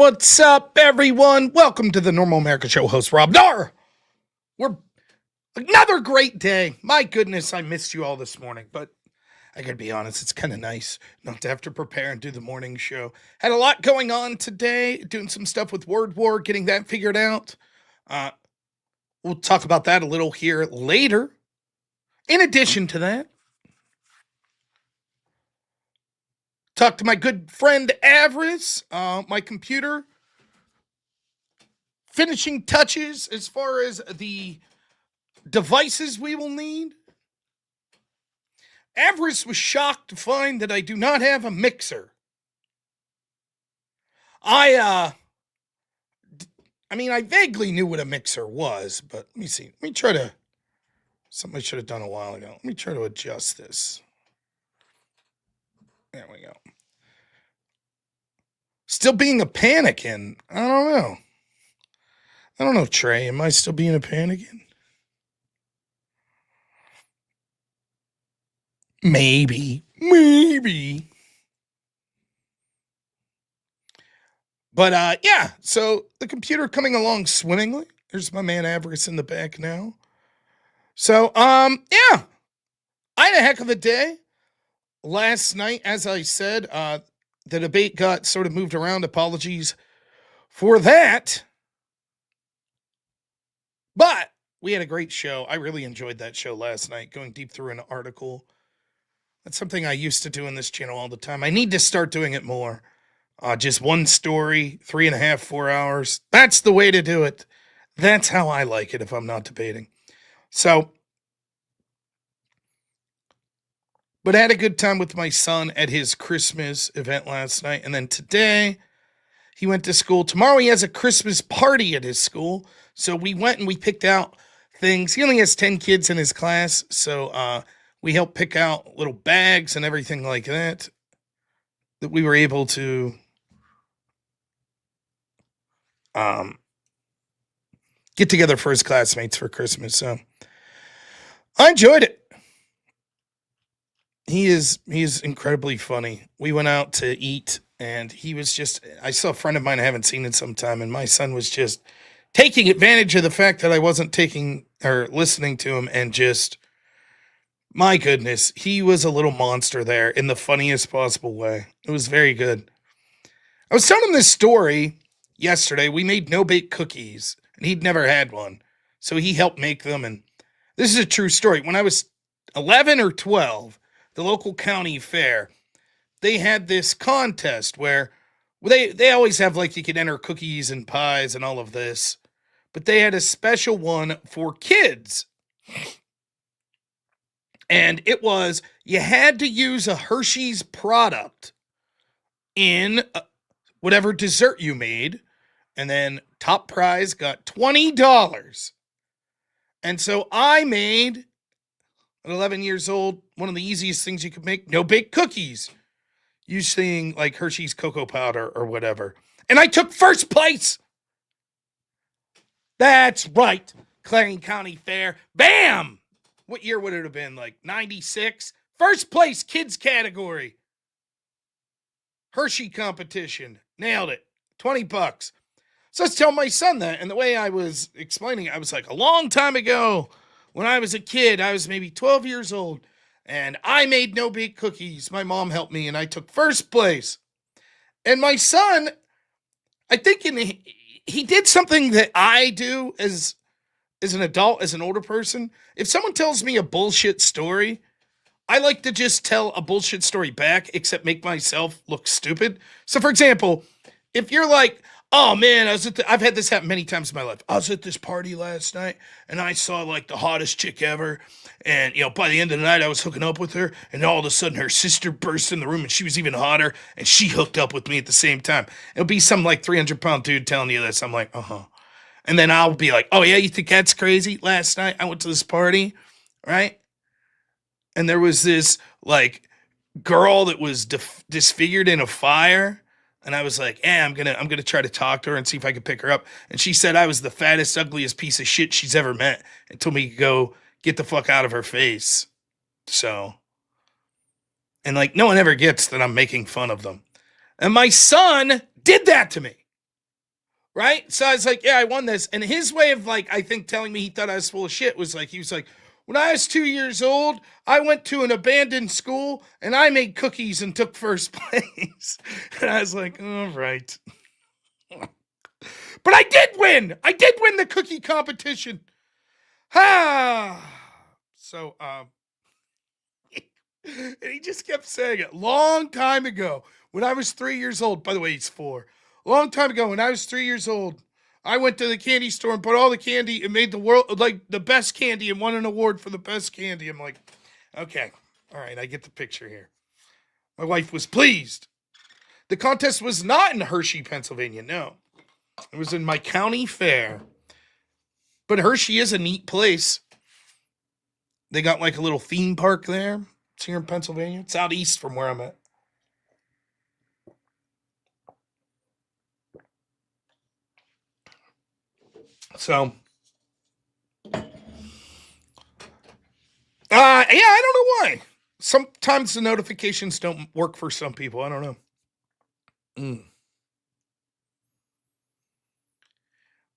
What's up, everyone? Welcome to the Normal America Show. Host Rob Reiner. We're another great day. My goodness, I missed you all this morning, but I gotta be honest, it's kind of nice not to have to prepare and do the morning show. Had a lot going on today, doing some stuff with Word War, getting that figured out. We'll talk about that a little here later. In addition to that, talk to my good friend Avarice, my computer. Finishing touches as far as the devices we will need. Avarice was shocked to find that I do not have a mixer. I vaguely knew what a mixer was, but let me see. Let me try to, something I should have done a while ago. Let me try to adjust this. There we go. Still being a panican. I don't know, Trey. Am I still being a panican? Maybe. But, yeah. So, the computer coming along swimmingly. There's my man Avarice in the back now. So, yeah. I had a heck of a day. Last night, as I said, the debate got sort of moved around. Apologies for that. But we had a great show. I really enjoyed that show last night, going deep through an article. That's something I used to do in this channel all the time. I need to start doing it more. Just one story, 3.5, 4 hours. That's the way to do it. That's how I like it if I'm not debating. So, but I had a good time with my son at his Christmas event last night. And then today, he went to school. Tomorrow, he has a Christmas party at his school. So we went and we picked out things. He only has 10 kids in his class. So we helped pick out little bags and everything like that we were able to get together for his classmates for Christmas. So I enjoyed it. He is incredibly funny. We went out to eat and he was just, I saw a friend of mine I haven't seen in some time, and my son was just taking advantage of the fact that I wasn't listening to him, and just, my goodness, he was a little monster there in the funniest possible way. It was very good. I was telling him this story yesterday. We made no-bake cookies, and he'd never had one. So he helped make them, and this is a true story. When I was 11 or 12, the local county fair, they had this contest where they always have, like, you could enter cookies and pies and all of this. But they had a special one for kids. And it was, you had to use a Hershey's product in whatever dessert you made. And then top prize got $20. And so I made, at 11 years old, one of the easiest things you could make, no-bake cookies, using like Hershey's cocoa powder or whatever. And I took first place. That's right. Clarion County Fair. Bam! What year would it have been? Like 96? First place kids category. Hershey competition. Nailed it. $20. So I was telling my son that, and the way I was explaining it, I was like, a long time ago, when I was a kid, I was maybe 12 years old, and I made no-bake cookies. My mom helped me, and I took first place. And my son, I think he did something that I do as an adult, as an older person. If someone tells me a bullshit story, I like to just tell a bullshit story back, except make myself look stupid. So, for example, if you're like, oh man, I've had this happen many times in my life. I was at this party last night and I saw like the hottest chick ever. And, by the end of the night, I was hooking up with her, and all of a sudden her sister burst in the room and she was even hotter, and she hooked up with me at the same time. It'll be some like 300-pound dude telling you this. I'm like, uh-huh. And then I'll be like, oh yeah, you think that's crazy? Last night I went to this party, right? And there was this like girl that was disfigured in a fire. And I was like, I'm gonna try to talk to her and see if I could pick her up. And she said I was the fattest, ugliest piece of shit she's ever met, and told me to go get the fuck out of her face. So, and like, no one ever gets that I'm making fun of them. And my son did that to me. right? So I was like, yeah, I won this. And his way of like, I think telling me he thought I was full of shit was like, he was like, when I was 2 years old, I went to an abandoned school and I made cookies and took first place. And I was like, all right. But I did win. I did win the cookie competition. So, and he just kept saying it. Long time ago, when I was 3 years old, by the way, he's 4. Long time ago, when I was 3 years old, I went to the candy store and bought all the candy and made the world, like, the best candy and won an award for the best candy. I'm like, okay, all right, I get the picture here. My wife was pleased. The contest was not in Hershey, Pennsylvania, no. It was in my county fair. But Hershey is a neat place. They got like a little theme park there. It's here in Pennsylvania. It's out east from where I'm at. So, yeah, I don't know why. Sometimes the notifications don't work for some people. I don't know.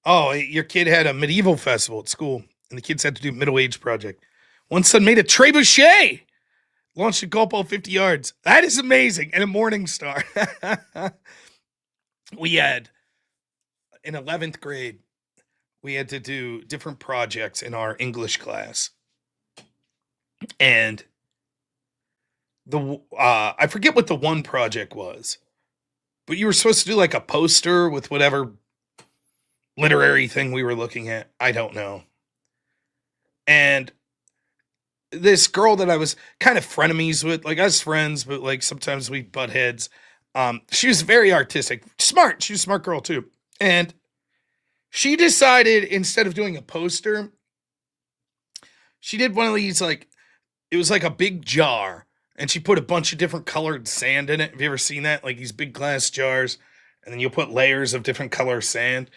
Oh, your kid had a medieval festival at school, and the kids had to do a Middle Age project. One son made a trebuchet, launched a golf ball 50 yards. That is amazing. And a Morning Star. We had, in 11th grade, we had to do different projects in our English class. And I forget what the one project was, but you were supposed to do like a poster with whatever literary thing we were looking at. I don't know. And this girl that I was kind of frenemies with, like I was friends, but like sometimes we butt heads. She was very artistic, smart. She was a smart girl too. And she decided instead of doing a poster, she did one of these, like, it was like a big jar and she put a bunch of different colored sand in it. Have you ever seen that? Like these big glass jars, and then you put layers of different color sand.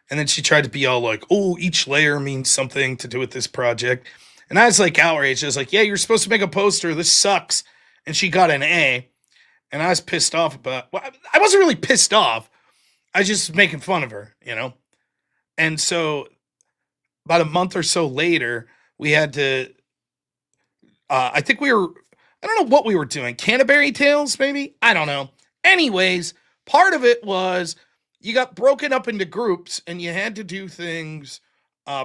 And then she tried to be all like, oh, each layer means something to do with this project. And I was like outraged. I was like, yeah, you're supposed to make a poster. This sucks. And she got an A. And I was pissed off about, well, I wasn't really pissed off. I was just making fun of her, you know? And so about a month or so later, we had to, I think we were, I don't know what we were doing. Canterbury Tales, maybe? I don't know. Anyways, part of it was you got broken up into groups and you had to do things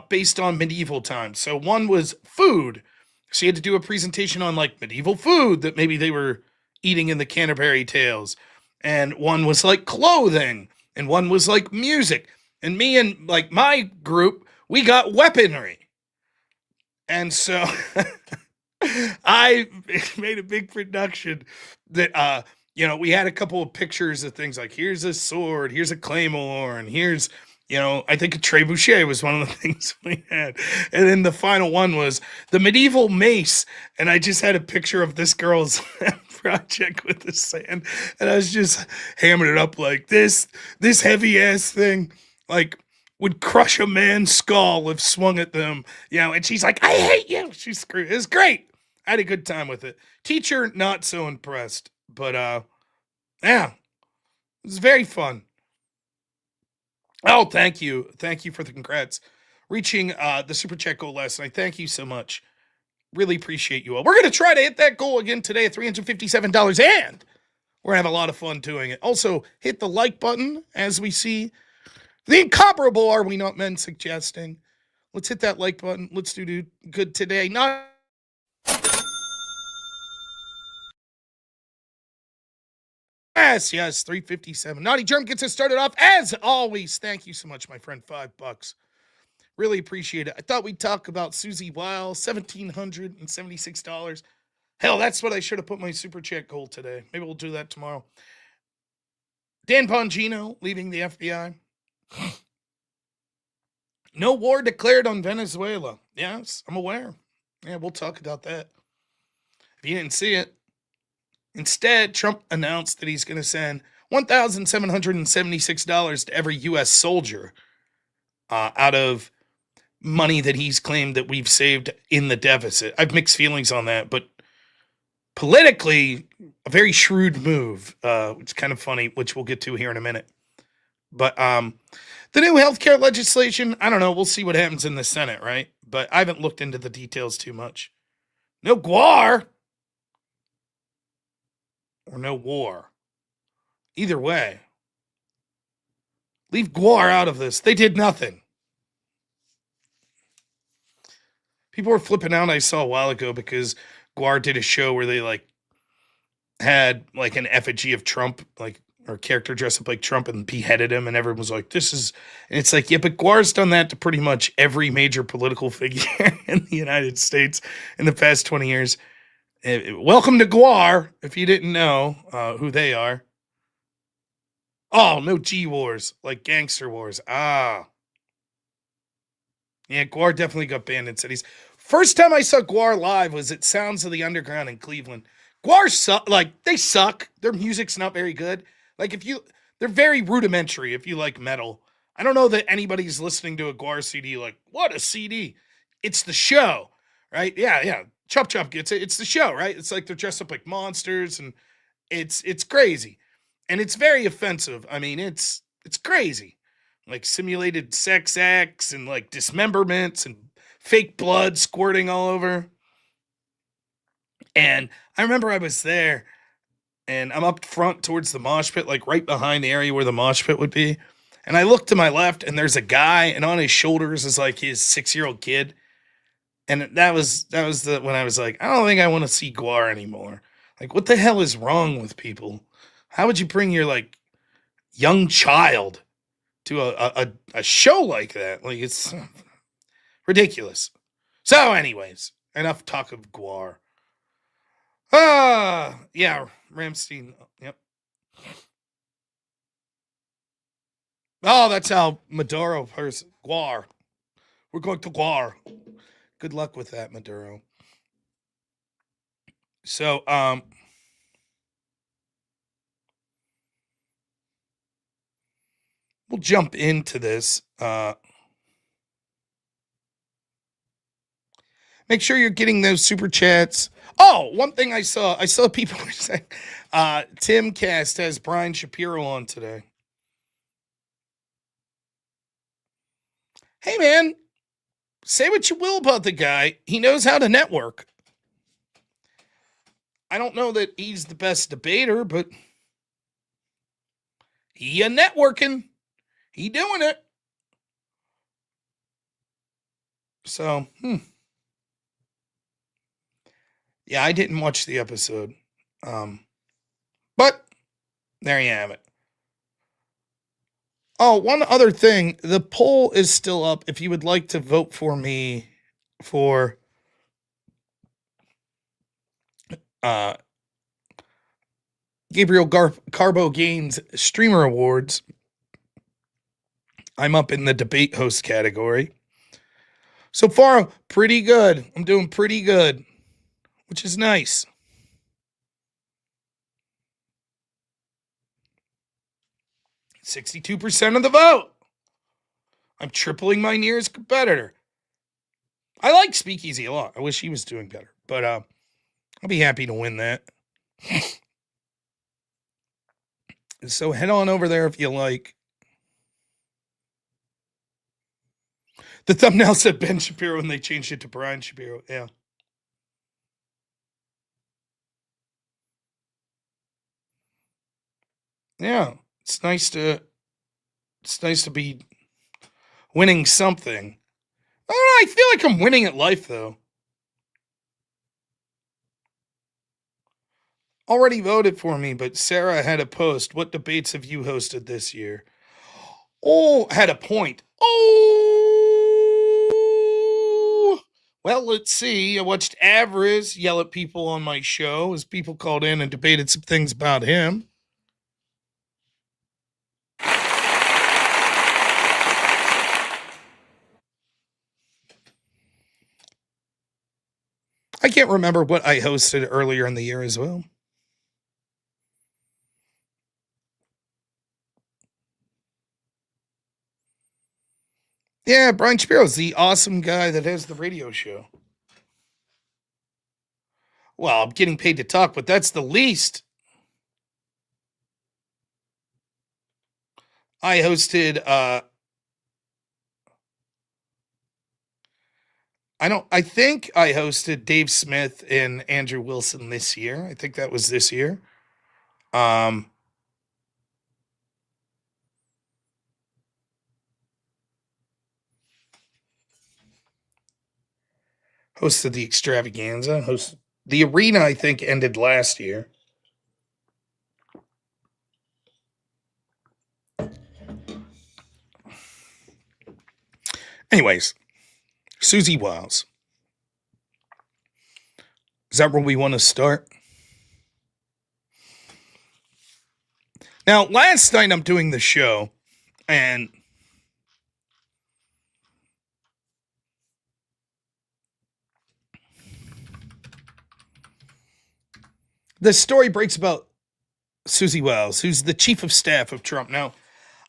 based on medieval times. So one was food. So you had to do a presentation on like medieval food that maybe they were eating in the Canterbury Tales. And one was like clothing. And one was like music. And me and like my group, we got weaponry. And so I made a big production that, we had a couple of pictures of things like, here's a sword, here's a claymore, and here's, I think a trebuchet was one of the things we had. And then the final one was the medieval mace. And I just had a picture of this girl's project with the sand. And I was just hammering it up like this heavy ass thing, like, would crush a man's skull if swung at them. And she's like, I hate you. She screamed. It was great. I had a good time with it. Teacher, not so impressed. But, yeah, it was very fun. Oh, thank you. Thank you for the congrats. Reaching the Super Chat goal last night. Thank you so much. Really appreciate you all. We're going to try to hit that goal again today at $357, and we're going to have a lot of fun doing it. Also, hit the like button as we see the incomparable Are We Not Men suggesting. Let's hit that like button. Let's do good today. Not Yes, 357. Naughty Germ gets us started off as always. Thank you so much, my friend. $5. Really appreciate it. I thought we'd talk about Susie Wiles, $1,776. Hell, that's what I should have put my super chat goal today. Maybe we'll do that tomorrow. Dan Bongino leaving the FBI. No war declared on Venezuela. Yes, I'm aware. Yeah, we'll talk about that. If you didn't see it. Instead, Trump announced that he's going to send $1,776 to every U.S. soldier out of money that he's claimed that we've saved in the deficit. I have mixed feelings on that, but politically, a very shrewd move, which is kind of funny, which we'll get to here in a minute. But The new healthcare legislation, I don't know. We'll see what happens in the Senate, right? But I haven't looked into the details too much. No GWAR or no war. Either way, leave GWAR out of this. They did nothing. People were flipping out, I saw a while ago, because GWAR did a show where they had an effigy of Trump, or a character dressed up like Trump, and beheaded him, and everyone was like, this is, and it's like, yeah, but GWAR's done that to pretty much every major political figure in the United States in the past 20 years. Welcome to GWAR, if you didn't know who they are. Oh, no GWARs, like gangster wars. Yeah, GWAR definitely got banned in cities. First time I saw GWAR live was at Sounds of the Underground in Cleveland. GWAR suck. They suck. Their music's not very good. They're very rudimentary if you like metal. I don't know that anybody's listening to a GWAR CD like, what a CD. It's the show, right? Yeah. Chop Chop gets it. It's the show, right? It's like they're dressed up like monsters, and it's crazy. And it's very offensive. I mean, it's crazy. Like simulated sex acts and like dismemberments and fake blood squirting all over. And I remember I was there, and I'm up front towards the mosh pit, like right behind the area where the mosh pit would be. And I look to my left, and there's a guy, and on his shoulders is like his 6-year-old kid. And that was when I was like, I don't think I want to see GWAR anymore. Like, what the hell is wrong with people? How would you bring your like young child to a show like that? Like, it's ridiculous. So, anyways, enough talk of GWAR. Yeah, Ramstein. Yep. Oh, that's how Maduro person. GWAR. We're going to GWAR. Good luck with that, Maduro. So, we'll jump into this. Make sure you're getting those super chats. Oh, one thing I saw people were saying, Timcast has Brian Shapiro on today. Hey, man, say what you will about the guy. He knows how to network. I don't know that he's the best debater, but he networking. He doing it. So, yeah, I didn't watch the episode. But there you have it. Oh, one other thing. The poll is still up. If you would like to vote for me for Gabriel Carbo Gaines Streamer Awards, I'm up in the debate host category. So far, pretty good. I'm doing pretty good, which is nice. 62% of the vote. I'm tripling my nearest competitor. I like Speakeasy a lot. I wish he was doing better, but I'll be happy to win that. So head on over there if you like. The thumbnail said Ben Shapiro and they changed it to Brian Shapiro. Yeah. Yeah. It's nice to be winning something. I don't know, I feel like I'm winning at life though. Already voted for me, but Sarah had a post. What debates have you hosted this year? Oh, had a point. Oh, well, let's see. I watched Avariz yell at people on my show as people called in and debated some things about him. I can't remember what I hosted earlier in the year as well. Yeah, Brian Shapiro's the awesome guy that has the radio show. Well, I'm getting paid to talk, but that's the least. I hosted I think I hosted Dave Smith and Andrew Wilson this year. I think that was this year. Um, hosted the extravaganza. The arena, I think, ended last year. Anyways, Susie Wiles. Is that where we want to start? Now, last night I'm doing the show, and the story breaks about Susie Wiles, who's the chief of staff of Trump. Now,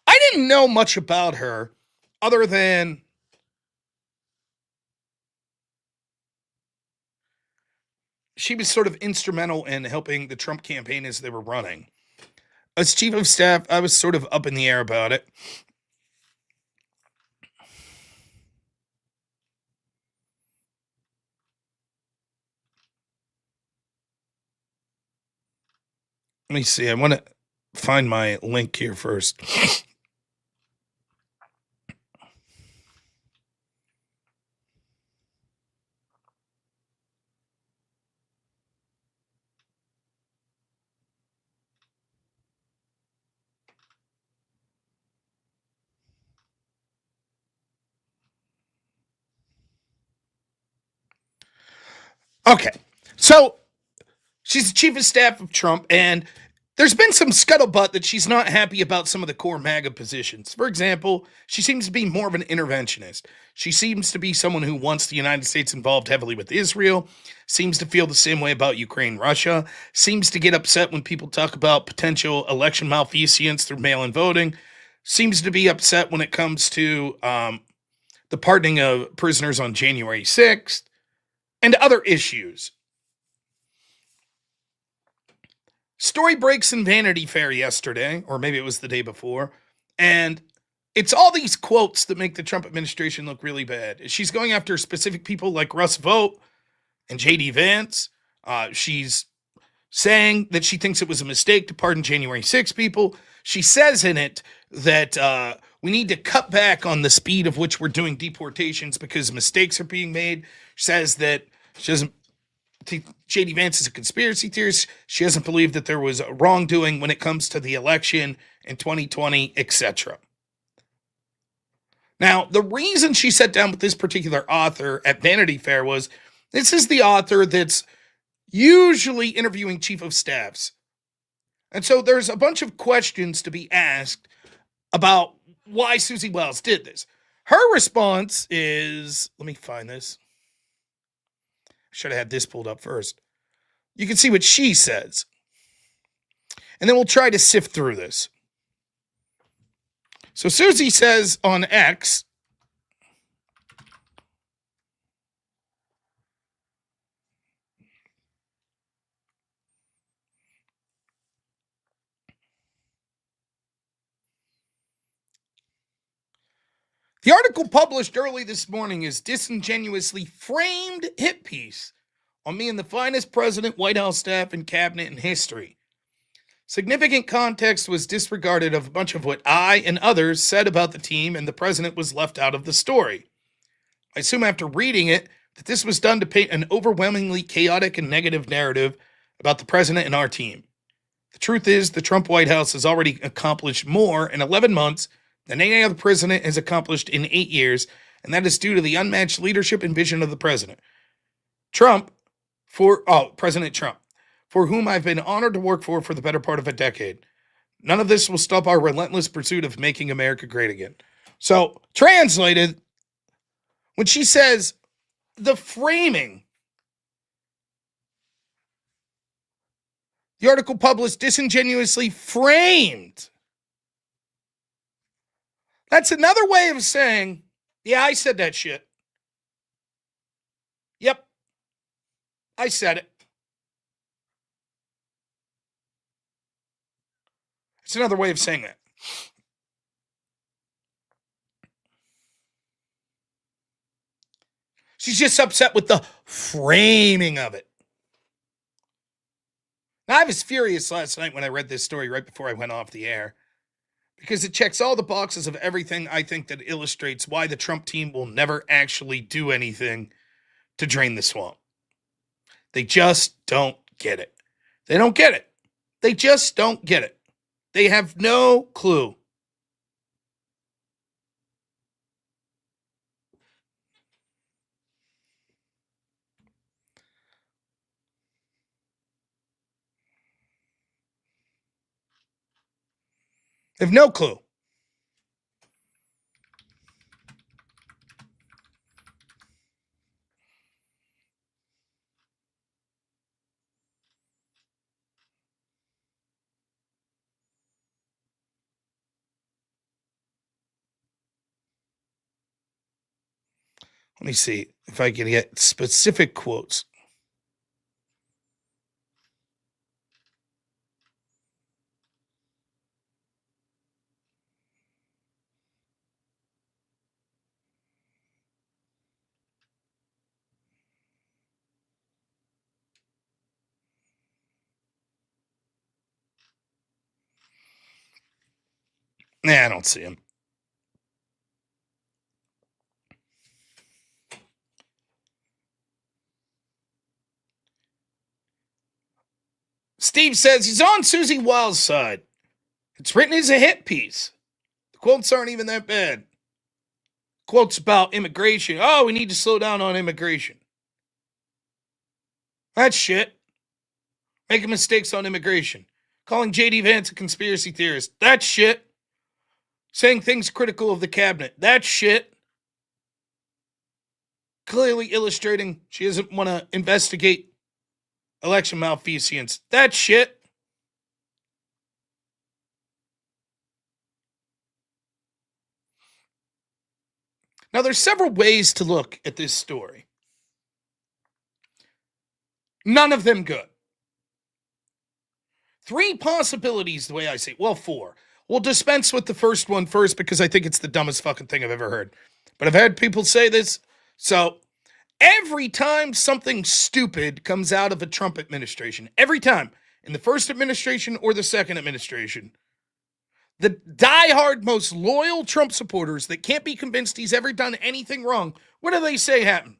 I didn't know much about her other than she was sort of instrumental in helping the Trump campaign as they were running. As chief of staff, I was sort of up in the air about it. Let me see. I want to find my link here first. Okay. So she's the chief of staff of Trump, and there's been some scuttlebutt that she's not happy about some of the core MAGA positions. For example, she seems to be more of an interventionist. She seems to be someone who wants the United States involved heavily with Israel, seems to feel the same way about Ukraine, Russia, seems to get upset when people talk about potential election malfeasance through mail-in voting, seems to be upset when it comes to the pardoning of prisoners on January 6th, and other issues. Story breaks in Vanity Fair yesterday, or maybe it was the day before, and it's all these quotes that make the Trump administration look really bad. She's going after specific people like Russ Vought and J.D. Vance. She's saying that she thinks it was a mistake to pardon January 6 people. She says in it that we need to cut back on the speed of which we're doing deportations because mistakes are being made. She says that she doesn't think J.D. Vance is a conspiracy theorist. She doesn't believe that there was wrongdoing when it comes to the election in 2020, etc. Now, the reason she sat down with this particular author at Vanity Fair was this is the author that's usually interviewing chief of staffs. And so there's a bunch of questions to be asked about why Susie Wiles did this. Her response is, let me find this. Should have had this pulled up first. You can see what she says. And then we'll try to sift through this. So Susie says on X, the article published early this morning is disingenuously framed hit piece on me and the finest president, White House staff, and cabinet in history. Significant context was disregarded of a bunch of what I and others said about the team, and the president was left out of the story. I assume after reading it that this was done to paint an overwhelmingly chaotic and negative narrative about the president and our team. The truth is, the Trump White House has already accomplished more in 11 months than any other president has accomplished in 8 years, and that is due to the unmatched leadership and vision of the president. President Trump, for whom I've been honored to work for the better part of a decade. None of this will stop our relentless pursuit of making America great again. So, translated, when she says the framing, the article published disingenuously framed. That's another way of saying, yeah, I said that shit. Yep, I said it. It's another way of saying that. She's just upset with the framing of it. Now, I was furious last night when I read this story right before I went off the air, because it checks all the boxes of everything I think that illustrates why the Trump team will never actually do anything to drain the swamp. They just don't get it. They don't get it. They just don't get it. They have no clue. They have no clue. Let me see if I can get specific quotes. Nah, I don't see him. Steve says he's on Susie Wiles' side. It's written as a hit piece. The quotes aren't even that bad. Quotes about immigration. Oh, we need to slow down on immigration. That's shit. Making mistakes on immigration. Calling J.D. Vance a conspiracy theorist. That's shit. Saying things critical of the cabinet. That's shit. Clearly illustrating she doesn't want to investigate election malfeasance. That's shit. Now, there's several ways to look at this story. None of them good. 3 possibilities, the way I say it. Well, 4. We'll dispense with the first one first because I think it's the dumbest fucking thing I've ever heard. But I've had people say this. So, every time something stupid comes out of a Trump administration, every time, in the first administration or the second administration, the diehard, most loyal Trump supporters that can't be convinced he's ever done anything wrong, what do they say happened?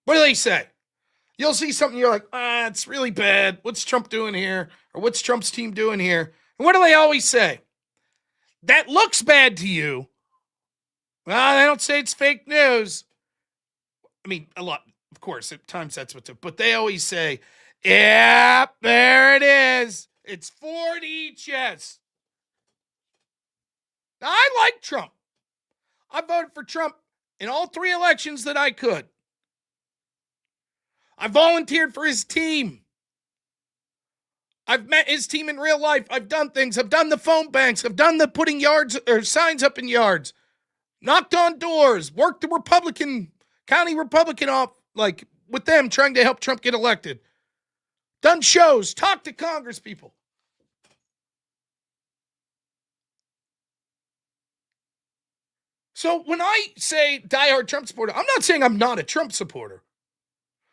What do they say? You'll see something, you're like, it's really bad. What's Trump doing here? Or what's Trump's team doing here? And what do they always say? That looks bad to you. Well, they don't say it's fake news. I mean, a lot, of course, at times that's what's up. But they always say, yeah, there it is. It's 4D chess. Now, I like Trump. I voted for Trump in all 3 elections that I could. I volunteered for his team. I've met his team in real life. I've done things. I've done the phone banks. I've done the putting yards or signs up in yards. Knocked on doors. Worked the county Republican off, like with them trying to help Trump get elected. Done shows. Talked to Congress people. So when I say diehard Trump supporter, I'm not saying I'm not a Trump supporter.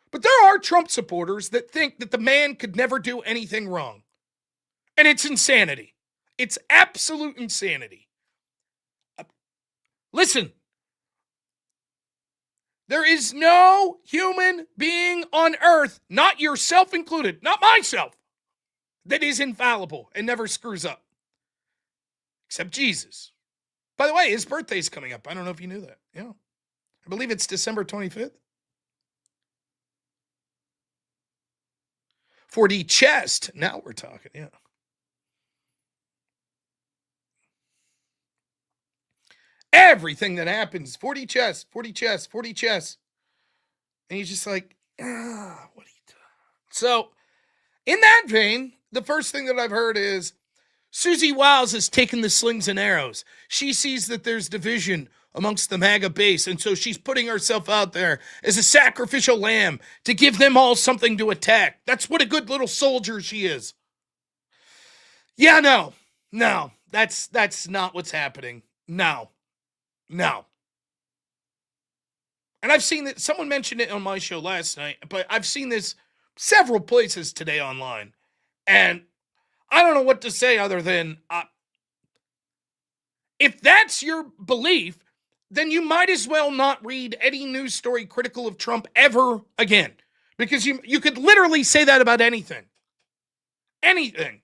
But there are Trump supporters that think that the man could never do anything wrong. And it's insanity. It's absolute insanity. Listen, there is no human being on earth, not yourself included, not myself, that is infallible and never screws up. Except Jesus. By the way, his birthday's coming up. I don't know if you knew that. Yeah. I believe it's December 25th. 4D chest. Now we're talking, yeah. Everything that happens, 4D chess, 4D chess, 4D chess. And he's just like, what are you doing? So, in that vein, the first thing that I've heard is Susie Wiles has taken the slings and arrows. She sees that there's division amongst the MAGA base, and so she's putting herself out there as a sacrificial lamb to give them all something to attack. That's what a good little soldier she is. Yeah, no, that's not what's happening. No. And I've seen that someone mentioned it on my show last night, but I've seen this several places today online. And I don't know what to say other than if that's your belief, then you might as well not read any news story critical of Trump ever again. Because you could literally say that about anything. Anything.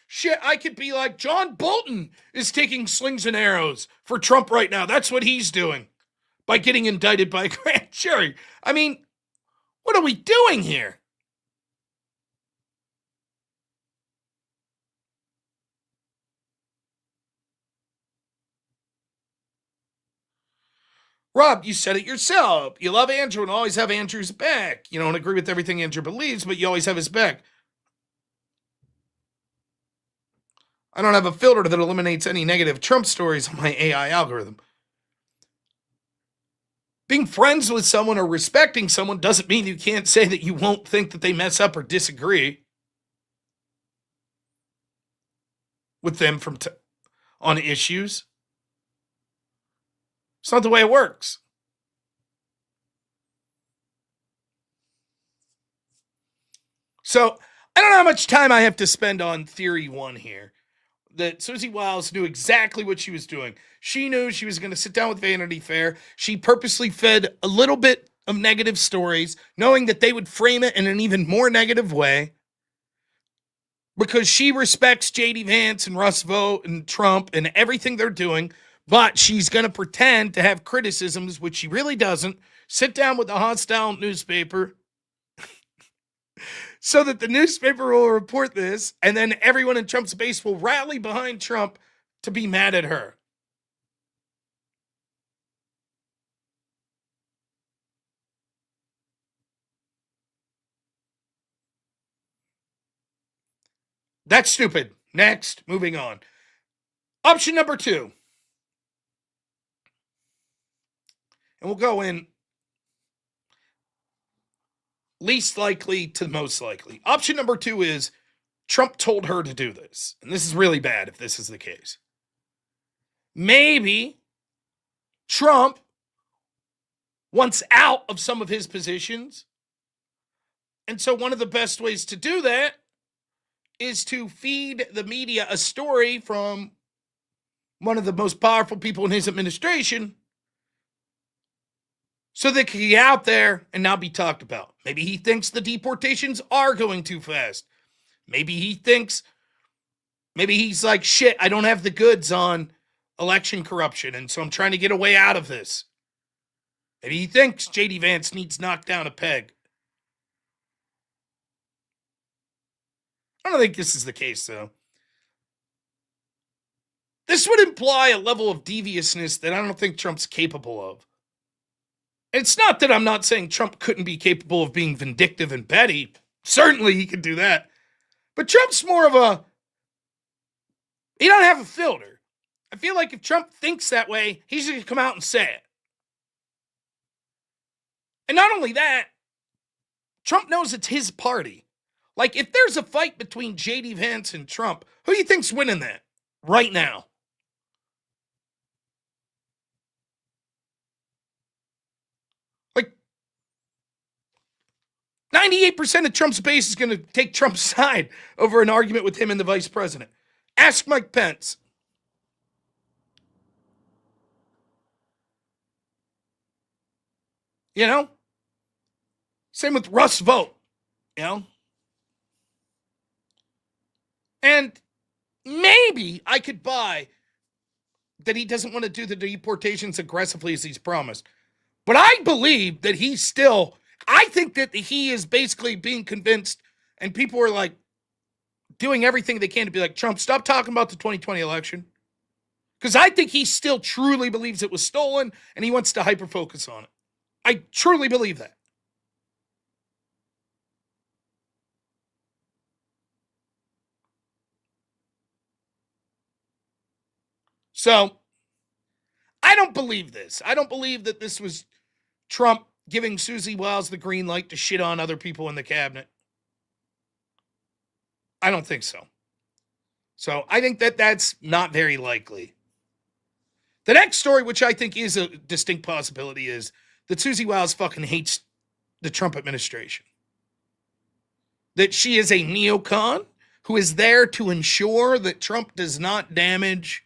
Shit, I could be like, John Bolton is taking slings and arrows for Trump right now. That's what he's doing by getting indicted by a grand jury. I mean, what are we doing here? Rob, you said it yourself. You love Andrew and always have Andrew's back. You don't agree with everything Andrew believes, but you always have his back. I don't have a filter that eliminates any negative Trump stories on my AI algorithm. Being friends with someone or respecting someone doesn't mean you can't say that you won't think that they mess up or disagree with them on issues. It's not the way it works. So, I don't know how much time I have to spend on theory one here. That Susie Wiles knew exactly what she was doing. She knew she was going to sit down with Vanity Fair. She purposely fed a little bit of negative stories, knowing that they would frame it in an even more negative way. Because she respects J.D. Vance and Russ Vought and Trump and everything they're doing. But she's going to pretend to have criticisms, which she really doesn't. Sit down with a hostile newspaper so that the newspaper will report this, and then everyone in Trump's base will rally behind Trump to be mad at her. That's stupid. Next, moving on. Option number 2. And we'll go in least likely to most likely. Option number 2 is Trump told her to do this. And this is really bad if this is the case. Maybe Trump wants out of some of his positions. And so one of the best ways to do that is to feed the media a story from one of the most powerful people in his administration so they can get out there and not be talked about. Maybe he thinks the deportations are going too fast. Maybe he's like, shit, I don't have the goods on election corruption, and so I'm trying to get a way out of this. Maybe he thinks J.D. Vance needs knocked down a peg. I don't think this is the case, though. This would imply a level of deviousness that I don't think Trump's capable of. It's not that I'm not saying Trump couldn't be capable of being vindictive and petty. Certainly he could do that. But Trump's more of he don't have a filter. I feel like if Trump thinks that way, he's going to come out and say it. And not only that, Trump knows it's his party. Like, if there's a fight between J.D. Vance and Trump, who do you think's winning that right now? Like, 98% of Trump's base is going to take Trump's side over an argument with him and the vice president. Ask Mike Pence. You know? Same with Russ Vought. You know? And maybe I could buy that he doesn't want to do the deportations aggressively as he's promised. But I believe that I think that he is basically being convinced, and people are like doing everything they can to be like, Trump, stop talking about the 2020 election. Because I think he still truly believes it was stolen, and he wants to hyper-focus on it. I truly believe that. So, I don't believe this. I don't believe that this was Trump giving Susie Wiles the green light to shit on other people in the cabinet. I don't think so. So, I think that that's not very likely. The next story, which I think is a distinct possibility, is that Susie Wiles fucking hates the Trump administration. That she is a neocon who is there to ensure that Trump does not damage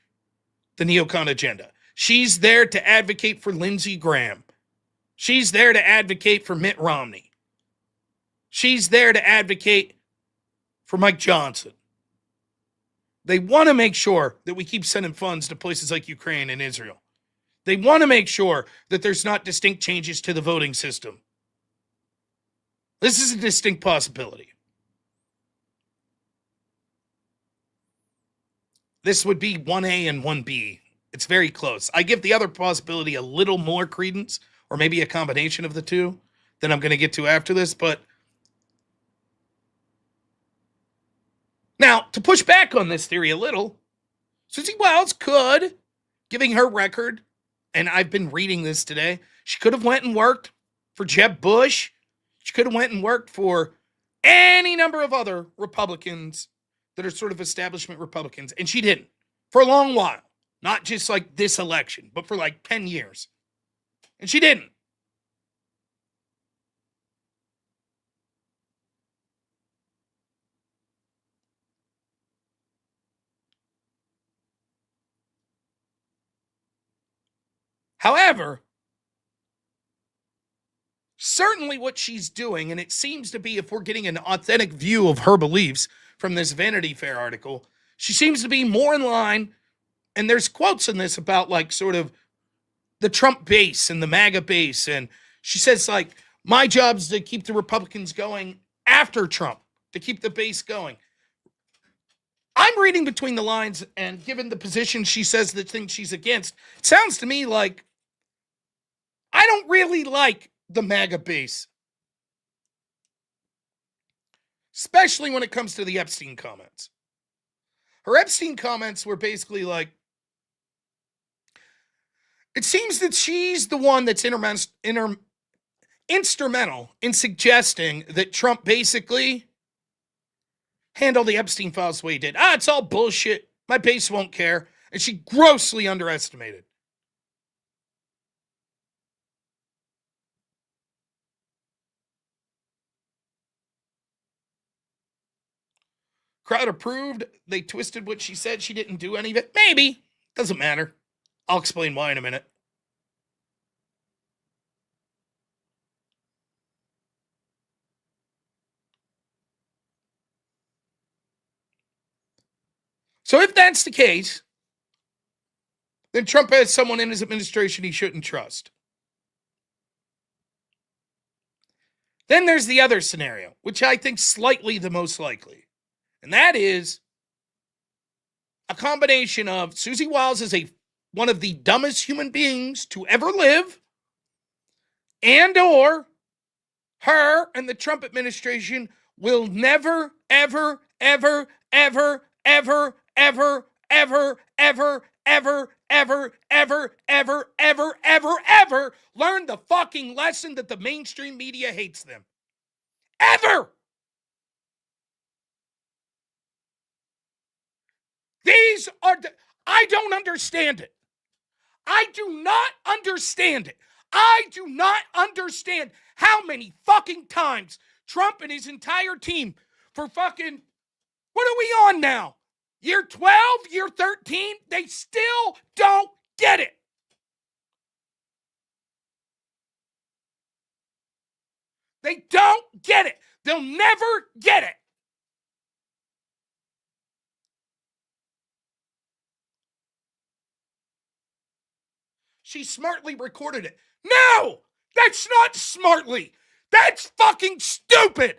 the neocon agenda. She's there to advocate for Lindsey Graham. She's there to advocate for Mitt Romney. She's there to advocate for Mike Johnson. They want to make sure that we keep sending funds to places like Ukraine and Israel. They want to make sure that there's not distinct changes to the voting system. This is a distinct possibility. This would be 1A and 1B. It's very close. I give the other possibility a little more credence, or maybe a combination of the two, that I'm going to get to after this. But now, to push back on this theory a little, Susie Wiles could, giving her record, and I've been reading this today, she could have went and worked for Jeb Bush. She could have went and worked for any number of other Republicans that are sort of establishment Republicans, and she didn't for a long while. Not just like this election, but for like 10 years. And she didn't. However, certainly what she's doing, and it seems to be, if we're getting an authentic view of her beliefs from this Vanity Fair article, she seems to be more in line, and there's quotes in this about like sort of the Trump base and the MAGA base, and she says like, my job's to keep the Republicans going after Trump, to keep the base going. I'm reading between the lines, and given the position she says the thing she's against, it sounds to me like I don't really like the MAGA base. Especially when it comes to the Epstein comments. Her Epstein comments were basically like, it seems that she's the one that's instrumental in suggesting that Trump basically handle the Epstein files the way he did. It's all bullshit. My base won't care. And she grossly underestimated. Crowd approved. They twisted what she said. She didn't do any of it. Maybe. Doesn't matter. I'll explain why in a minute. So if that's the case, then Trump has someone in his administration he shouldn't trust. Then there's the other scenario, which I think slightly the most likely. And that is a combination of Susie Wiles is one of the dumbest human beings to ever live, and or her and the Trump administration will never, ever, ever, ever, ever, ever, ever, ever, ever, ever, ever, ever, ever, ever, ever learn the fucking lesson that the mainstream media hates them. Ever! These are, I don't understand it. I do not understand it. I do not understand how many fucking times Trump and his entire team for fucking, what are we on now? Year 12, year 13, they still don't get it. They don't get it. They'll never get it. She smartly recorded it. No! That's not smartly. That's fucking stupid.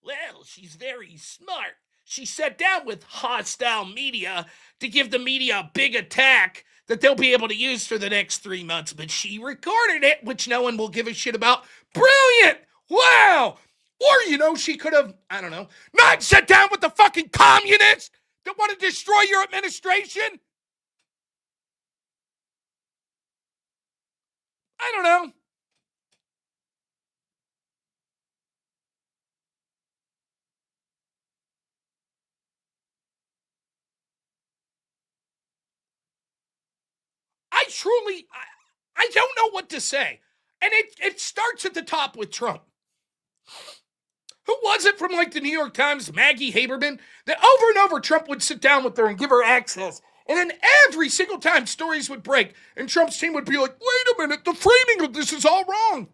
Well, she's very smart. She sat down with hostile media to give the media a big attack that they'll be able to use for the next 3 months, but she recorded it, which no one will give a shit about. Brilliant! Wow! Or, she could have, I don't know, not sat down with the fucking communists that want to destroy your administration. I don't know. I don't know what to say. And it starts at the top with Trump. Who was it from like the New York Times, Maggie Haberman, that over and over Trump would sit down with her and give her access. And then every single time stories would break and Trump's team would be like, wait a minute, the framing of this is all wrong.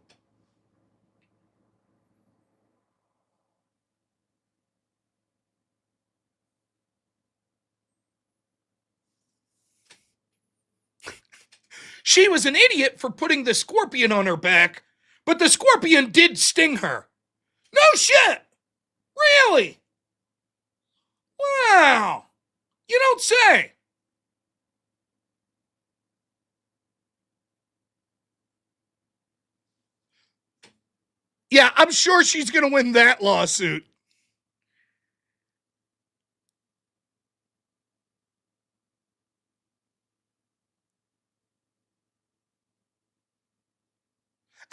She was an idiot for putting the scorpion on her back, but the scorpion did sting her. No shit! Really? Wow. You don't say. Yeah, I'm sure she's going to win that lawsuit.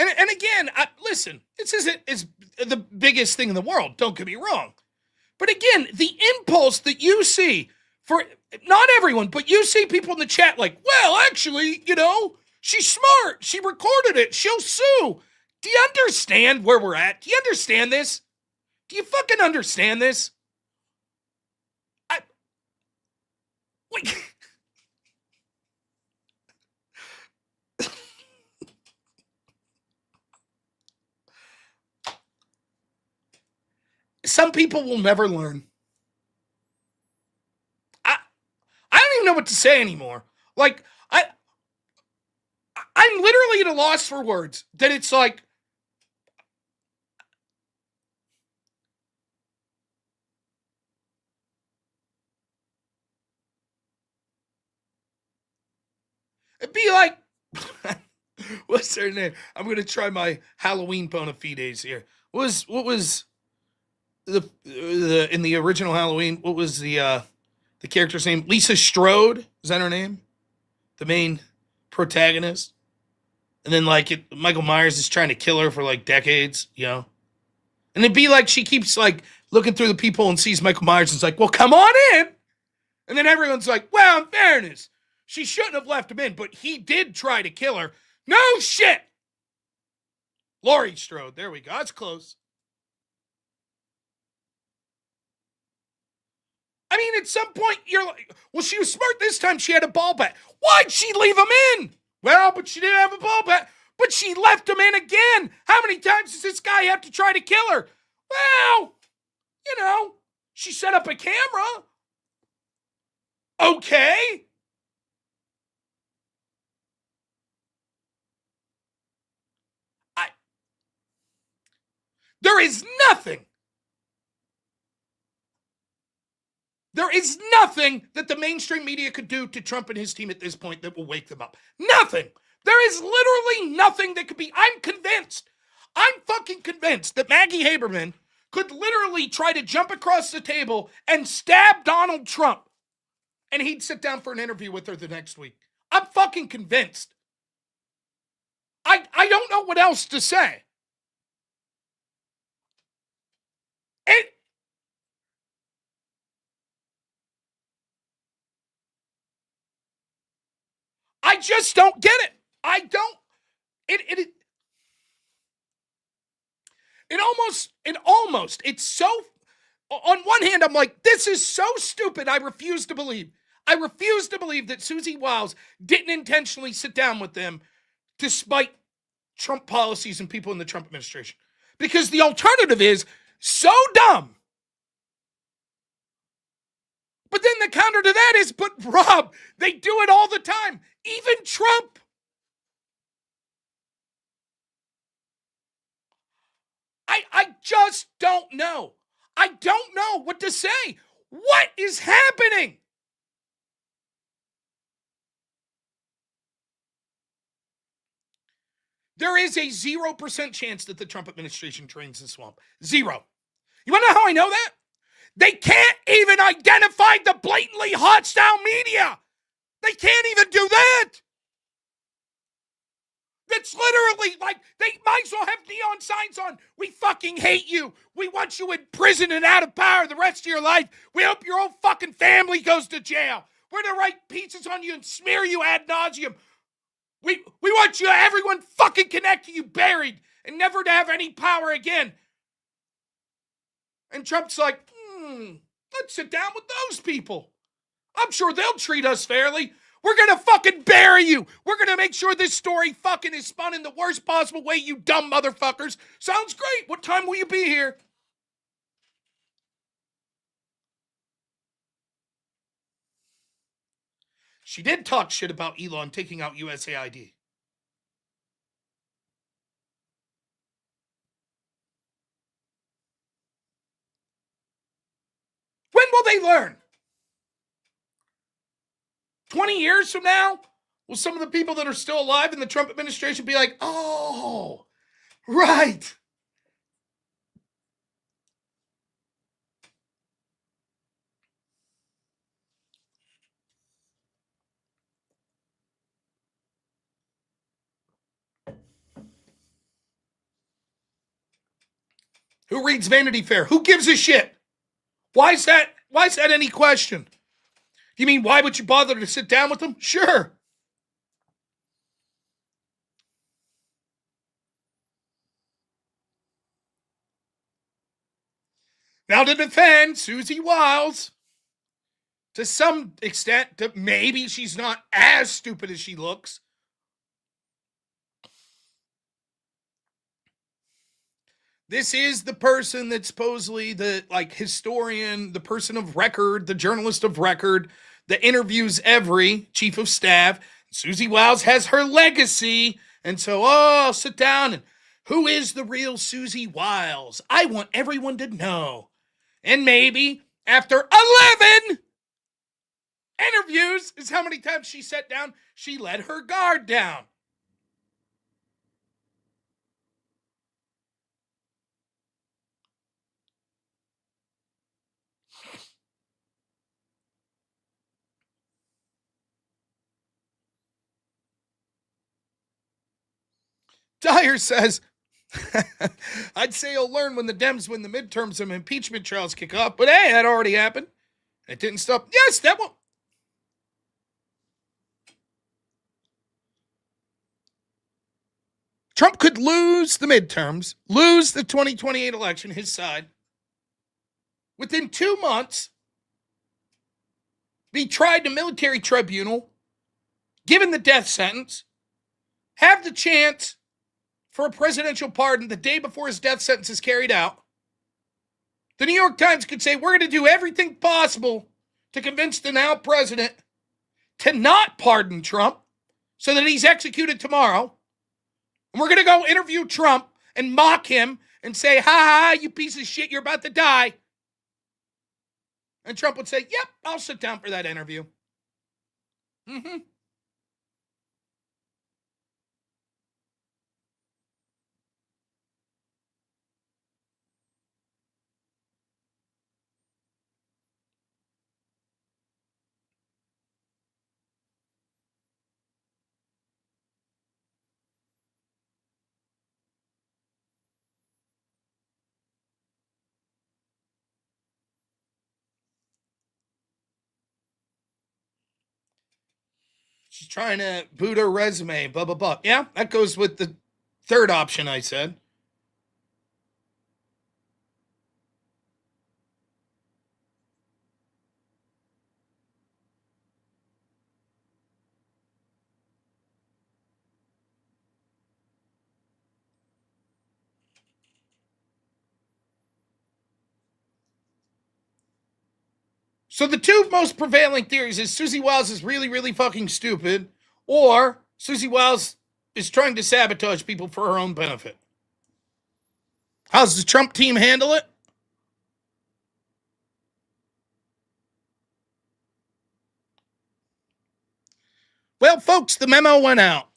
And again, listen, this isn't the biggest thing in the world, don't get me wrong. But again, the impulse that you see for not everyone, but you see people in the chat like, well, actually, she's smart. She recorded it. She'll sue. Do you understand where we're at? Do you understand this? Do you fucking understand this? Wait. Some people will never learn. I don't even know what to say anymore. Like, I'm literally at a loss for words. That it's like, it'd be like, what's her name? I'm gonna try my Halloween bona fides here. What was the in the original Halloween? What was the character's name? Lisa Strode, is that her name? The main protagonist. And then Michael Myers is trying to kill her for like decades, And it'd be like she keeps like looking through the people and sees Michael Myers and is like, well, come on in. And then everyone's like, well, in fairness, she shouldn't have left him in, but he did try to kill her. No shit. Laurie Strode. There we go. That's close. I mean, at some point, you're like, well, she was smart this time. She had a ball bat. Why'd she leave him in? Well, but she didn't have a ball bat. But she left him in again. How many times does this guy have to try to kill her? Well, she set up a camera. Okay. There is nothing. There is nothing that the mainstream media could do to Trump and his team at this point that will wake them up. Nothing. There is literally nothing that could be. I'm convinced. I'm fucking convinced that Maggie Haberman could literally try to jump across the table and stab Donald Trump. And he'd sit down for an interview with her the next week. I'm fucking convinced. I don't know what else to say. I just don't get it. I don't. It's so, on one hand, I'm like, this is so stupid. I refuse to believe that Susie Wiles didn't intentionally sit down with them despite Trump policies and people in the Trump administration. Because the alternative is so dumb. But then the counter to that is, but Rob, they do it all the time. Even Trump. I just don't know. I don't know what to say. What is happening? There is a 0% chance that the Trump administration drains the swamp. 0. You want to know how I know that? They can't even identify the blatantly hostile media. They can't even do that. That's literally like, they might as well have neon signs on. We fucking hate you. We want you in prison and out of power the rest of your life. We hope your whole fucking family goes to jail. We're going to write pieces on you and smear you ad nauseum. We want you, everyone fucking connected, you buried, and never to have any power again. And Trump's like, let's sit down with those people. I'm sure they'll treat us fairly. We're gonna fucking bury you. We're gonna make sure this story fucking is spun in the worst possible way, you dumb motherfuckers. Sounds great. What time will you be here? She did talk shit about Elon taking out USAID. When will they learn? 20 years from now? Will some of the people that are still alive in the Trump administration be like, oh, right. Who reads Vanity Fair? Who gives a shit? Why is that any question? You mean, why would you bother to sit down with them? Sure. Now to defend Susie Wiles, to some extent, maybe she's not as stupid as she looks. This is the person that's supposedly the historian, the person of record, the journalist of record that interviews every chief of staff. Susie Wiles has her legacy. And so, I'll sit down and who is the real Susie Wiles? I want everyone to know. And maybe after 11 interviews is how many times she sat down, she let her guard down. Dyer says, I'd say he'll learn when the Dems win the midterms and impeachment trials kick off, but hey, that already happened. It didn't stop. Yes, that will. Trump could lose the midterms, lose the 2028 election, his side. Within 2 months, be tried to military tribunal, given the death sentence, have the chance for a presidential pardon the day before his death sentence is carried out. The New York Times could say, we're going to do everything possible to convince the now president to not pardon Trump so that he's executed tomorrow. And we're going to go interview Trump and mock him and say, ha, you piece of shit, you're about to die. And Trump would say, yep, I'll sit down for that interview. Mm-hmm. She's trying to boot her resume, blah, blah, blah. Yeah, that goes with the third option I said. So the two most prevailing theories is Susie Wiles is really, really fucking stupid, or Susie Wiles is trying to sabotage people for her own benefit. How's the Trump team handle it? Well, folks, the memo went out.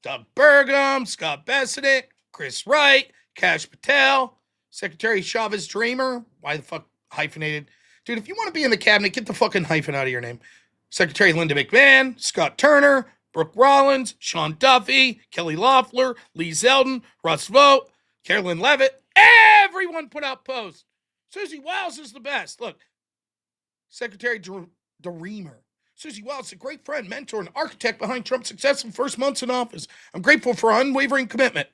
Doug Burgum, Scott Bassett, Chris Wright, Kash Patel, Secretary Chavez Dreamer. Why the fuck hyphenated? Dude, if you want to be in the cabinet, get the fucking hyphen out of your name. Secretary Linda McMahon, Scott Turner, Brooke Rollins, Sean Duffy, Kelly Loeffler, Lee Zeldin, Russ Vought, Carolyn Levitt. Everyone put out posts. Susie Wiles is the best. Look, Secretary Dreamer. Susie Wiles is a great friend, mentor, and architect behind Trump's successful first months in office. I'm grateful for her unwavering commitment.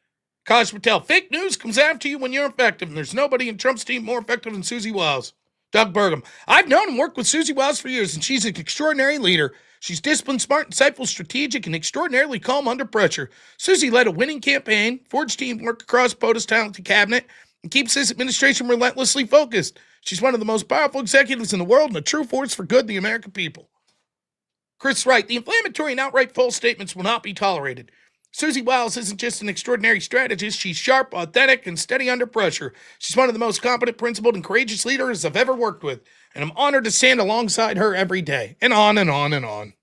Kaj Patel, fake news comes after you when you're effective, and there's nobody in Trump's team more effective than Susie Wiles. Doug Burgum, I've known and worked with Susie Wiles for years, and she's an extraordinary leader. She's disciplined, smart, insightful, strategic, and extraordinarily calm under pressure. Susie led a winning campaign, forged teamwork across POTUS' talented cabinet, and keeps his administration relentlessly focused. She's one of the most powerful executives in the world and a true force for good in the American people. Chris Wright, the inflammatory and outright false statements will not be tolerated. Susie Wiles isn't just an extraordinary strategist. She's sharp, authentic, and steady under pressure. She's one of the most competent, principled, and courageous leaders I've ever worked with, and I'm honored to stand alongside her every day. And on and on and on.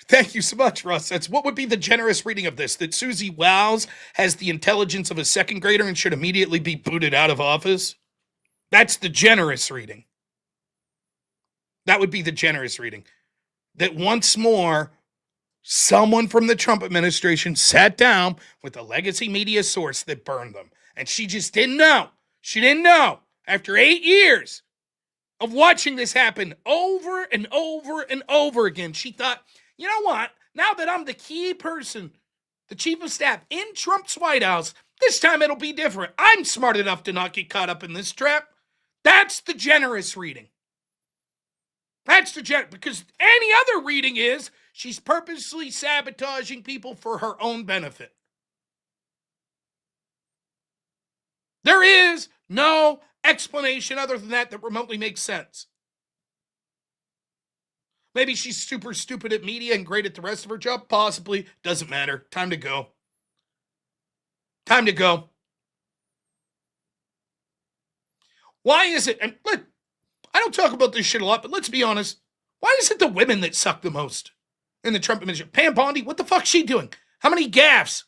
Thank you so much, Russ. What would be the generous reading of this? That Susie Wiles has the intelligence of a second grader and should immediately be booted out of office? That's the generous reading. That would be the generous reading. That once more, someone from the Trump administration sat down with a legacy media source that burned them. And she just didn't know. She didn't know. After 8 years of watching this happen over and over and over again, she thought, you know what? Now that I'm the key person, the chief of staff in Trump's White House, this time it'll be different. I'm smart enough to not get caught up in this trap. That's the generous reading. That's the generous, because any other reading is she's purposely sabotaging people for her own benefit. There is no explanation other than that remotely makes sense. Maybe she's super stupid at media and great at the rest of her job. Possibly. Doesn't matter. Time to go. Time to go. Why is it, and look, I don't talk about this shit a lot, but let's be honest. Why is it the women that suck the most in the Trump administration? Pam Bondi, what the fuck's she doing? How many gaffes?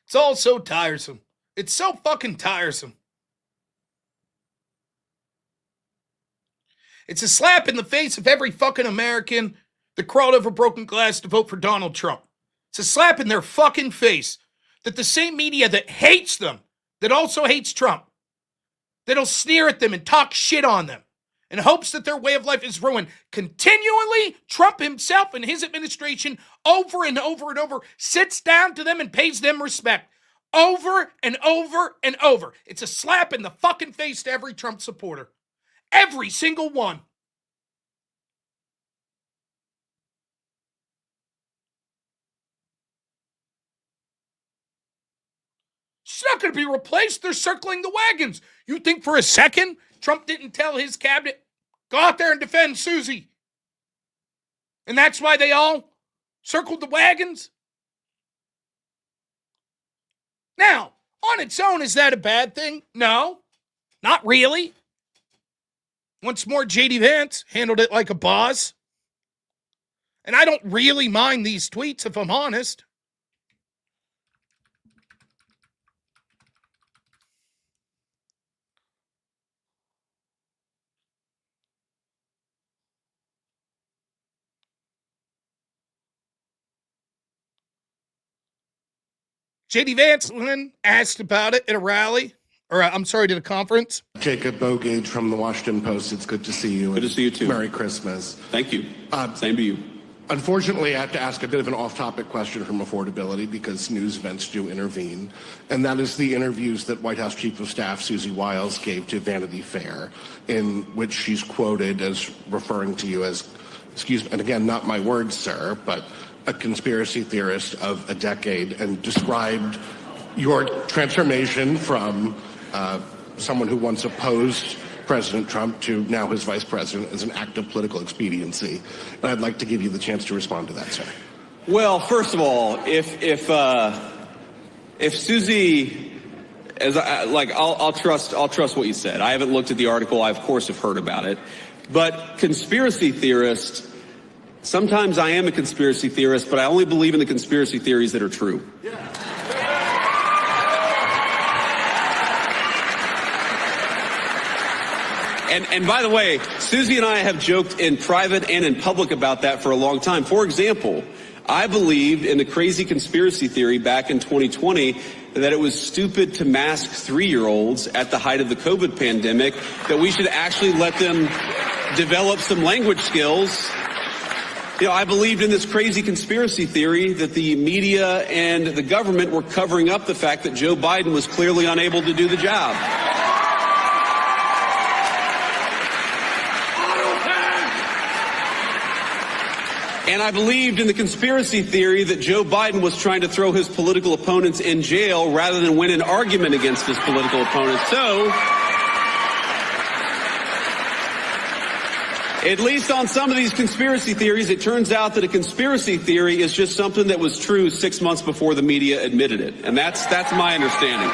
It's all so tiresome. It's so fucking tiresome. It's a slap in the face of every fucking American that crawled over broken glass to vote for Donald Trump. It's a slap in their fucking face that the same media that hates them, that also hates Trump, that'll sneer at them and talk shit on them in hopes that their way of life is ruined. Continually, Trump himself and his administration over and over and over sits down to them and pays them respect. Over and over and over. It's a slap in the fucking face to every Trump supporter. Every single one. She's not going to be replaced. They're circling the wagons. You think for a second Trump didn't tell his cabinet, go out there and defend Susie? And that's why they all circled the wagons? Now, on its own, is that a bad thing? No, not really. Once more, J.D. Vance handled it like a boss. And I don't really mind these tweets, if I'm honest. J.D. Vance, when asked about it at a rally, or at a conference. Jacob Bogage from the Washington Post. It's good to see you. Good to see you too. Merry Christmas. Thank you. Same to you. Unfortunately, I have to ask a bit of an off-topic question from affordability because news events do intervene, and that is the interviews that White House Chief of Staff Susie Wiles gave to Vanity Fair, in which she's quoted as referring to you as, excuse me, and again, not my words, sir, but a conspiracy theorist of a decade, and described your transformation from someone who once opposed President Trump to now his vice president as an act of political expediency. And I'd like to give you the chance to respond to that, sir. Well, first of all, if Susie, I'll trust what you said. I haven't looked at the article. I of course have heard about it, but conspiracy theorist. Sometimes I am a conspiracy theorist, but I only believe in the conspiracy theories that are true. Yeah. And by the way, Susie and I have joked in private and in public about that for a long time. For example, I believed in the crazy conspiracy theory back in 2020 that it was stupid to mask 3-year-olds at the height of the COVID pandemic, that we should actually let them develop some language skills. You know, I believed in this crazy conspiracy theory that the media and the government were covering up the fact that Joe Biden was clearly unable to do the job. And I believed in the conspiracy theory that Joe Biden was trying to throw his political opponents in jail rather than win an argument against his political opponents. So, at least on some of these conspiracy theories, it turns out that a conspiracy theory is just something that was true 6 months before the media admitted it. And that's my understanding.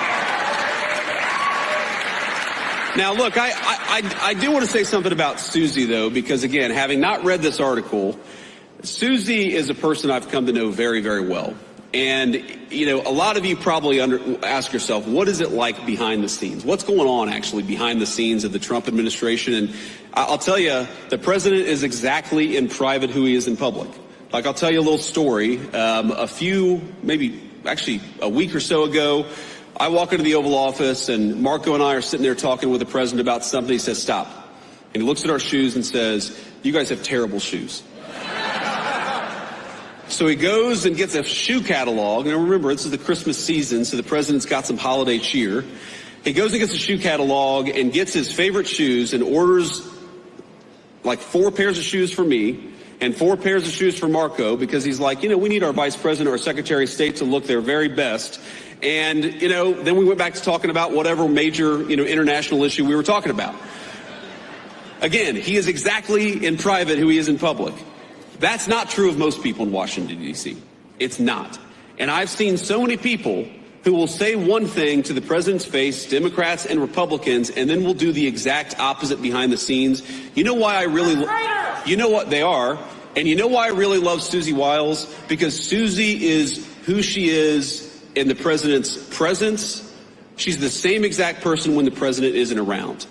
Now, look, I do want to say something about Susie, though, because, again, having not read this article, Susie is a person I've come to know very, very well. And, you know, a lot of you probably ask yourself, what is it like behind the scenes? What's going on actually behind the scenes of the Trump administration? And I'll tell you, the president is exactly in private who he is in public. Like, I'll tell you a little story. Maybe a week or so ago, I walk into the Oval Office and Marco and I are sitting there talking with the president about something. He says, stop. And he looks at our shoes and says, you guys have terrible shoes. So he goes and gets a shoe catalog. And remember, this is the Christmas season, so the president's got some holiday cheer. He goes and gets a shoe catalog and gets his favorite shoes and orders like 4 pairs of shoes for me and 4 pairs of shoes for Marco, because he's like, you know, we need our vice president or secretary of state to look their very best. And, you know, then we went back to talking about whatever major, you know, international issue we were talking about. Again, he is exactly in private who he is in public. That's not true of most people in Washington, D.C. It's not. And I've seen so many people who will say one thing to the president's face, Democrats and Republicans, and then will do the exact opposite behind the scenes. You know why I really... You know what they are. And you know why I really love Susie Wiles? Because Susie is who she is in the president's presence. She's the same exact person when the president isn't around.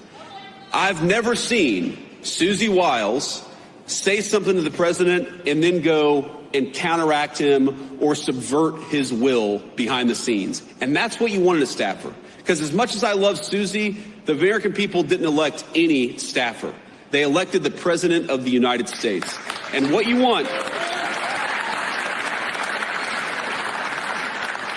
I've never seen Susie Wiles say something to the president and then go and counteract him or subvert his will behind the scenes. And that's what you want in a staffer. Because as much as I love Susie, the American people didn't elect any staffer. They elected the president of the United States. And what you want...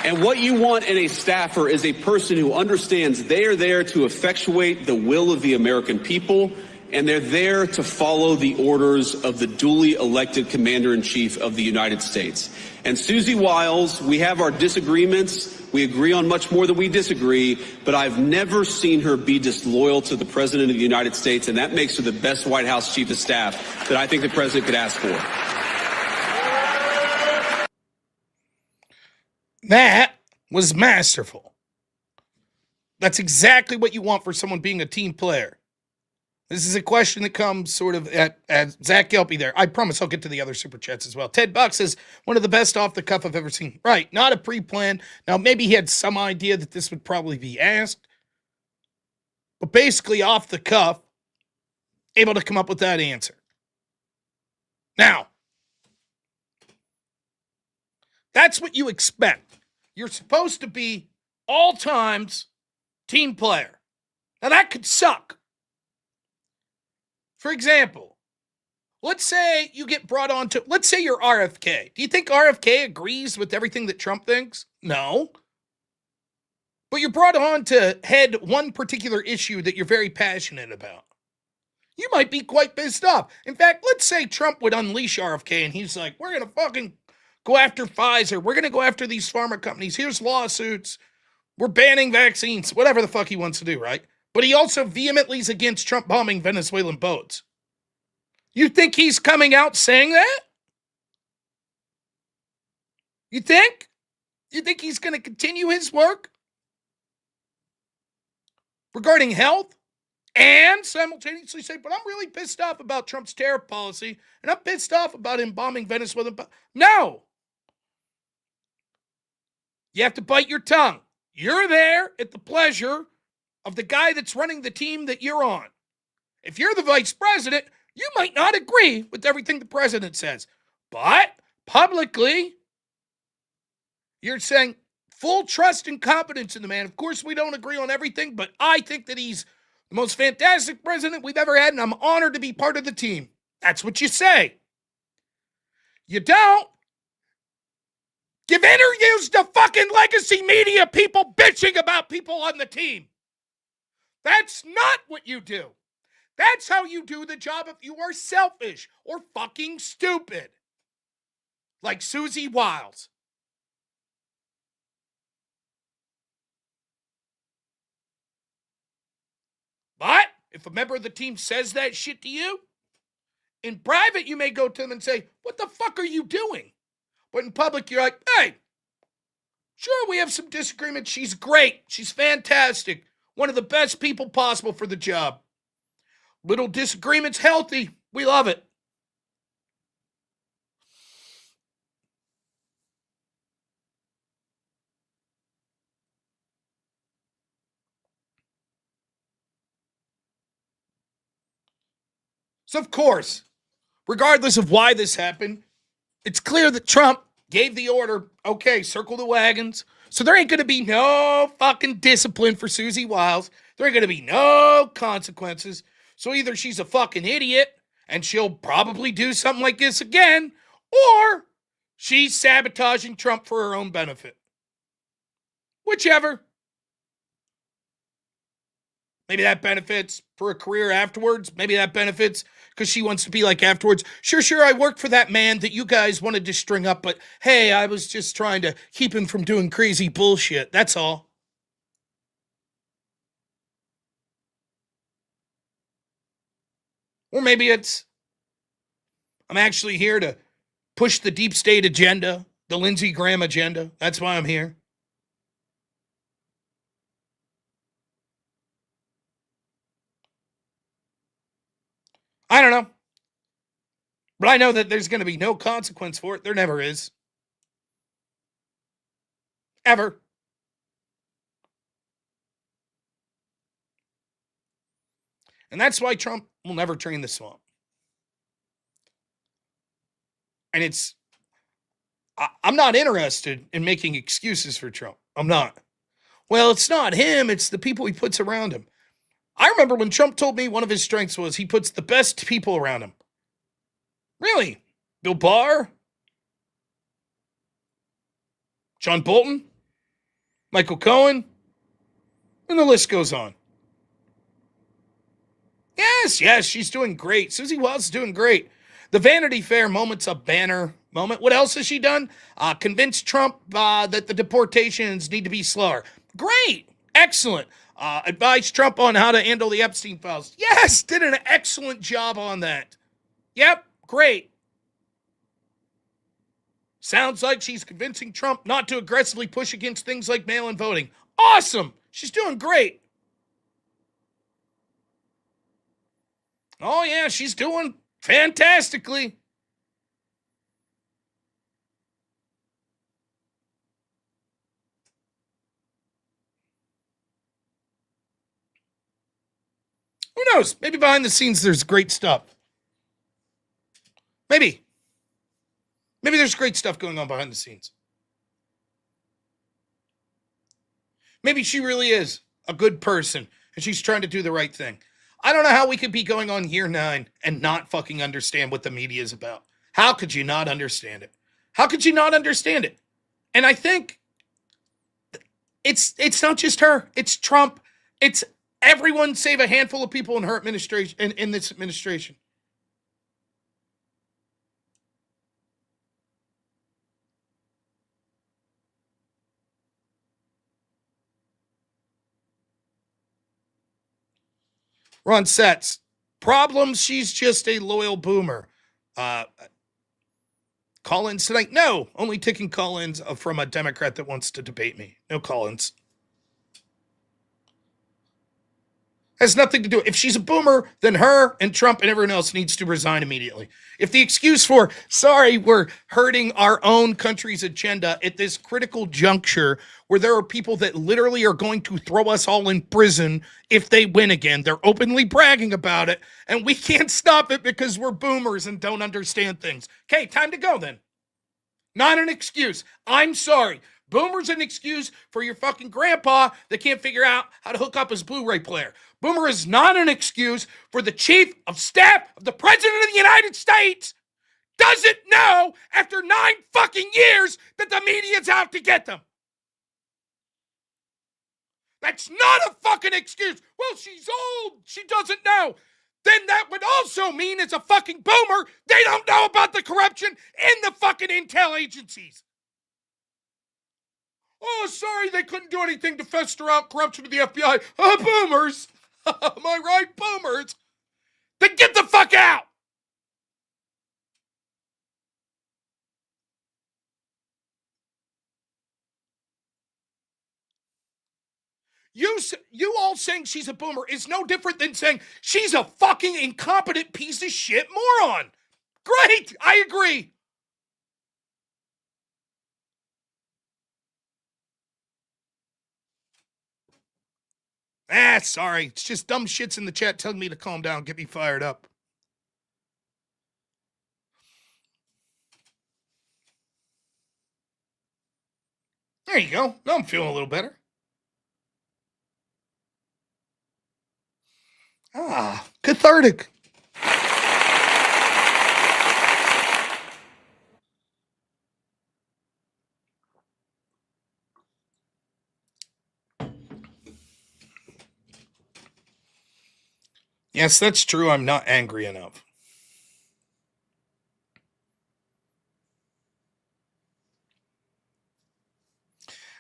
And what you want in a staffer is a person who understands they are there to effectuate the will of the American people, and they're there to follow the orders of the duly elected commander-in-chief of the United States. And Susie Wiles, we have our disagreements. We agree on much more than we disagree, but I've never seen her be disloyal to the president of the United States, and that makes her the best White House chief of staff that I think the president could ask for. That was masterful. That's exactly what you want for someone being a team player. This is a question that comes sort of at Zach Gelpy there. I promise I'll get to the other super chats as well. Ted Buck says, one of the best off the cuff I've ever seen. Right, not a pre-plan. Now, maybe he had some idea that this would probably be asked, but basically off the cuff, able to come up with that answer. Now, that's what you expect. You're supposed to be all times team player. Now that could suck. For example, let's say you get brought on to, let's say you're RFK. Do you think RFK agrees with everything that Trump thinks? No. But you're brought on to head one particular issue that you're very passionate about. You might be quite pissed off. In fact, let's say Trump would unleash RFK and he's like, we're going to fucking go after Pfizer. We're going to go after these pharma companies. Here's lawsuits. We're banning vaccines. Whatever the fuck he wants to do, right? But he also vehemently is against Trump bombing Venezuelan boats. You think he's coming out saying that? You think? You think he's going to continue his work regarding health and simultaneously say, but I'm really pissed off about Trump's tariff policy and I'm pissed off about him bombing Venezuelan boats? No. You have to bite your tongue. You're there at the pleasure of the guy that's running the team that you're on. If you're the vice president, you might not agree with everything the president says. But publicly, you're saying full trust and confidence in the man. Of course, we don't agree on everything, but I think that he's the most fantastic president we've ever had, and I'm honored to be part of the team. That's what you say. You don't give interviews to fucking legacy media people bitching about people on the team. That's not what you do. That's how you do the job if you are selfish or fucking stupid. Like Susie Wiles. But if a member of the team says that shit to you, in private you may go to them and say, what the fuck are you doing? But in public you're like, hey, sure, we have some disagreements. She's great. She's fantastic. One of the best people possible for the job. Little disagreements, healthy. We love it. So, of course, regardless of why this happened, it's clear that Trump gave the order, okay, circle the wagons. So there ain't going to be no fucking discipline for Susie Wiles. There ain't going to be no consequences. So either she's a fucking idiot and she'll probably do something like this again, or she's sabotaging Trump for her own benefit. Whichever. Maybe that benefits for a career afterwards. Maybe that benefits because she wants to be like afterwards. Sure, I worked for that man that you guys wanted to string up, but hey, I was just trying to keep him from doing crazy bullshit. That's all. Or maybe it's, I'm actually here to push the deep state agenda, the Lindsey Graham agenda. That's why I'm here. I don't know. But I know that there's going to be no consequence for it. There never is. Ever. And that's why Trump will never drain the swamp. And I'm not interested in making excuses for Trump. I'm not. Well, it's not him. It's the people he puts around him. I remember when Trump told me one of his strengths was he puts the best people around him. Really? Bill Barr? John Bolton? Michael Cohen? And the list goes on. Yes, she's doing great. Susie Wiles is doing great. The Vanity Fair moment's a banner moment. What else has she done? Convinced Trump that the deportations need to be slower. Great. Excellent. Advised Trump on how to handle the Epstein files. Yes, did an excellent job on that. Yep, great. Sounds like she's convincing Trump not to aggressively push against things like mail-in voting. Awesome. She's doing great. Oh, yeah, she's doing fantastically. Who knows? Maybe behind the scenes there's great stuff. Maybe there's great stuff going on behind the scenes. Maybe she really is a good person and she's trying to do the right thing. I don't know how we could be going on year 9 and not fucking understand what the media is about. How could you not understand it? How could you not understand it? And I think it's not just her. It's Trump. It's everyone save a handful of people in her administration, in this administration. Ron Sets. Problems, she's just a loyal boomer. Call-ins tonight? No, only taking call-ins from a Democrat that wants to debate me. No call-ins. Has nothing to do. If she's a boomer, then her and Trump and everyone else needs to resign immediately. If the excuse for, sorry, we're hurting our own country's agenda at this critical juncture where there are people that literally are going to throw us all in prison if they win again. They're openly bragging about it, and we can't stop it because we're boomers and don't understand things. Okay, time to go then. Not an excuse. I'm sorry. Boomer's an excuse for your fucking grandpa that can't figure out how to hook up his Blu-ray player. Boomer is not an excuse for the chief of staff of the president of the United States doesn't know after 9 fucking years that the media's out to get them. That's not a fucking excuse. Well, she's old. She doesn't know. Then that would also mean as a fucking boomer, they don't know about the corruption in the fucking intel agencies. Oh, sorry, they couldn't do anything to fester out corruption to the FBI. Boomers. Am I right, boomers? Then get the fuck out. You all saying she's a boomer is no different than saying she's a fucking incompetent piece of shit moron. Great, I agree. Sorry. It's just dumb shits in the chat telling me to calm down, get me fired up. There you go. Now I'm feeling a little better. Cathartic. Yes, that's true. I'm not angry enough.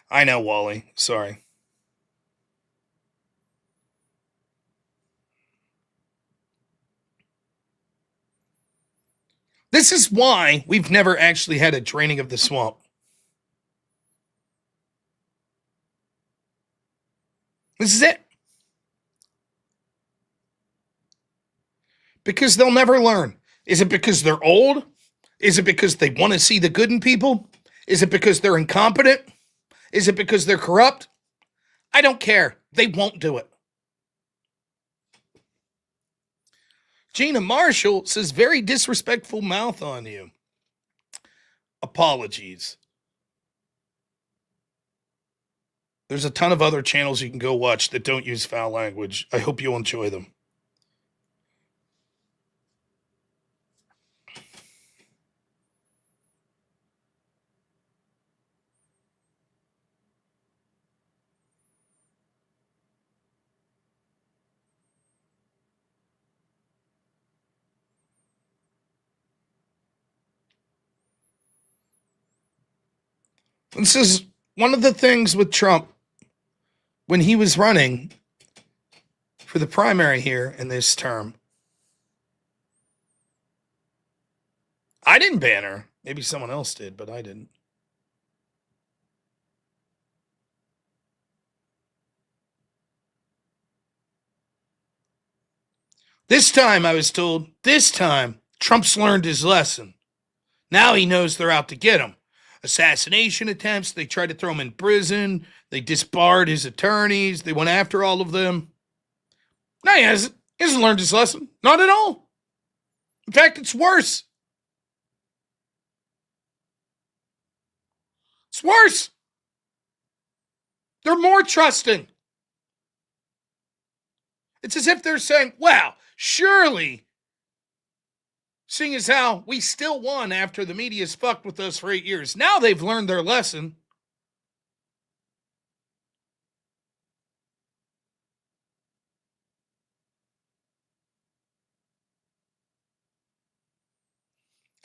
I know, Wally. Sorry. This is why we've never actually had a draining of the swamp. This is it. Because they'll never learn. Is it because they're old? Is it because they want to see the good in people? Is it because they're incompetent? Is it because they're corrupt? I don't care. They won't do it. Gina Marshall says, very disrespectful mouth on you. Apologies. There's a ton of other channels you can go watch that don't use foul language. I hope you'll enjoy them. This is one of the things with Trump when he was running for the primary here in this term. I didn't ban her. Maybe someone else did, but I didn't. This time, I was told, this time, Trump's learned his lesson. Now he knows they're out to get him. Assassination attempts, they tried to throw him in prison, they disbarred his attorneys, they went after all of them. No, he hasn't learned his lesson. Not at all. In fact, it's worse. It's worse. They're more trusting. It's as if they're saying, well, surely, seeing as how we still won after the media's fucked with us for 8 years, now they've learned their lesson.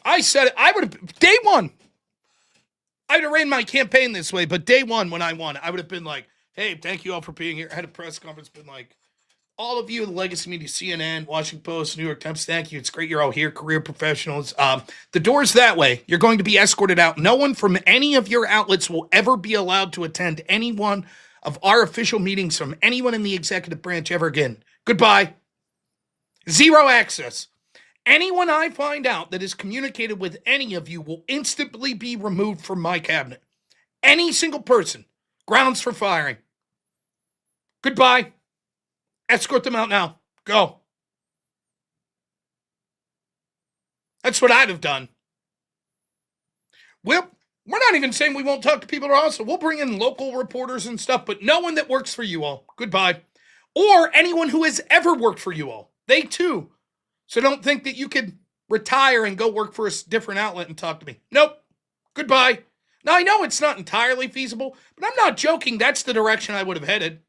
I said it. I would have, day one, I would have ran my campaign this way, but day one when I won, I would have been like, hey, thank you all for being here. I had a press conference, been like, all of you in the legacy media, CNN, Washington Post, New York Times, thank you. It's great you're all here, career professionals. The door's that way. You're going to be escorted out. No one from any of your outlets will ever be allowed to attend any one of our official meetings from anyone in the executive branch ever again. Goodbye. Zero access. Anyone I find out that is communicated with any of you will instantly be removed from my cabinet. Any single person. Grounds for firing. Goodbye. Escort them out now. Go. That's what I'd have done. We're not even saying we won't talk to people at all, so we'll bring in local reporters and stuff, but no one that works for you all. Goodbye. Or anyone who has ever worked for you all. They too. So don't think that you could retire and go work for a different outlet and talk to me. Nope. Goodbye. Now, I know it's not entirely feasible, but I'm not joking. That's the direction I would have headed.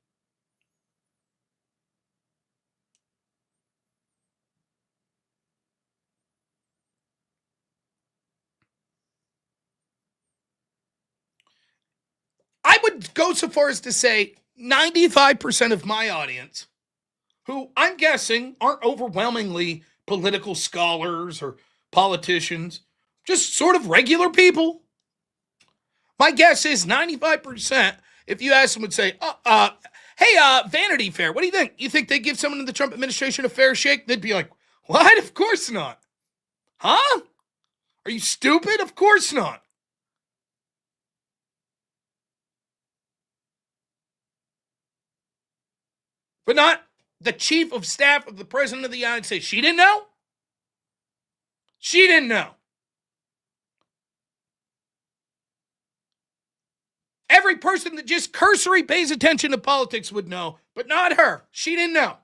I would go so far as to say 95% of my audience, who I'm guessing aren't overwhelmingly political scholars or politicians, just sort of regular people. My guess is 95%, if you ask them, would say, hey, Vanity Fair, what do you think? You think they give someone in the Trump administration a fair shake? They'd be like, what? Of course not. Huh? Are you stupid? Of course not. But not the chief of staff of the president of the United States. She didn't know? She didn't know. Every person that just cursory pays attention to politics would know, but not her. She didn't know.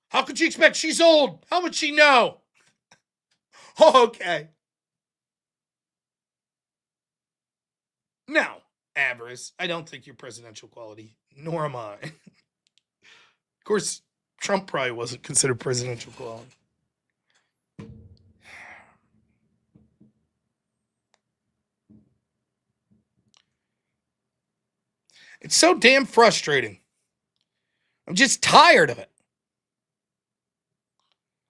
How could she expect? She's old. How would she know? Oh, okay. No, Avarice, I don't think you're presidential quality, nor am I. Of course, Trump probably wasn't considered presidential quality. It's so damn frustrating. I'm just tired of it.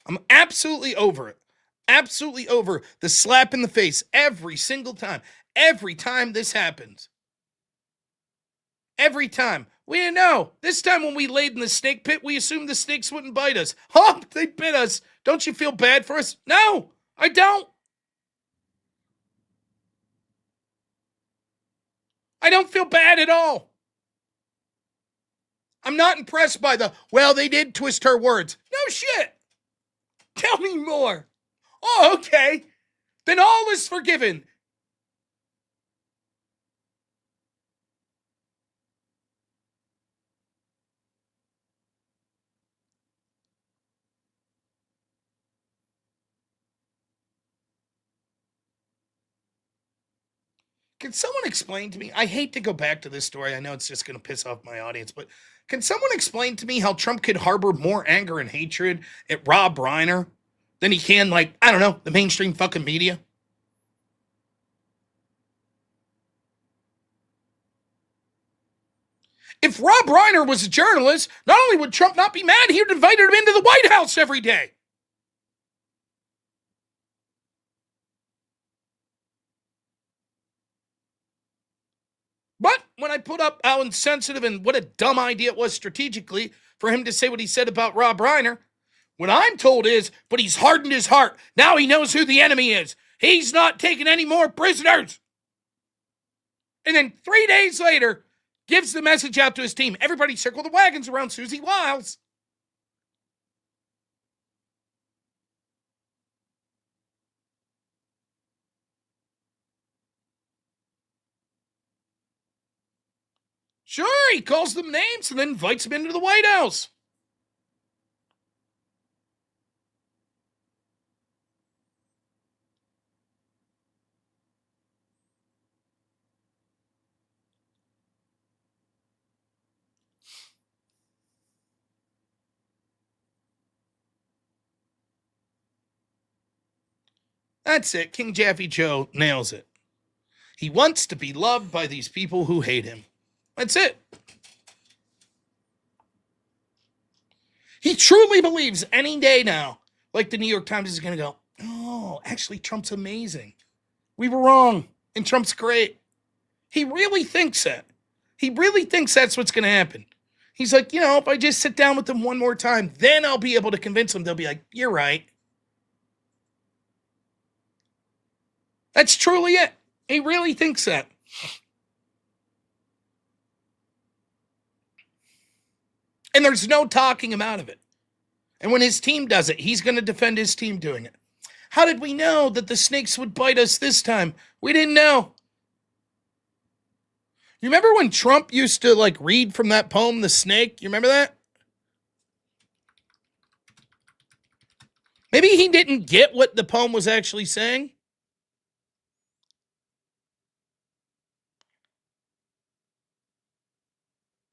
I'm absolutely over it. Absolutely over the slap in the face every single time. Every time this happens. Every time. We didn't know. This time when we laid in the snake pit, we assumed the snakes wouldn't bite us. Oh, they bit us. Don't you feel bad for us? No, I don't. I don't feel bad at all. I'm not impressed by well, they did twist her words. No shit. Tell me more. Oh, okay. Then all is forgiven. Can someone explain to me? I hate to go back to this story. I know it's just going to piss off my audience, but can someone explain to me how Trump could harbor more anger and hatred at Rob Reiner than he can, I don't know, the mainstream fucking media? If Rob Reiner was a journalist, not only would Trump not be mad, he would have invited him into the White House every day. But when I put up how insensitive and what a dumb idea it was strategically for him to say what he said about Rob Reiner, what I'm told is, but he's hardened his heart. Now he knows who the enemy is. He's not taking any more prisoners. And then 3 days later, gives the message out to his team. Everybody circle the wagons around Susie Wiles. Sure, he calls them names and then invites them into the White House. That's it. King Jaffe Joe nails it. He wants to be loved by these people who hate him. That's it. He truly believes any day now, like the New York Times is going to go, oh, actually, Trump's amazing. We were wrong. And Trump's great. He really thinks that. He really thinks that's what's going to happen. He's like, if I just sit down with them one more time, then I'll be able to convince them. They'll be like, you're right. That's truly it. He really thinks that. And there's no talking him out of it. And when his team does it, he's going to defend his team doing it. How did we know that the snakes would bite us this time? We didn't know. You remember when Trump used to read from that poem, The Snake? You remember that? Maybe he didn't get what the poem was actually saying.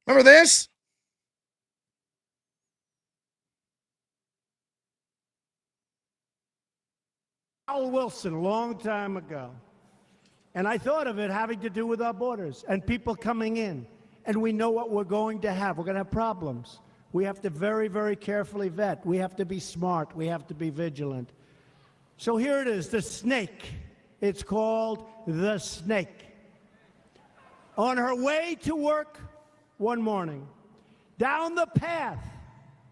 Remember this? Wilson a long time ago. And I thought of it having to do with our borders and people coming in. And we know what we're going to have. We're going to have problems. We have to very, very carefully vet. We have to be smart. We have to be vigilant. So here it is, the snake. It's called the snake. On her way to work one morning, down the path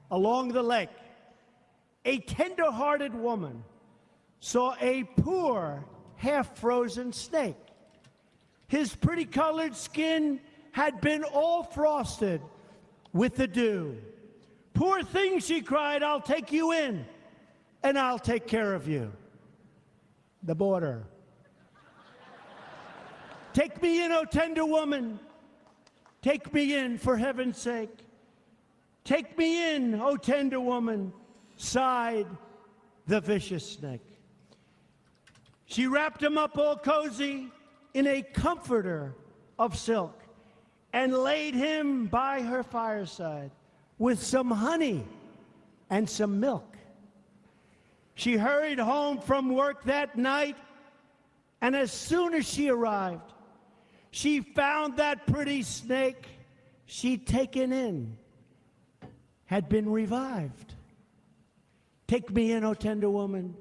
along the lake, a tender-hearted woman saw a poor, half-frozen snake. His pretty-colored skin had been all frosted with the dew. Poor thing, she cried, I'll take you in, and I'll take care of you. The border. Take me in, O tender woman. Take me in, for heaven's sake. Take me in, O tender woman, sighed the vicious snake. She wrapped him up all cozy in a comforter of silk and laid him by her fireside with some honey and some milk. She hurried home from work that night, and as soon as she arrived, she found that pretty snake she'd taken in had been revived. Take me in, O tender woman.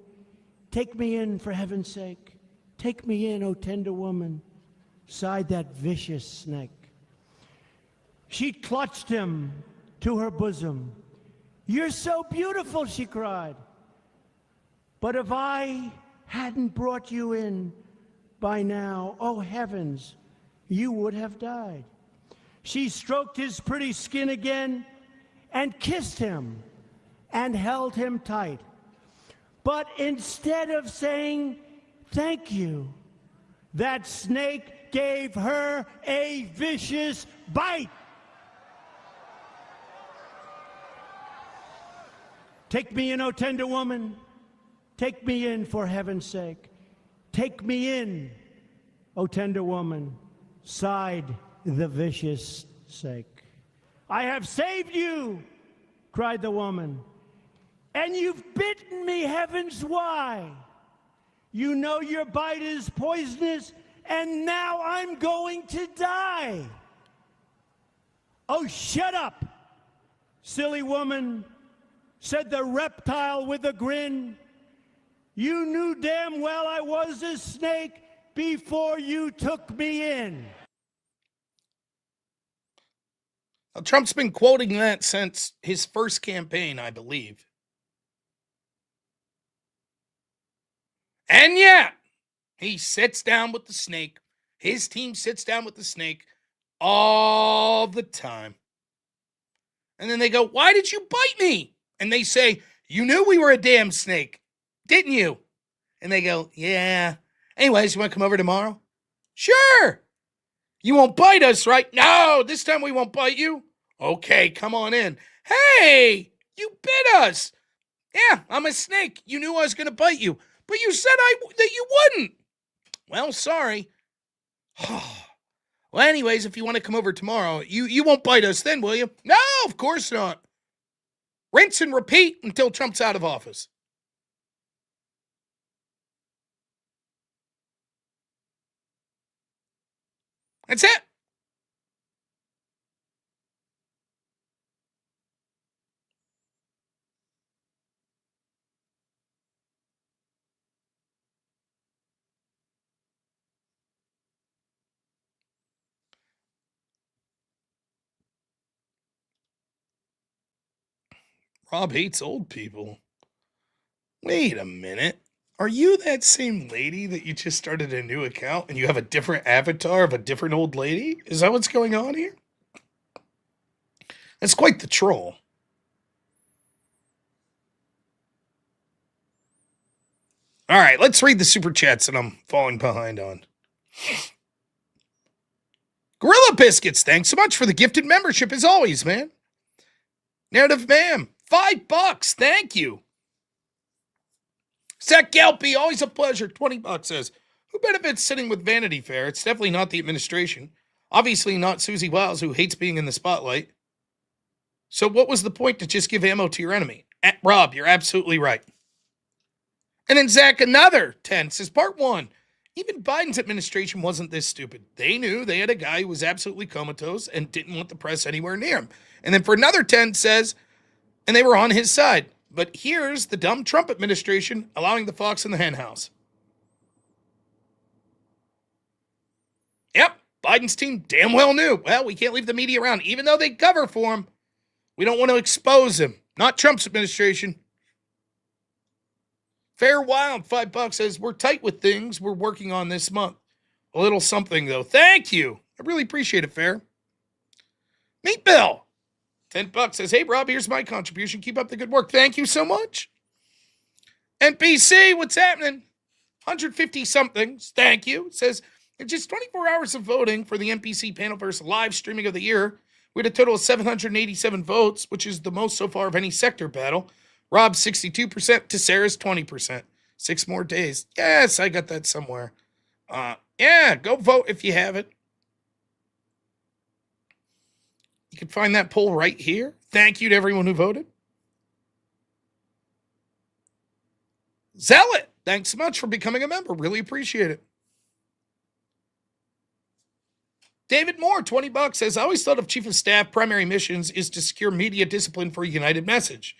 Take me in, for heaven's sake. Take me in, O tender woman, sighed that vicious snake. She clutched him to her bosom. You're so beautiful, she cried. But if I hadn't brought you in by now, oh heavens, you would have died. She stroked his pretty skin again and kissed him and held him tight. But instead of saying thank you, that snake gave her a vicious bite. Take me in, O tender woman. Take me in, for heaven's sake. Take me in, O tender woman, sighed the vicious snake. I have saved you, cried the woman. And you've bitten me, heavens, why? You know your bite is poisonous, and now I'm going to die. Oh, shut up, silly woman, said the reptile with a grin. You knew damn well I was a snake before you took me in. Now, Trump's been quoting that since his first campaign, I believe. And yeah, he sits down with the snake. His team sits down with the snake all the time. And then they go, why did you bite me? And they say, you knew we were a damn snake, didn't you? And they go, yeah. Anyways, you want to come over tomorrow? Sure. You won't bite us, right? No, this time we won't bite you. Okay, come on in. Hey, you bit us. Yeah, I'm a snake. You knew I was going to bite you. But you said that you wouldn't. Well, sorry. Well, anyways, if you want to come over tomorrow, you won't bite us then, will you? No, of course not. Rinse and repeat until Trump's out of office. That's it. Rob hates old people. Wait a minute. Are you that same lady that you just started a new account and you have a different avatar of a different old lady? Is that what's going on here? That's quite the troll. All right, let's read the super chats that I'm falling behind on. Gorilla Biscuits, thanks so much for the gifted membership as always, man. Narrative Ma'am, $5, thank you. Zach Gelpy, always a pleasure, $20 says, who benefits sitting with Vanity Fair? It's definitely not the administration. Obviously not Susie Wiles, who hates being in the spotlight. So what was the point to just give ammo to your enemy? Rob, you're absolutely right. And then Zach, another 10, says, part 1. Even Biden's administration wasn't this stupid. They knew they had a guy who was absolutely comatose and didn't want the press anywhere near him. And then for another 10 says, and they were on his side. But here's the dumb Trump administration allowing the fox in the henhouse. Yep, Biden's team damn well knew. Well, we can't leave the media around. Even though they cover for him, we don't want to expose him. Not Trump's administration. Fair Wild, $5 says, we're tight with things we're working on this month. A little something, though. Thank you. I really appreciate it, Fair. Meat Bill, $10 says, hey, Rob, here's my contribution. Keep up the good work. Thank you so much. NPC, what's happening? 150-somethings. Thank you. It says, in just 24 hours of voting for the NPC panel versus live streaming of the year, we had a total of 787 votes, which is the most so far of any sector battle. Rob 62% to Sarah's 20%. 6 more days. Yes, I got that somewhere. Yeah, go vote if you have it. You can find that poll right here. Thank you to everyone who voted. Zealot, thanks so much for becoming a member. Really appreciate it. David Moore, $20 says, I always thought of Chief of Staff primary missions is to secure media discipline for a united message.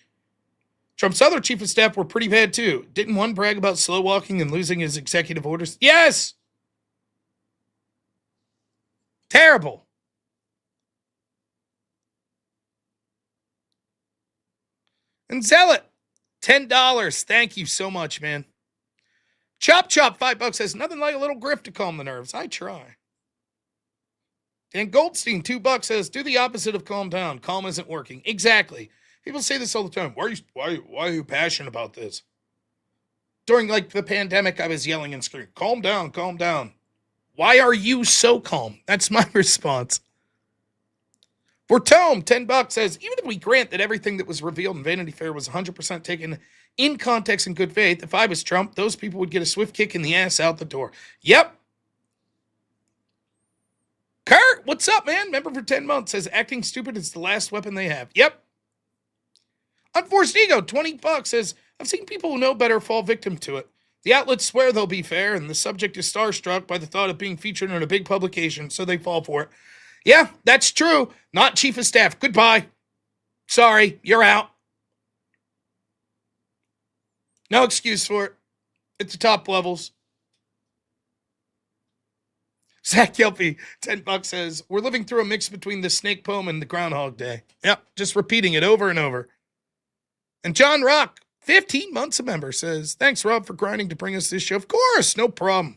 Trump's other chief of staff were pretty bad too. Didn't one brag about slow walking and losing his executive orders? Yes! Terrible. And Zealot, $10. Thank you so much, man. Chop $5 says, nothing like a little grift to calm the nerves. I try. Dan Goldstein, $2 says, do the opposite of calm down. Calm isn't working. Exactly. People say this all the time. Why are you passionate about this? During the pandemic, I was yelling and screaming, calm down, calm down. Why are you so calm? That's my response. Bortome, $10 says, even if we grant that everything that was revealed in Vanity Fair was 100% taken in context and good faith, if I was Trump, those people would get a swift kick in the ass out the door. Yep. Kurt, what's up, man? Member for 10 months says, acting stupid is the last weapon they have. Yep. Unforced Ego, $20 says, I've seen people who know better fall victim to it. The outlets swear they'll be fair, and the subject is starstruck by the thought of being featured in a big publication, so they fall for it. Yeah, that's true. Not chief of staff. Goodbye. Sorry, you're out. No excuse for it. At the top levels. Zach Kelpie, $10 says, we're living through a mix between the snake poem and the Groundhog Day. Yep, just repeating it over and over. And John Rock, 15 months a member, says, thanks, Rob, for grinding to bring us this show. Of course, no problem.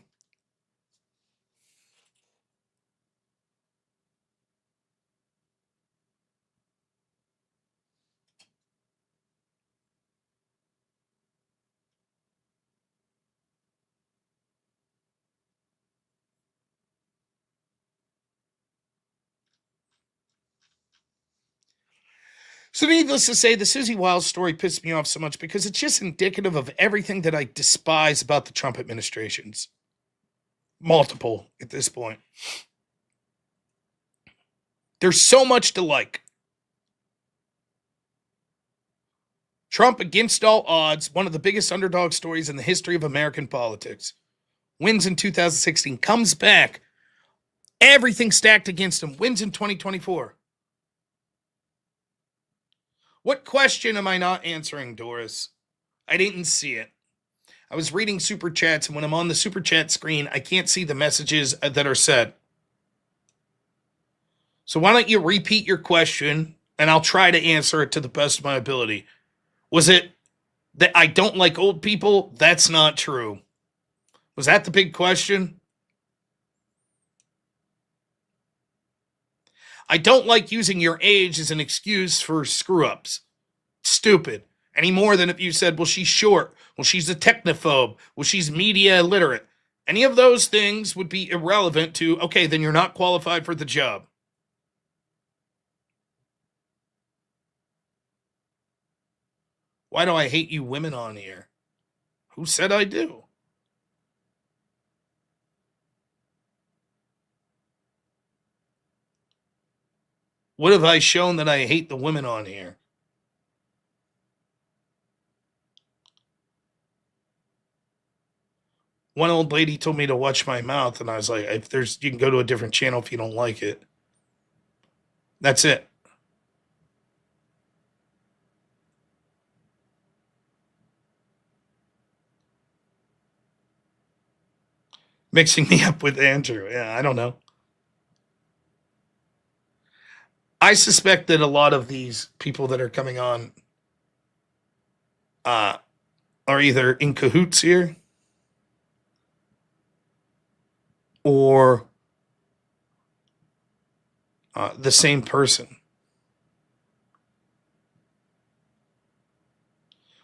So needless to say, the Susie Wiles story pissed me off so much because it's just indicative of everything that I despise about the Trump administrations. Multiple at this point. There's so much to like. Trump, against all odds, one of the biggest underdog stories in the history of American politics. Wins in 2016, comes back. Everything stacked against him. Wins in 2024. What question am I not answering, Doris? I didn't see it. I was reading super chats, and when I'm on the super chat screen, I can't see the messages that are said. So why don't you repeat your question, and I'll try to answer it to the best of my ability. Was it that I don't like old people? That's not true. Was that the big question? I don't like using your age as an excuse for screw ups. Stupid. Any more than if you said, well, she's short. Well, she's a technophobe. Well, she's media illiterate. Any of those things would be irrelevant to, okay, then you're not qualified for the job. Why do I hate you women on here? Who said I do? What have I shown that I hate the women on here? One old lady told me to watch my mouth, and I was like, if there's, you can go to a different channel if you don't like it. That's it. Mixing me up with Andrew. Yeah, I don't know. I suspect that a lot of these people that are coming on are either in cahoots here or the same person.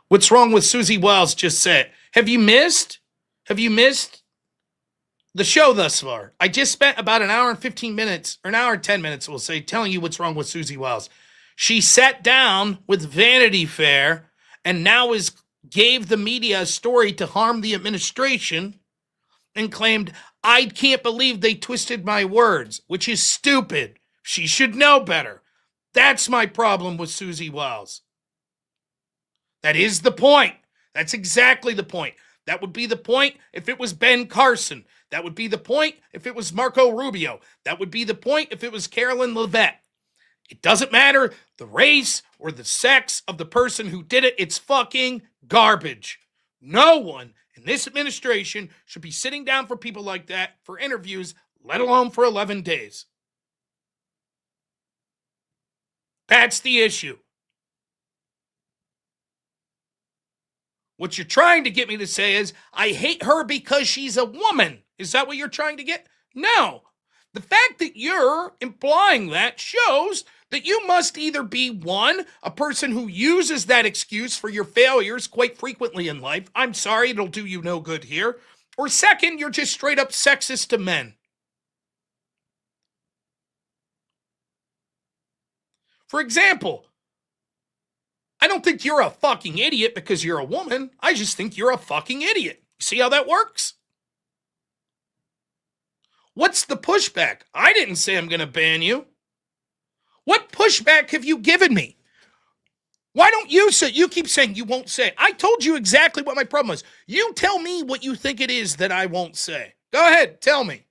What's wrong with Susie Wiles? Just say it. Have you missed the show thus far? I just spent about an hour and 15 minutes, or an hour and 10 minutes, we'll say, telling you what's wrong with Susie Wiles. She sat down with Vanity Fair and now gave the media a story to harm the administration and claimed, I can't believe they twisted my words, which is stupid. She should know better. That's my problem with Susie Wiles. That is the point. That's exactly the point. That would be the point if it was Ben Carson. That would be the point if it was Marco Rubio. That would be the point if it was Carolyn Levitt. It doesn't matter the race or the sex of the person who did it. It's fucking garbage. No one in this administration should be sitting down for people like that for interviews, let alone for 11 days. That's the issue. What you're trying to get me to say is, I hate her because she's a woman. Is that what you're trying to get? No. The fact that you're implying that shows that you must either be, one, a person who uses that excuse for your failures quite frequently in life. I'm sorry, it'll do you no good here. Or second, you're just straight up sexist to men. For example, I don't think you're a fucking idiot because you're a woman. I just think you're a fucking idiot. See how that works? What's the pushback? I didn't say I'm going to ban you. What pushback have you given me? Why don't you say? You keep saying you won't say. I told you exactly what my problem is. You tell me what you think it is that I won't say. Go ahead, tell me.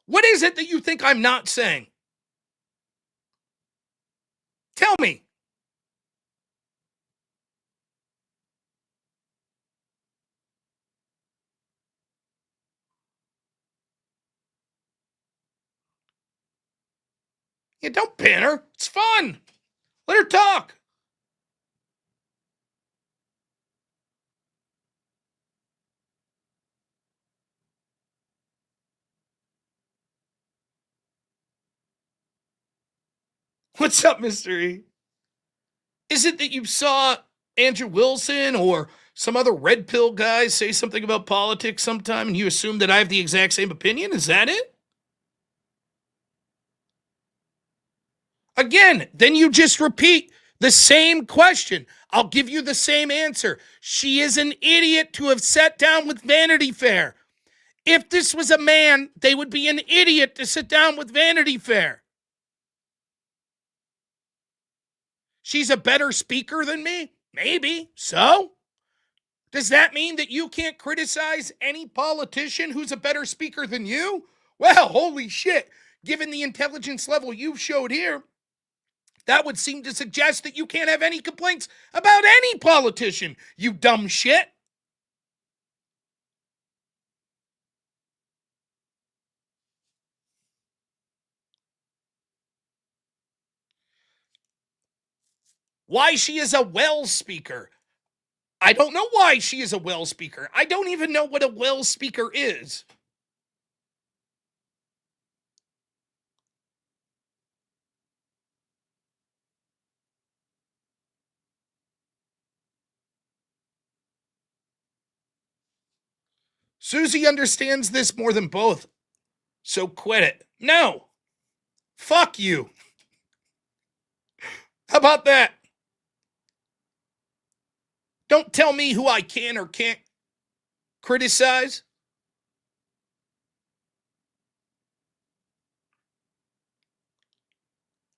What is it that you think I'm not saying? Tell me. Yeah, don't ban her. It's fun. Let her talk. What's up, Mr. E? Is it that you saw Andrew Wilson or some other red pill guy say something about politics sometime and you assume that I have the exact same opinion? Is that it? Again, then you just repeat the same question. I'll give you the same answer. She is an idiot to have sat down with Vanity Fair. If this was a man, they would be an idiot to sit down with Vanity Fair. She's a better speaker than me? Maybe. So? Does that mean that you can't criticize any politician who's a better speaker than you? Well, holy shit. Given the intelligence level you've showed here, that would seem to suggest that you can't have any complaints about any politician, you dumb shit. Why she is a well speaker. I don't know why she is a well speaker. I don't even know what a well speaker is. Susie understands this more than both. So quit it. No. Fuck you. How about that? Don't tell me who I can or can't criticize.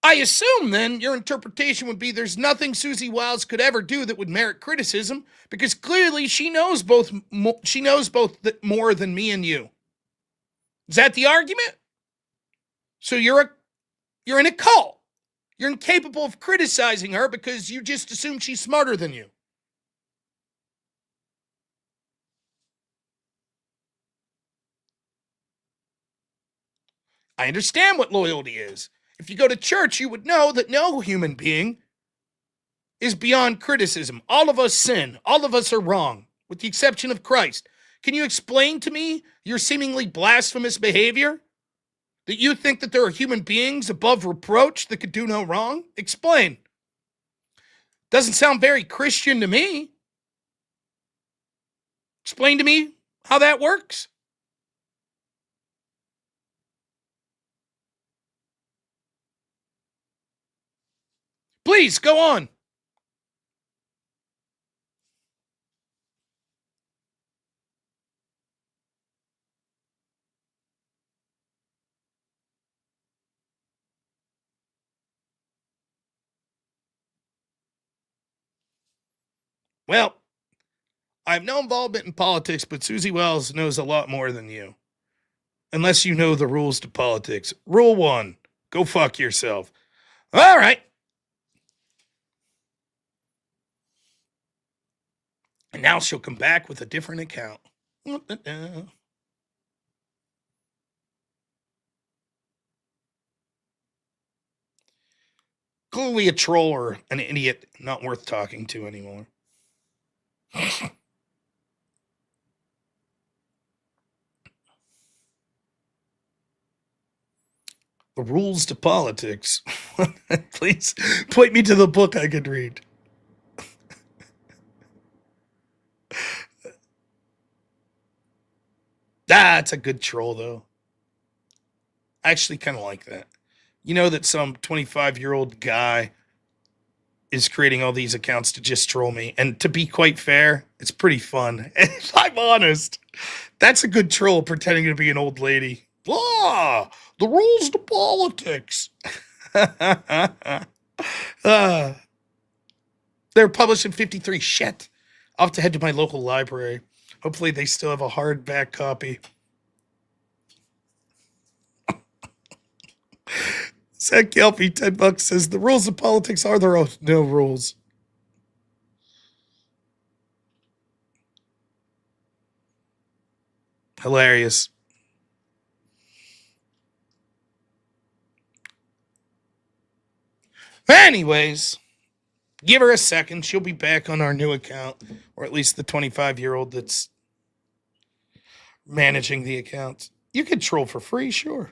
I assume then your interpretation would be there's nothing Susie Wiles could ever do that would merit criticism because clearly she knows both more than me and you. Is that the argument? So you're in a cult. You're incapable of criticizing her because you just assume she's smarter than you. I understand what loyalty is. If you go to church, you would know that no human being is beyond criticism. All of us sin. All of us are wrong, with the exception of Christ. Can you explain to me your seemingly blasphemous behavior? That you think that there are human beings above reproach that could do no wrong? Explain. Doesn't sound very Christian to me. Explain to me how that works. Please, go on. Well, I have no involvement in politics, but Susie Wiles knows a lot more than you. Unless you know the rules to politics. Rule 1, go fuck yourself. All right. And now she'll come back with a different account. Clearly a troll or an idiot not worth talking to anymore. The rules to politics. Please point me to the book I could read. That's a good troll, though. I actually kind of like that. You know that some 25-year-old guy is creating all these accounts to just troll me. And to be quite fair, it's pretty fun. If I'm honest, that's a good troll pretending to be an old lady. Ah, the rules to politics. They're published in 53. Shit. I'll have to head to my local library. Hopefully they still have a hardback copy. Zach Gelfie, $10 says, the rules of politics are there are no rules. Hilarious. Anyways, give her a second. She'll be back on our new account, or at least the 25-year-old that's managing the account. You can troll for free, sure.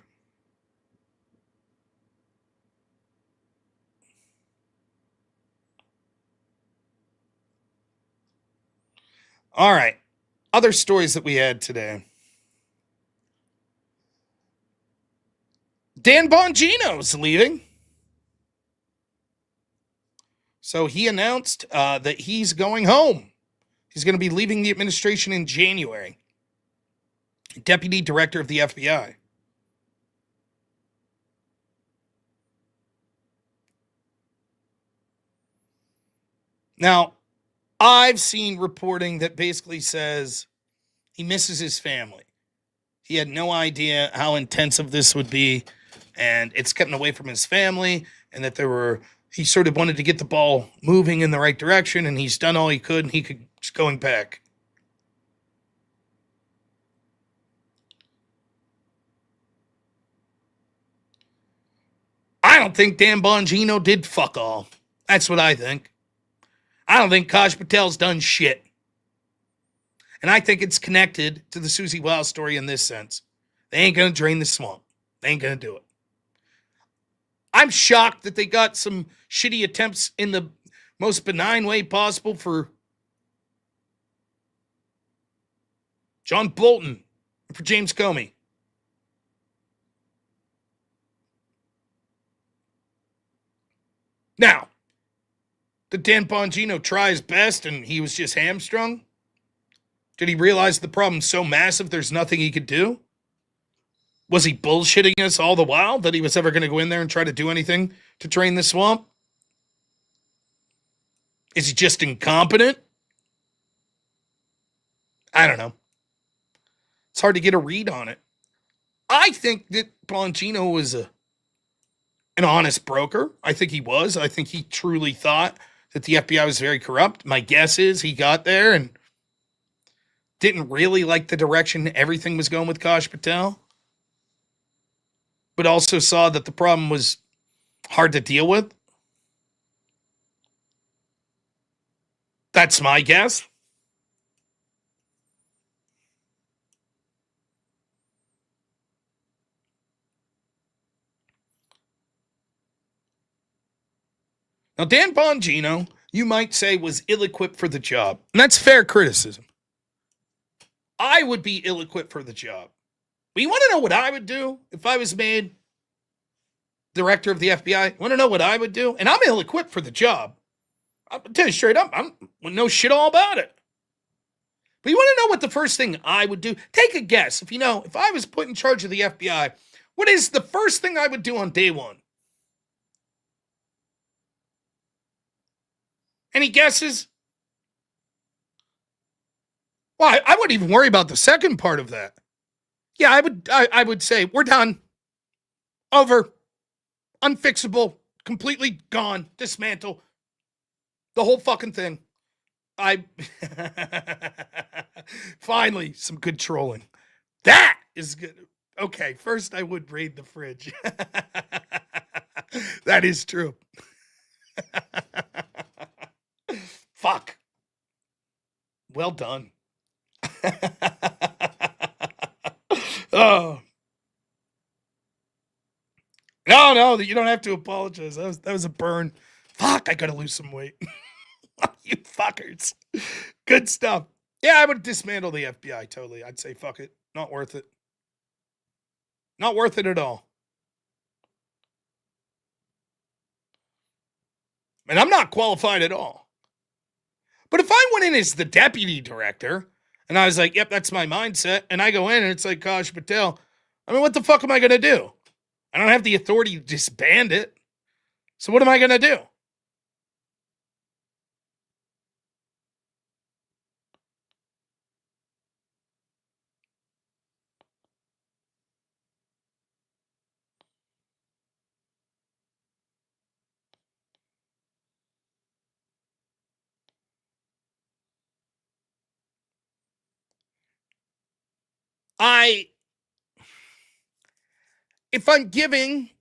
All right. Other stories that we had today. Dan Bongino's leaving. So he announced that he's going home. He's going to be leaving the administration in January. Deputy Director of the FBI. Now, I've seen reporting that basically says he misses his family. He had no idea how intensive this would be, and it's getting away from his family, and that he sort of wanted to get the ball moving in the right direction, and he's done all he could, and he's going back. I don't think Dan Bongino did fuck all. That's what I think. I don't think Kash Patel's done shit. And I think it's connected to the Susie Wiles story in this sense. They ain't going to drain the swamp. They ain't going to do it. I'm shocked that they got some shitty attempts in the most benign way possible for John Bolton and for James Comey. Now, did Dan Bongino try his best and he was just hamstrung? Did he realize the problem's so massive there's nothing he could do? Was he bullshitting us all the while that he was ever going to go in there and try to do anything to drain the swamp? Is he just incompetent? I don't know. It's hard to get a read on it. I think that Bongino was an honest broker. I think he was. I think he truly thought that the FBI was very corrupt. My guess is he got there and didn't really like the direction everything was going with Kash Patel, but also saw that the problem was hard to deal with. That's my guess. Now, Dan Bongino, you might say, was ill-equipped for the job. And that's fair criticism. I would be ill-equipped for the job. But you want to know what I would do if I was made director of the FBI? Want to know what I would do? And I'm ill-equipped for the job. I'll tell you straight up, I wouldn't know shit all about it. But you want to know what the first thing I would do? Take a guess. If I was put in charge of the FBI, what is the first thing I would do on day one? Any guesses? Well, I wouldn't even worry about the second part of that. Yeah, I would say, we're done. Over. Unfixable. Completely gone. Dismantle. The whole fucking thing. Finally, some good trolling. That is good. Okay, first I would raid the fridge. That is true. Fuck. Well done. Oh. No, you don't have to apologize. That was a burn. Fuck, I gotta lose some weight. You fuckers. Good stuff. Yeah, I would dismantle the FBI totally. I'd say fuck it. Not worth it. Not worth it at all. And I'm not qualified at all. But if I went in as the deputy director, and I was like, yep, that's my mindset, and I go in and it's like Kash Patel, I mean, what the fuck am I going to do? I don't have the authority to disband it. So what am I going to do? If I'm giving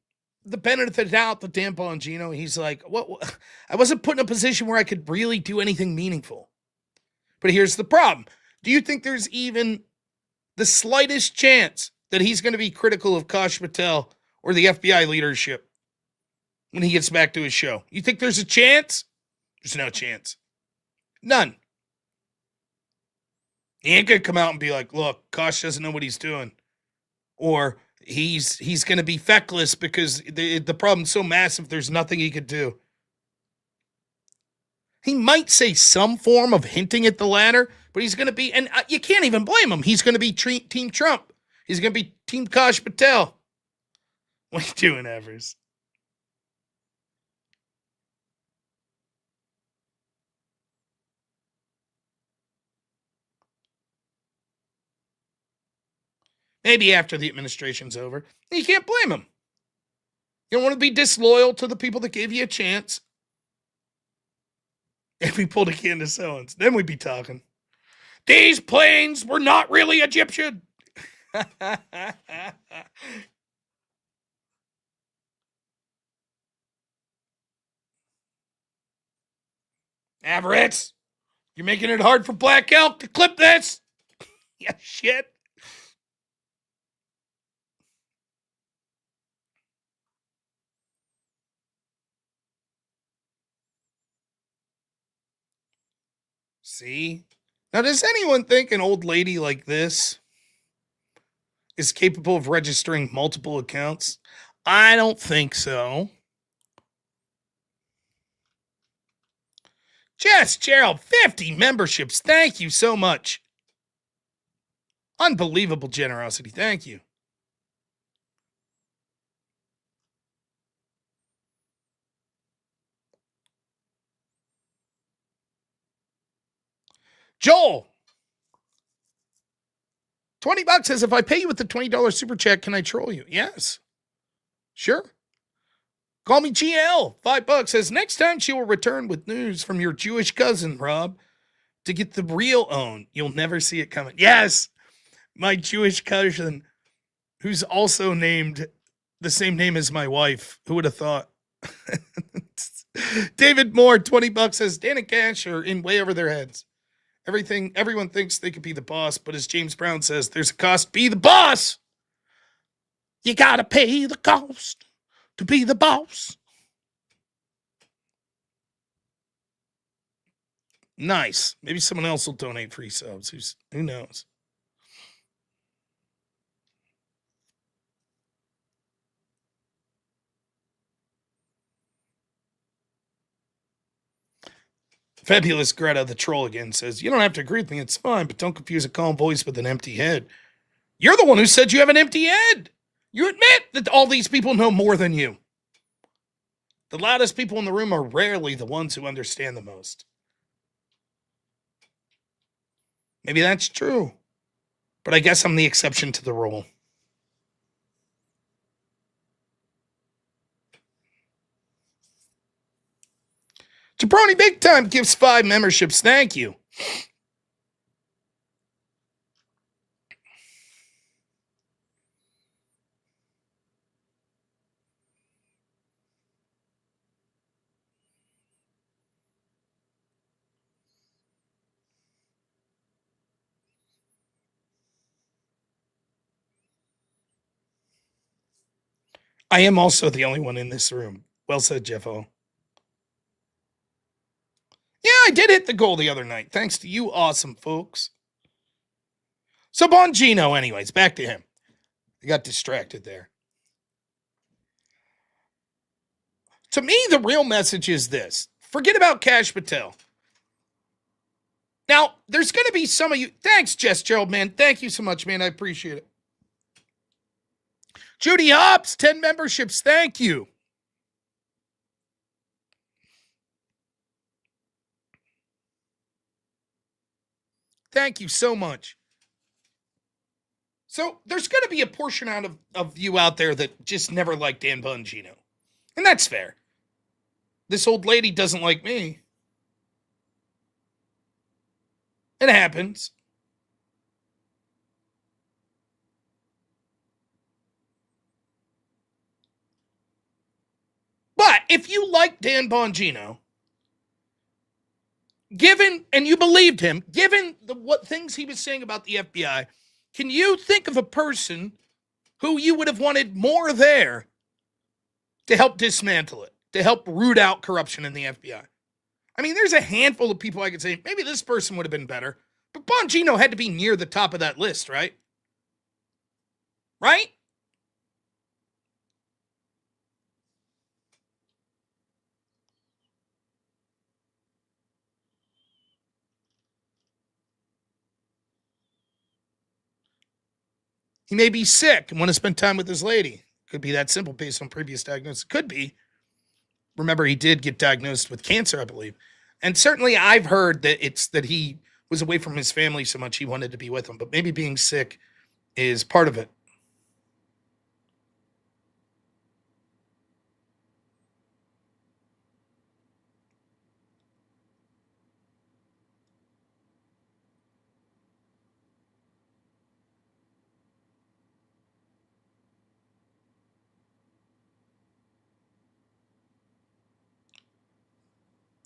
the benefit of the doubt to Dan Bongino, he's like, what? I wasn't put in a position where I could really do anything meaningful. But here's the problem. Do you think there's even the slightest chance that he's going to be critical of Kash Patel or the FBI leadership when he gets back to his show? You think there's a chance? There's no chance. None. He ain't going to come out and be like, look, Kash doesn't know what he's doing. Or he's going to be feckless because the problem's so massive there's nothing he could do. He might say some form of hinting at the latter, but he's going to be, and you can't even blame him. He's going to be Team Trump. He's going to be Team Kash Patel. What are you doing, Evers? Maybe after the administration's over. You can't blame him. You don't want to be disloyal to the people that gave you a chance. If we pulled a Candace Owens, then we'd be talking. These planes were not really Egyptian. Mavericks, you're making it hard for Black Elk to clip this. Yeah, shit. See? Now, does anyone think an old lady like this is capable of registering multiple accounts? I don't think so. Jess Gerald, 50 memberships. Thank you so much. Unbelievable generosity. Thank you. Joel, $20 says, if I pay you with the $20 super chat, can I troll you? Yes. Sure. Call me GL. $5 says, next time she will return with news from your Jewish cousin, Rob, to get the real own. You'll never see it coming. Yes. My Jewish cousin, who's also named the same name as my wife. Who would have thought? David Moore, $20 says, Dan and Cash are in way over their heads. Everyone thinks they could be the boss, but as James Brown says, there's a cost. Be the boss. You gotta pay the cost to be the boss. Nice. Maybe someone else will donate free subs. Who knows? Fabulous Greta, the troll again, says, you don't have to agree with me. It's fine, but don't confuse a calm voice with an empty head. You're the one who said you have an empty head. You admit that all these people know more than you. The loudest people in the room are rarely the ones who understand the most. Maybe that's true, but I guess I'm the exception to the rule. Jabroni Big Time gives 5 memberships. Thank you. I am also the only one in this room. Well said, Jeffo. Yeah, I did hit the goal the other night, thanks to you awesome folks. So Bongino, anyways, back to him. I got distracted there. To me, the real message is this. Forget about Cash Patel. Now, there's going to be some of you. Thanks, Jess Gerald, man. Thank you so much, man. I appreciate it. Judy Hobbs, 10 memberships. Thank you. Thank you so much. So there's going to be a portion of you out there that just never liked Dan Bongino. And that's fair. This old lady doesn't like me. It happens. But if you like Dan Bongino, given, and you believed him, given what things he was saying about the FBI, can you think of a person who you would have wanted more there to help dismantle it, to help root out corruption in the FBI? I mean, there's a handful of people I could say, maybe this person would have been better, but Bongino had to be near the top of that list, right? Right? He may be sick and want to spend time with his lady. Could be that simple based on previous diagnosis. Could be. Remember, he did get diagnosed with cancer, I believe. And certainly I've heard that it's that he was away from his family so much he wanted to be with them. But maybe being sick is part of it.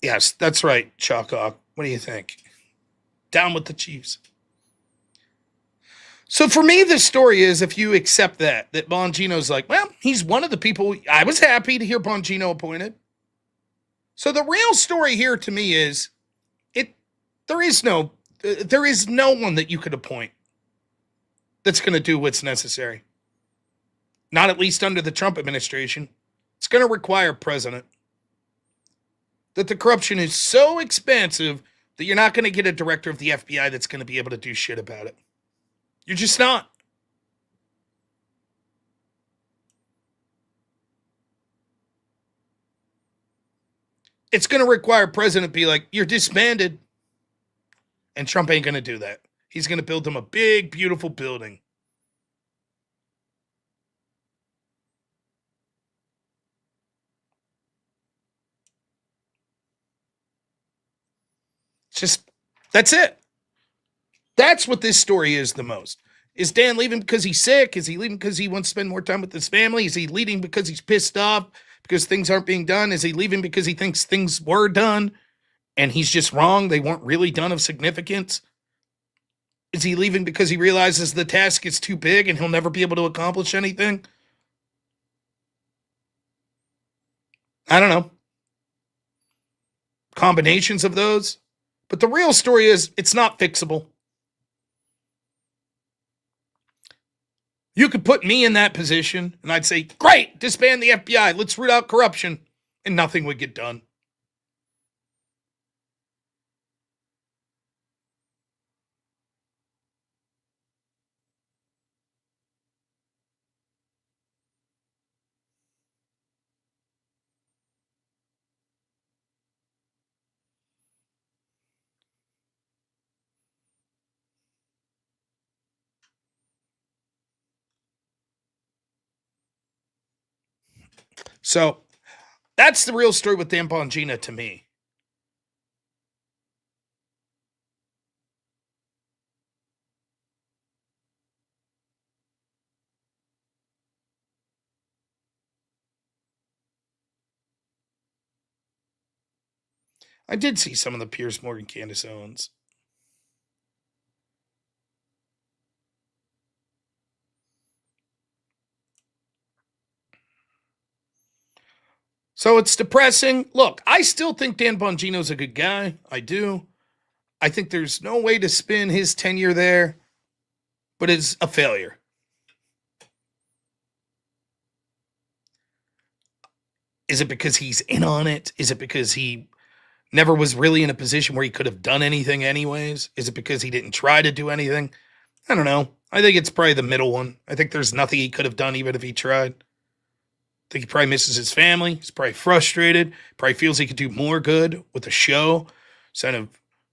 Yes, that's right, Chalkhawk. What do you think? Down with the Chiefs. So for me, the story is, if you accept that Bongino's like, well, he's one of the people. I was happy to hear Bongino appointed. So the real story here to me is, there is no one that you could appoint that's going to do what's necessary. Not at least under the Trump administration. It's going to require a president. That the corruption is so expansive that you're not going to get a director of the FBI that's going to be able to do shit about it. You're just not. It's going to require a president to be like, you're disbanded. And Trump ain't going to do that. He's going to build them a big, beautiful building. It's just, that's it. That's what this story is the most. Is Dan leaving because he's sick? Is he leaving because he wants to spend more time with his family? Is he leaving because he's pissed off because things aren't being done? Is he leaving because he thinks things were done and he's just wrong? They weren't really done of significance? Is he leaving because he realizes the task is too big and he'll never be able to accomplish anything? I don't know. Combinations of those. But the real story is, it's not fixable. You could put me in that position, and I'd say, great, disband the FBI, let's root out corruption, and nothing would get done. So, that's the real story with Dan Bongino to me. I did see some of the Piers Morgan Candace Owens. So it's depressing. Look, I still think Dan Bongino's a good guy. I do. I think there's no way to spin his tenure there, but it's a failure. Is it because he's in on it? Is it because he never was really in a position where he could have done anything anyways? Is it because he didn't try to do anything? I don't know. I think it's probably the middle one. I think there's nothing he could have done even if he tried. I think he probably misses his family. He's probably frustrated. Probably feels he could do more good with the show, instead of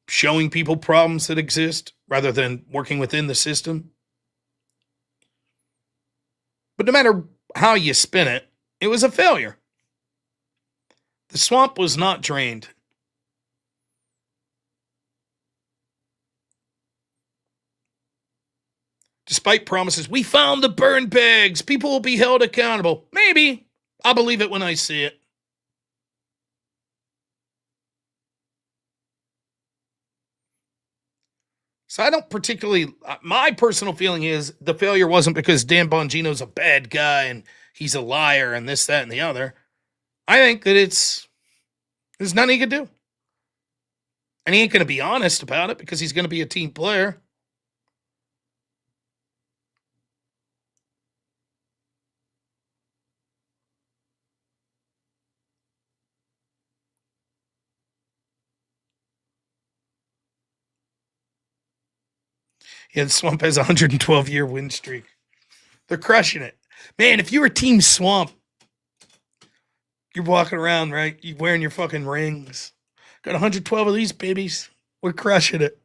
showing people problems that exist rather than working within the system. But no matter how you spin it, it was a failure. The swamp was not drained. Despite promises, we found the burn bags. People will be held accountable. Maybe. I'll believe it when I see it. So I don't particularly, my personal feeling is the failure wasn't because Dan Bongino's a bad guy and he's a liar and this, that, and the other. I think that there's nothing he could do. And he ain't going to be honest about it because he's going to be a team player. Yeah, the Swamp has a 112-year win streak. They're crushing it. Man, if you were Team Swamp, you're walking around, right? You're wearing your fucking rings. Got 112 of these babies. We're crushing it.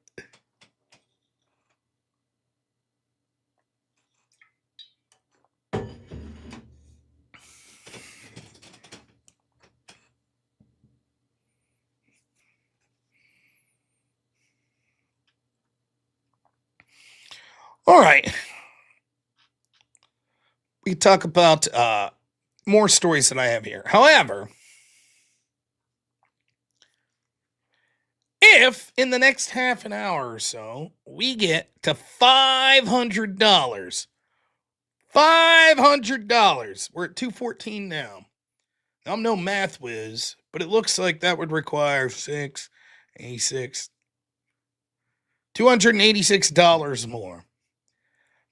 All right. We talk about more stories that I have here. However, if in the next half an hour or so we get to $500, $500. We're at 214 now. I'm no math whiz, but it looks like that would require $286 more.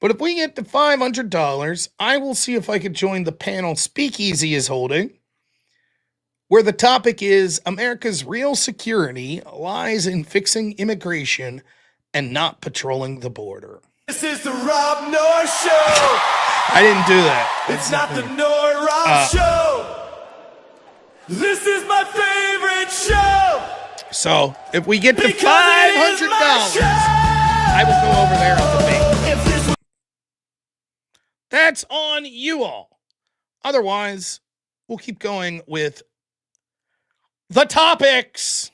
But if we get to $500, I will see if I could join the panel Speakeasy is holding, where the topic is America's real security lies in fixing immigration and not patrolling the border. This is the Rob Noerr Show. I didn't do that. It's not the Noerr Rob Show. This is my favorite show. So if we get to $500, Because it is my show. I will go over there and debate. That's on you all. Otherwise, we'll keep going with the topics.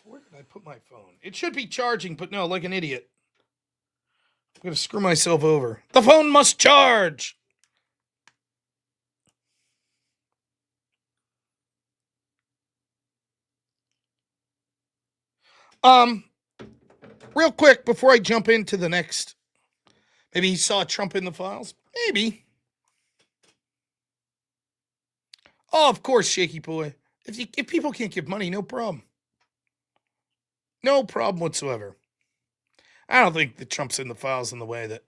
Where did I put my phone? It should be charging, but no, like an idiot. I'm going to screw myself over. The phone must charge. Real quick before I jump into the next. Maybe he saw Trump in the files. Maybe. Oh, of course, Shaky Boy. If people can't give money, no problem. No problem whatsoever. I don't think that Trump's in the files in the way that.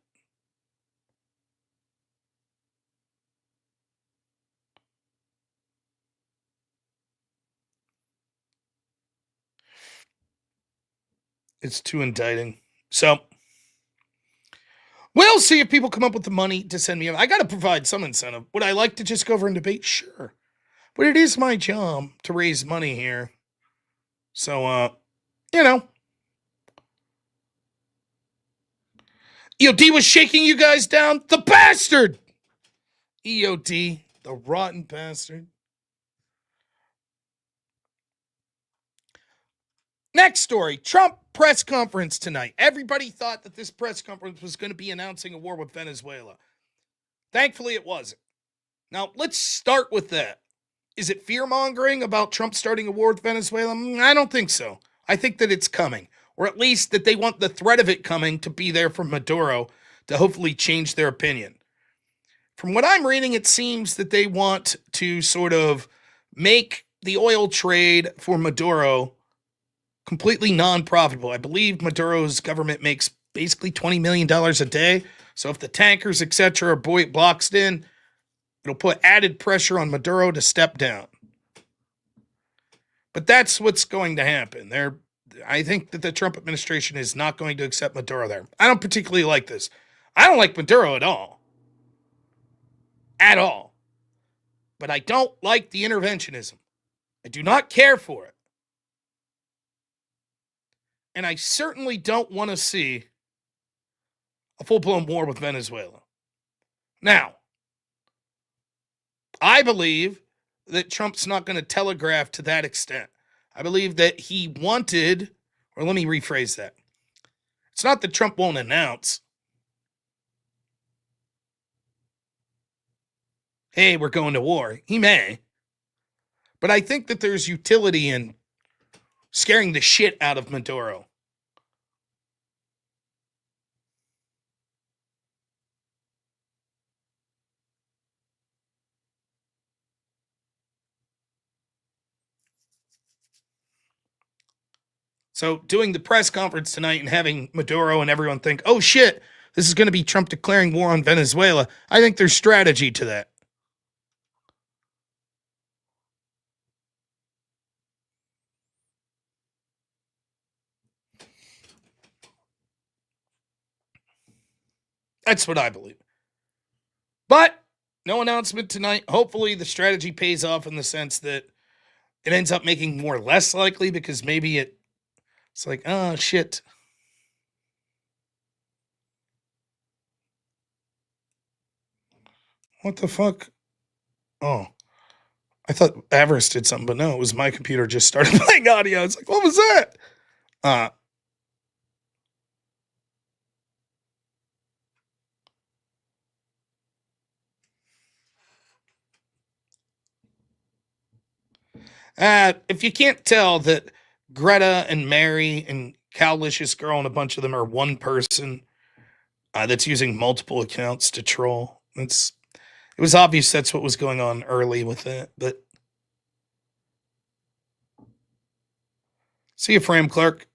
It's too indicting. So, we'll see if people come up with the money to send me. I got to provide some incentive. Would I like to just go over and debate? Sure. But it is my job to raise money here. So, EOD was shaking you guys down. The bastard! EOD, the rotten bastard. Next story, Trump press conference tonight. Everybody thought that this press conference was going to be announcing a war with Venezuela. Thankfully, it wasn't. Now, let's start with that. Is it fear-mongering about Trump starting a war with Venezuela? I don't think so. I think that it's coming, or at least that they want the threat of it coming to be there for Maduro to hopefully change their opinion. From what I'm reading, it seems that they want to sort of make the oil trade for Maduro completely non-profitable. I believe Maduro's government makes basically $20 million a day. So if the tankers, etc., are boxed in, it'll put added pressure on Maduro to step down. But that's what's going to happen. I think that the Trump administration is not going to accept Maduro there. I don't particularly like this. I don't like Maduro at all. At all. But I don't like the interventionism. I do not care for it. And I certainly don't want to see a full-blown war with Venezuela. Now, I believe that Trump's not going to telegraph to that extent. I believe that he wanted, or let me rephrase that. It's not that Trump won't announce, hey, we're going to war. He may. But I think that there's utility in scaring the shit out of Maduro. So doing the press conference tonight and having Maduro and everyone think, oh shit, this is going to be Trump declaring war on Venezuela. I think there's strategy to that. That's what I believe. But no announcement tonight. Hopefully the strategy pays off in the sense that it ends up making war less likely because maybe it's like, oh shit. What the fuck? Oh, I thought Avarice did something, but no, it was my computer just started playing audio. It's like, what was that? If you can't tell that Greta and Mary and Cowlicious Girl and a bunch of them are one person that's using multiple accounts to troll, it was obvious that's what was going on early with it. But see you, Fram Clark.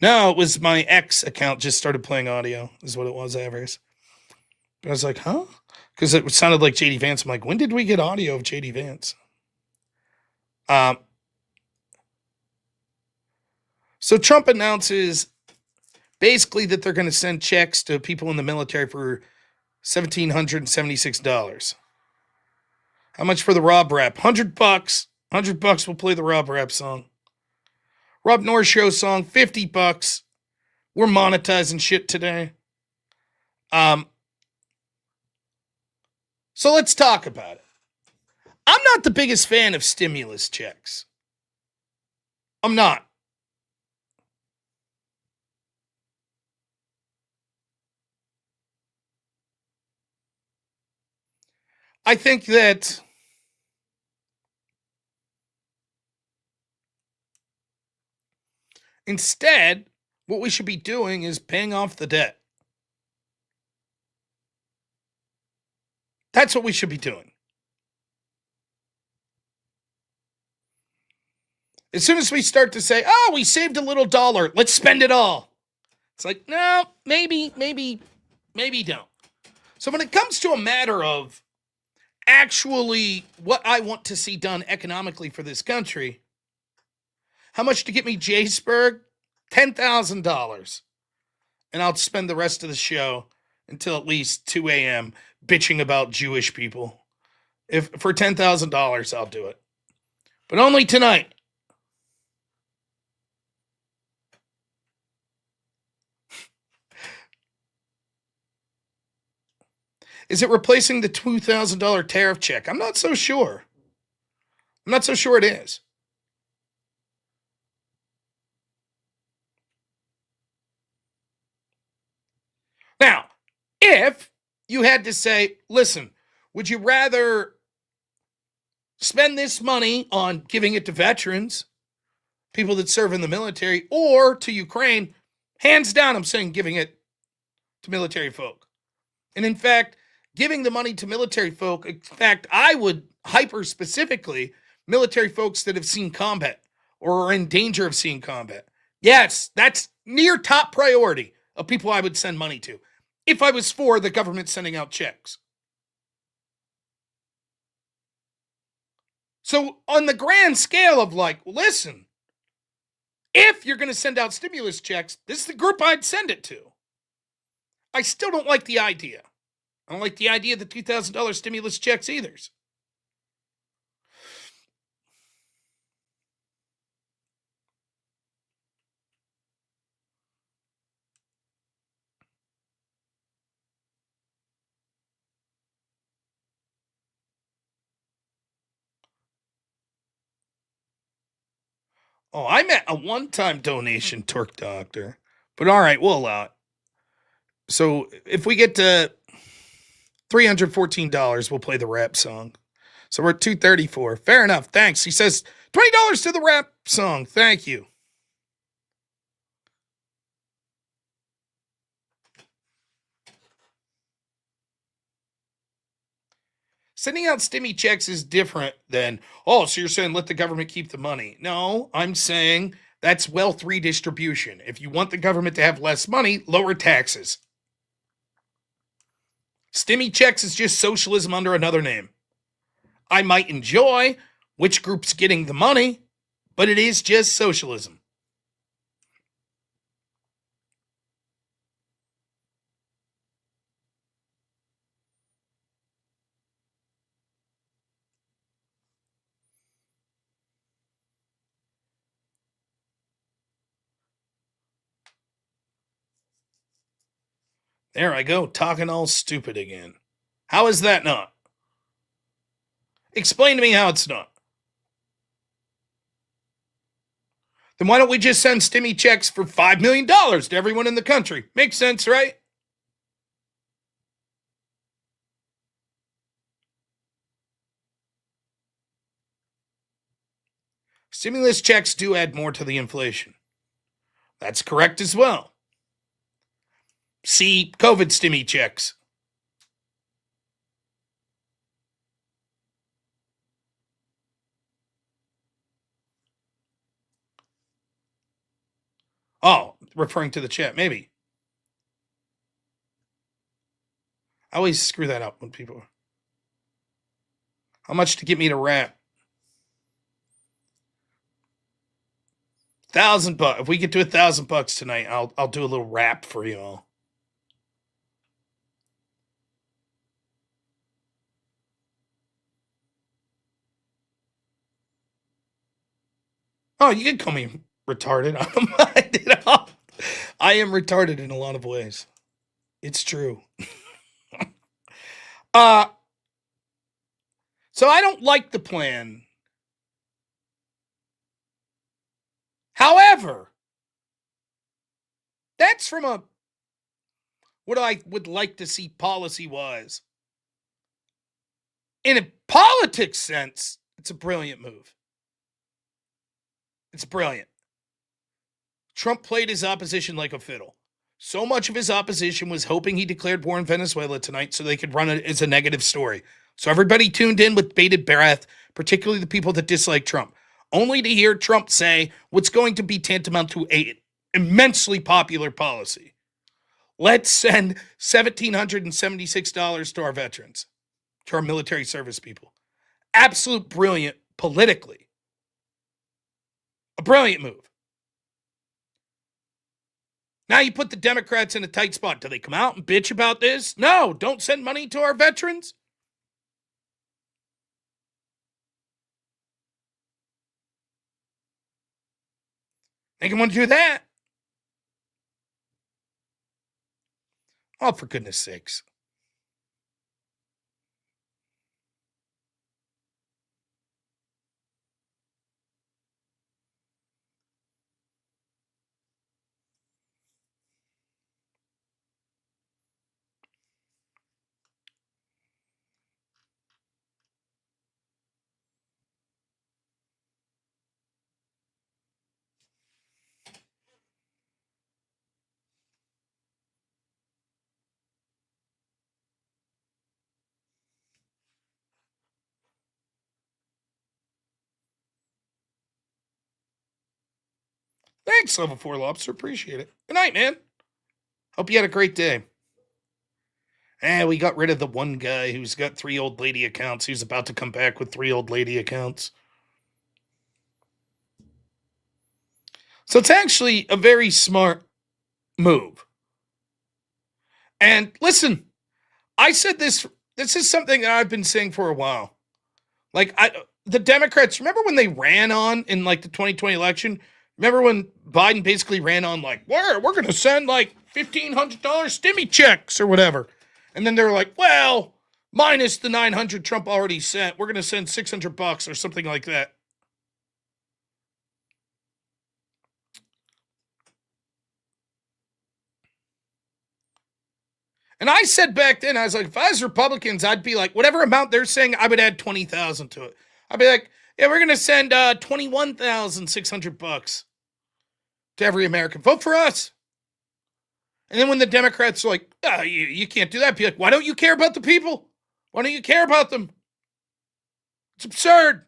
No, it was my ex account just started playing audio, is what it was, Avers. But I was like, huh? Because it sounded like JD Vance. I'm like, when did we get audio of JD Vance? So Trump announces basically that they're going to send checks to people in the military for $1,776. How much for the Rob rap? $100. $100 will play the Rob rap song. Robnoerr show song, $50. We're monetizing shit today. So let's talk about it. I'm not the biggest fan of stimulus checks. I'm not. I think that instead, what we should be doing is paying off the debt. That's what we should be doing. As soon as we start to say, oh, we saved a little dollar, let's spend it all. It's like, no, maybe don't. So when it comes to a matter of actually what I want to see done economically for this country, how much to get me Jaceburg? $10,000. And I'll spend the rest of the show until at least 2 a.m. bitching about Jewish people. If for $10,000, I'll do it. But only tonight. Is it replacing the $2,000 tariff check? I'm not so sure. I'm not so sure it is. Now, if you had to say, listen, would you rather spend this money on giving it to veterans, people that serve in the military, or to Ukraine? Hands down, I'm saying giving it to military folk. And in fact, giving the money to military folk, in fact, I would hyper specifically military folks that have seen combat or are in danger of seeing combat. Yes, that's near top priority of people I would send money to if I was for the government sending out checks. So on the grand scale of like, listen, if you're going to send out stimulus checks, this is the group I'd send it to. I still don't like the idea. I don't like the idea of the $2,000 stimulus checks either. Oh, I meant a one-time donation, Turk Doctor. But all right, we'll allow it. So if we get to $314, we'll play the rap song. So we're at $234. Fair enough. Thanks. He says $20 to the rap song. Thank you. Sending out stimmy checks is different than, oh, so you're saying let the government keep the money. No, I'm saying that's wealth redistribution. If you want the government to have less money, lower taxes. Stimmy checks is just socialism under another name. I might enjoy which group's getting the money, but it is just socialism. There I go, talking all stupid again. How is that not? Explain to me how it's not. Then why don't we just send stimmy checks for $5 million to everyone in the country? Makes sense, right? Stimulus checks do add more to the inflation. That's correct as well. See COVID stimmy checks. Oh, referring to the chat, maybe. I always screw that up when people. How much to get me to rap? $1,000. If we get to $1,000 tonight, I'll do a little rap for you all. Oh, you can call me retarded. I am retarded in a lot of ways. It's true. So I don't like the plan. However, that's from what I would like to see policy-wise. In a politics sense, it's a brilliant move. It's brilliant. Trump played his opposition like a fiddle. So much of his opposition was hoping he declared war in Venezuela tonight so they could run it as a negative story. So everybody tuned in with bated breath, particularly the people that dislike Trump, only to hear Trump say what's going to be tantamount to an immensely popular policy. Let's send $1,776 to our veterans, to our military service people. Absolute brilliant politically. A brilliant move. Now you put the Democrats in a tight spot. Do they come out and bitch about this? No, don't send money to our veterans. They can want to do that. Oh, for goodness sakes. Thanks, Level 4 Lobster. Appreciate it. Good night, man. Hope you had a great day. And we got rid of the one guy who's got 3 old lady accounts. He's about to come back with 3 old lady accounts. So it's actually a very smart move. And listen, I said this is something that I've been saying for a while. Like, the Democrats, remember when they ran on in like the 2020 election? Remember when Biden basically ran on like, we're going to send like $1,500 stimmy checks or whatever. And then they're like, well, minus the $900 Trump already sent, we're going to send $600 or something like that. And I said back then, I was like, if I was Republicans, I'd be like, whatever amount they're saying, I would add 20,000 to it. I'd be like, yeah, we're going to send $21,600 to every American. Vote for us. And then when the Democrats are like, oh, you can't do that, be like, why don't you care about the people? Why don't you care about them? It's absurd.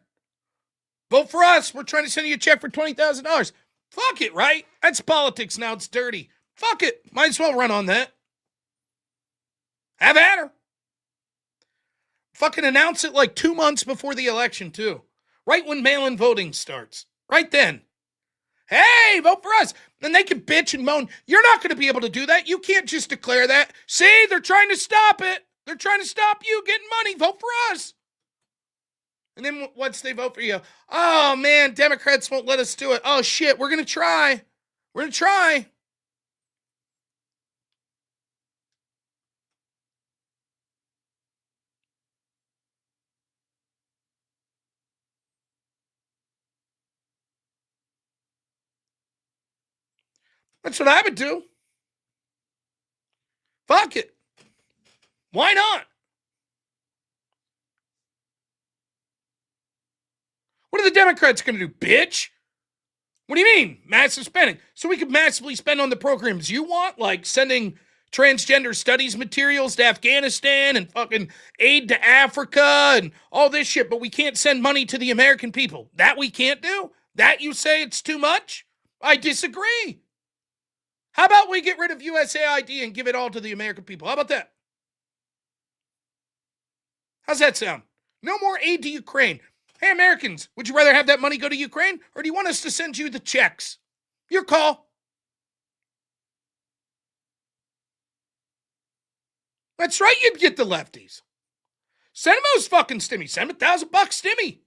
Vote for us. We're trying to send you a check for $20,000. Fuck it, right? That's politics now. It's dirty. Fuck it. Might as well run on that. Have at her. Fucking announce it like 2 months before the election, too. Right when mail-in voting starts. Right then. Hey, vote for us. And they can bitch and moan. You're not going to be able to do that. You can't just declare that. See, they're trying to stop it. They're trying to stop you getting money. Vote for us. And then once they vote for you, oh, man, Democrats won't let us do it. Oh, shit, we're going to try. We're going to try. That's what I would do. Fuck it. Why not? What are the Democrats going to do, bitch? What do you mean, massive spending? So we could massively spend on the programs you want, like sending transgender studies materials to Afghanistan and fucking aid to Africa and all this shit, but we can't send money to the American people. That we can't do? That you say it's too much? I disagree. How about we get rid of USAID and give it all to the American people? How about that? How's that sound? No more aid to Ukraine. Hey, Americans, would you rather have that money go to Ukraine, or do you want us to send you the checks? Your call. That's right, you'd get the lefties. Send them those fucking stimmies. Send them $1,000 stimmy.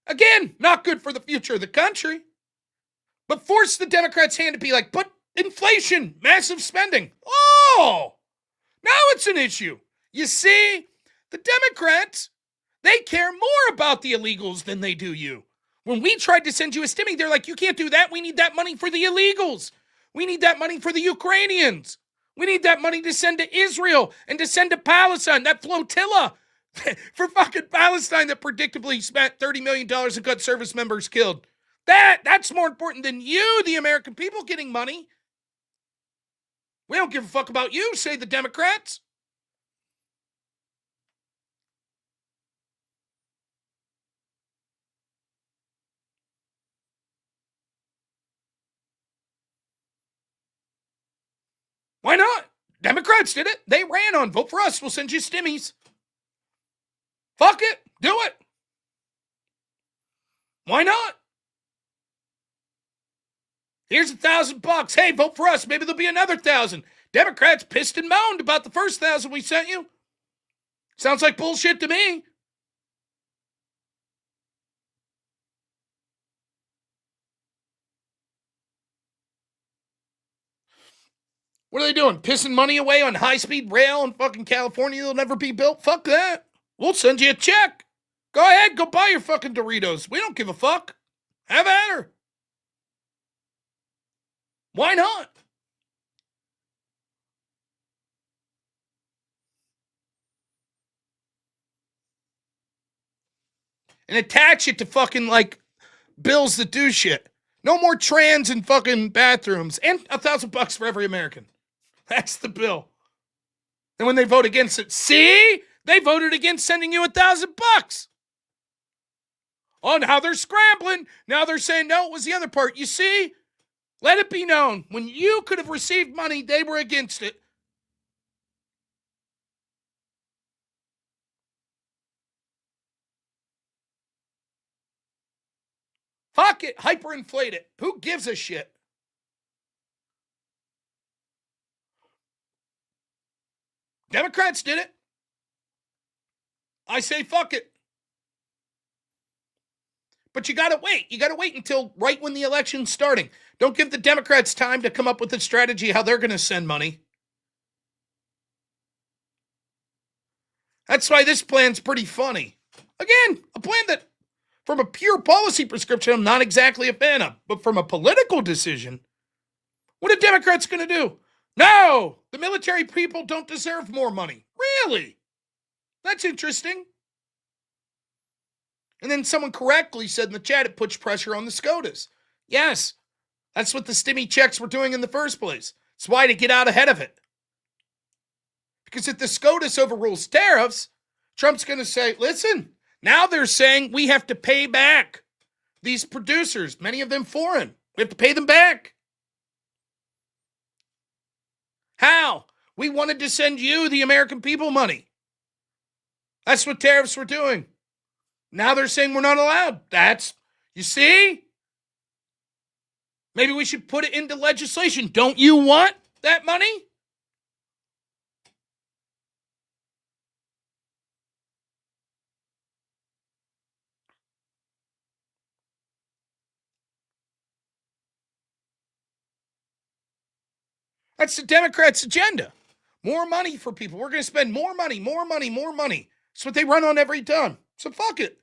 Again, not good for the future of the country. But force the Democrats' hand to be like, but inflation, massive spending. Oh, now it's an issue. You see, the Democrats, they care more about the illegals than they do you. When we tried to send you a stimmy, they're like, you can't do that. We need that money for the illegals. We need that money for the Ukrainians. We need that money to send to Israel and to send to Palestine. That flotilla for fucking Palestine that predictably spent $30 million and got service members killed. That's more important than you, the American people, getting money. We don't give a fuck about you, say the Democrats. Why not? Democrats did it. They ran on vote for us. We'll send you stimmies. Fuck it. Do it. Why not? Here's $1,000. Hey, vote for us. Maybe there'll be another 1,000. Democrats pissed and moaned about the first 1,000 we sent you. Sounds like bullshit to me. What are they doing? Pissing money away on high-speed rail in fucking California that'll never be built? Fuck that. We'll send you a check. Go ahead, go buy your fucking Doritos. We don't give a fuck. Have at her. Why not? And attach it to fucking, like, bills that do shit. No more trans in fucking bathrooms. And $1,000 for every American. That's the bill. And when they vote against it, see? They voted against sending you $1,000. Oh, now they're scrambling. Now they're saying, no, it was the other part. You see? Let it be known. When you could have received money, they were against it. Fuck it. Hyperinflate it. Who gives a shit? Democrats did it. I say fuck it. But you gotta wait. You gotta wait until right when the election's starting. Don't give the Democrats time to come up with a strategy how they're gonna send money. That's why this plan's pretty funny. Again, a plan that, from a pure policy prescription, I'm not exactly a fan of. But from a political decision, what are Democrats gonna do? No! The military people don't deserve more money. Really? That's interesting. And then someone correctly said in the chat it puts pressure on the SCOTUS. Yes, that's what the stimmy checks were doing in the first place. It's why to get out ahead of it. Because if the SCOTUS overrules tariffs, Trump's going to say, listen, now they're saying we have to pay back these producers, many of them foreign. We have to pay them back. How? We wanted to send you, the American people, money. That's what tariffs were doing. Now they're saying we're not allowed. You see? Maybe we should put it into legislation. Don't you want that money? That's the Democrats' agenda. More money for people. We're going to spend more money, more money, more money. That's what they run on every time. So fuck it.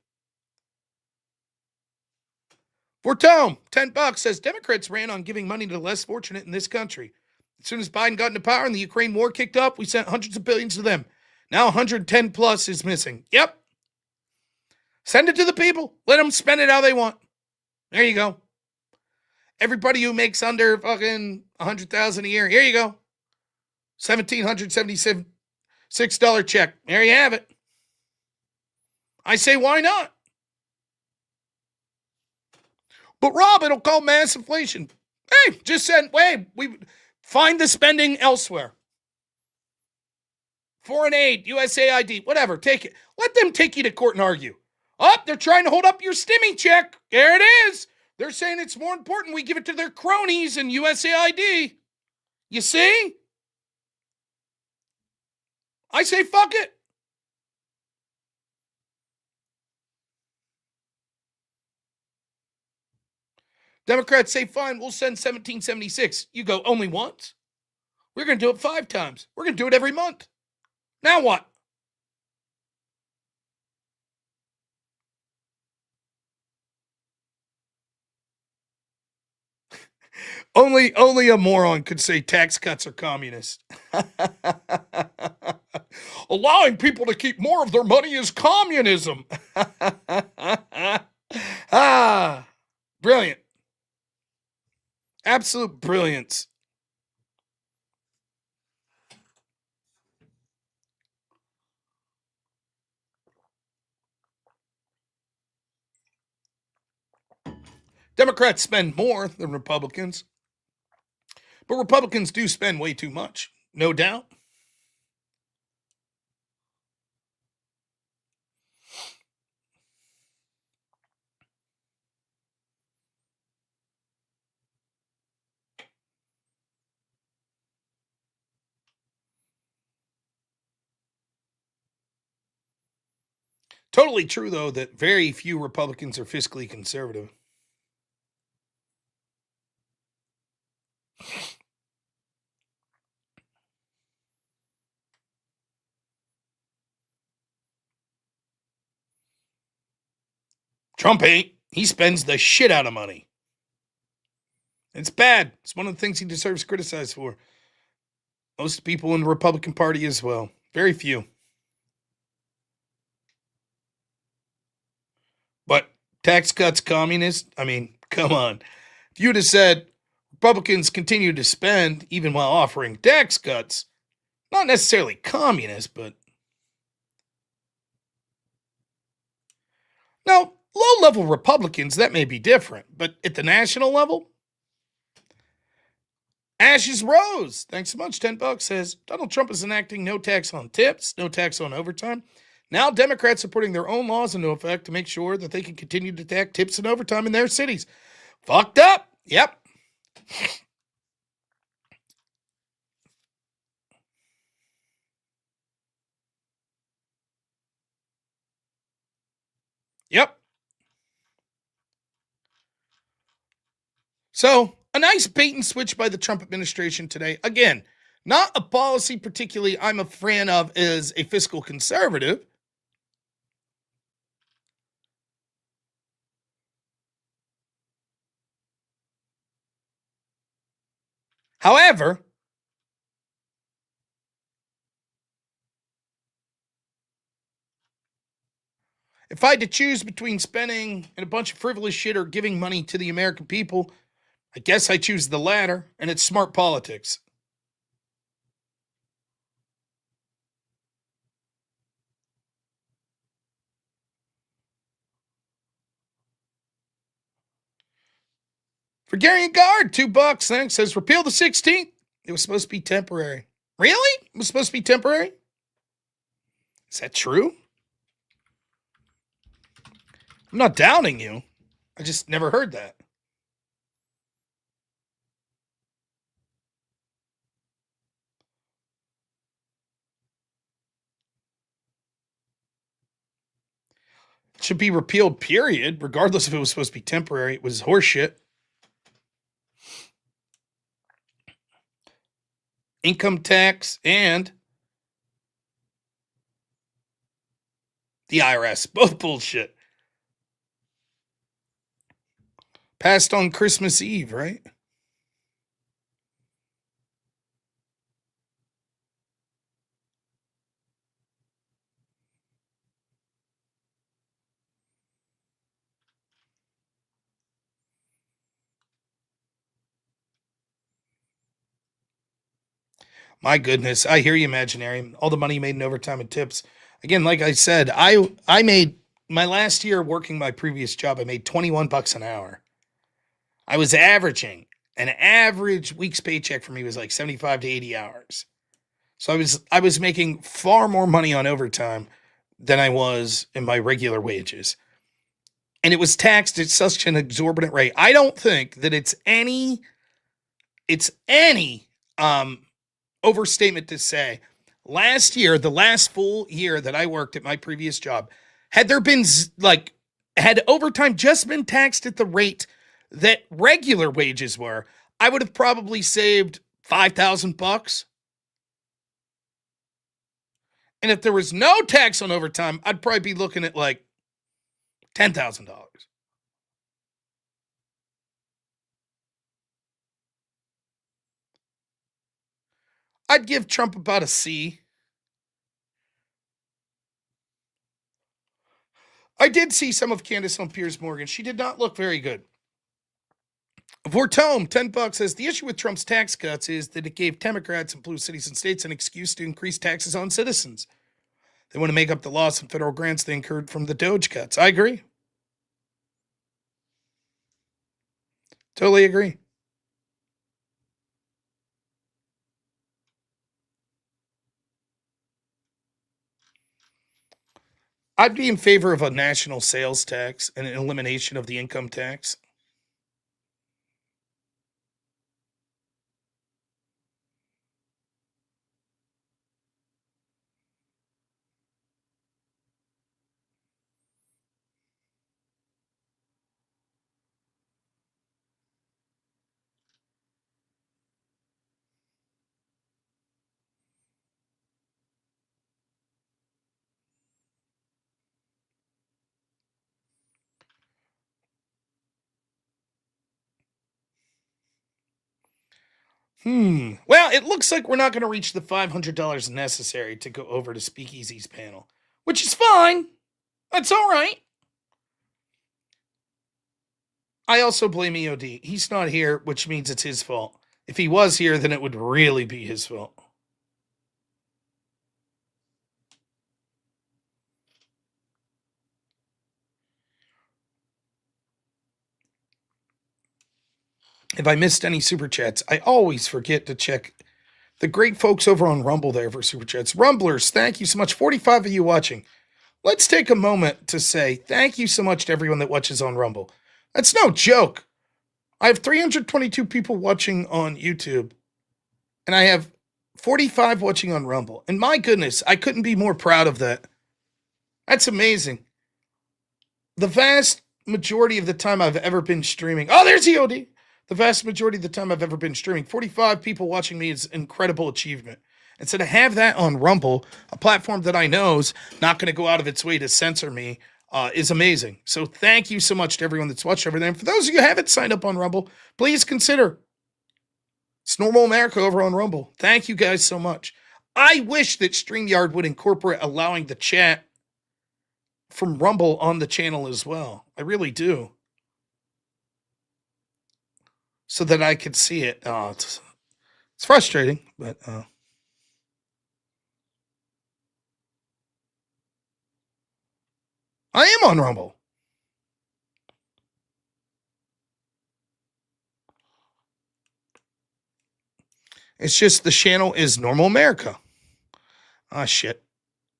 Fortome, $10 says Democrats ran on giving money to the less fortunate in this country. As soon as Biden got into power and the Ukraine war kicked off, we sent hundreds of billions to them. Now 110 plus is missing. Yep. Send it to the people. Let them spend it how they want. There you go. Everybody who makes under fucking $100,000 a year, here you go. $1,776 check. There you have it. I say, why not? But Rob, it'll call mass inflation. Hey, just said, we find the spending elsewhere. Foreign aid, USAID, whatever, take it. Let them take you to court and argue. Oh, they're trying to hold up your stimmy check. There it is. They're saying it's more important we give it to their cronies and USAID. You see? I say fuck it. Democrats say, fine, we'll send 1776. You go, only once? We're going to do it 5 times. We're going to do it every month. Now what? Only a moron could say tax cuts are communist. Allowing people to keep more of their money is communism. Brilliant. Absolute brilliance. Democrats spend more than Republicans, but Republicans do spend way too much, no doubt. Totally true, though, that very few Republicans are fiscally conservative. Trump ain't. He spends the shit out of money. It's bad. It's one of the things he deserves criticized for. Most people in the Republican Party as well. Very few. But tax cuts, communist? I mean, come on. If you'd have said Republicans continue to spend even while offering tax cuts, not necessarily communist, but now, low-level Republicans, that may be different, but at the national level, Ashes Rose, thanks so much, $10 says, Donald Trump is enacting no tax on tips, no tax on overtime. Now Democrats are putting their own laws into effect to make sure that they can continue to tax tips and overtime in their cities. Fucked up. Yep. Yep. So, a nice bait and switch by the Trump administration today. Again, not a policy particularly I'm a fan of as a fiscal conservative. However, if I had to choose between spending and a bunch of frivolous shit or giving money to the American people, I guess I choose the latter, and it's smart politics. For Gary and Guard, $2, thanks. Says repeal the 16th. It was supposed to be temporary. Really? It was supposed to be temporary? Is that true? I'm not doubting you. I just never heard that. It should be repealed, period, regardless if it was supposed to be temporary. It was horseshit. Income tax and the IRS, both bullshit. Passed on Christmas Eve, right? My goodness, I hear you, Imaginary. All the money you made in overtime and tips. Again, like I said, I made my last year working my previous job, I made $21 an hour. I was averaging an average week's paycheck for me was like 75 to 80 hours. So I was making far more money on overtime than I was in my regular wages. And it was taxed at such an exorbitant rate. I don't think that it's any overstatement to say last year, the last full year that I worked at my previous job, had overtime just been taxed at the rate that regular wages were, I would have probably saved $5,000. And if there was no tax on overtime, I'd probably be looking at like $10,000. I'd give Trump about a C. I did see some of Candace on Piers Morgan. She did not look very good. Vortome, $10 says the issue with Trump's tax cuts is that it gave Democrats in blue cities and states an excuse to increase taxes on citizens. They want to make up the loss in federal grants they incurred from the Doge cuts. I agree. Totally agree. I'd be in favor of a national sales tax and an elimination of the income tax. Well, it looks like we're not going to reach the $500 necessary to go over to Speakeasy's panel, which is fine. That's all right. I also blame EOD. He's not here, which means it's his fault. If he was here, then it would really be his fault. If I missed any super chats, I always forget to check the great folks over on Rumble there for super chats. Rumblers, thank you so much. 45 of you watching. Let's take a moment to say thank you so much to everyone that watches on Rumble. That's no joke. I have 322 people watching on YouTube, and I have 45 watching on Rumble. And my goodness, I couldn't be more proud of that. That's amazing. The vast majority of the time I've ever been streaming. Oh, there's EOD. The vast majority of the time I've ever been streaming. 45 people watching me is an incredible achievement. And so to have that on Rumble, a platform that I know is not going to go out of its way to censor me, is amazing. So thank you so much to everyone that's watched over there. And for those of you who haven't signed up on Rumble, please consider. It's Normal America over on Rumble. Thank you guys so much. I wish that StreamYard would incorporate allowing the chat from Rumble on the channel as well. I really do. So that I could see it. It's frustrating, but I am on Rumble. It's just the channel is Normal America. Ah, shit.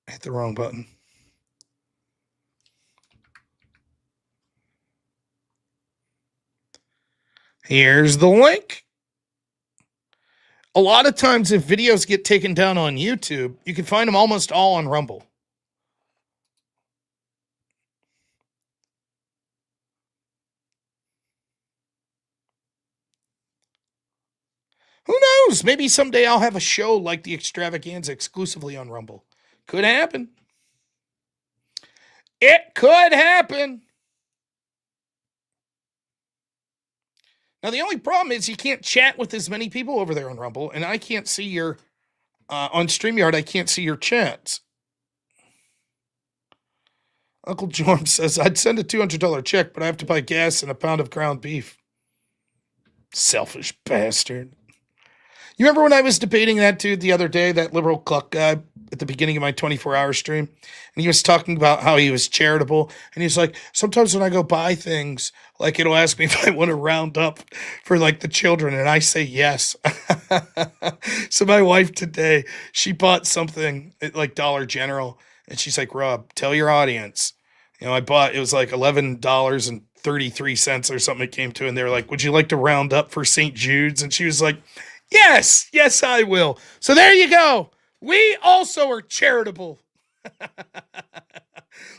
I hit the wrong button. Here's the link. A lot of times if videos get taken down on YouTube, you can find them almost all on Rumble. Who knows? Maybe someday I'll have a show like the Extravaganza exclusively on Rumble. Could happen. It could happen. Now, the only problem is you can't chat with as many people over there on Rumble, and I can't see your, on StreamYard, I can't see your chats. Uncle Jorm says, I'd send a $200 check, but I have to buy gas and a pound of ground beef. Selfish bastard. You remember when I was debating that dude the other day, that liberal cluck guy at the beginning of my 24-hour stream? And he was talking about how he was charitable. And he's like, sometimes when I go buy things, like it'll ask me if I want to round up for like the children. And I say yes. So my wife today, she bought something at like Dollar General. And she's like, Rob, tell your audience. You know, it was like $11.33 or something it came to. And they were like, would you like to round up for St. Jude's? And she was like, yes, I will. So there you go. We also are charitable.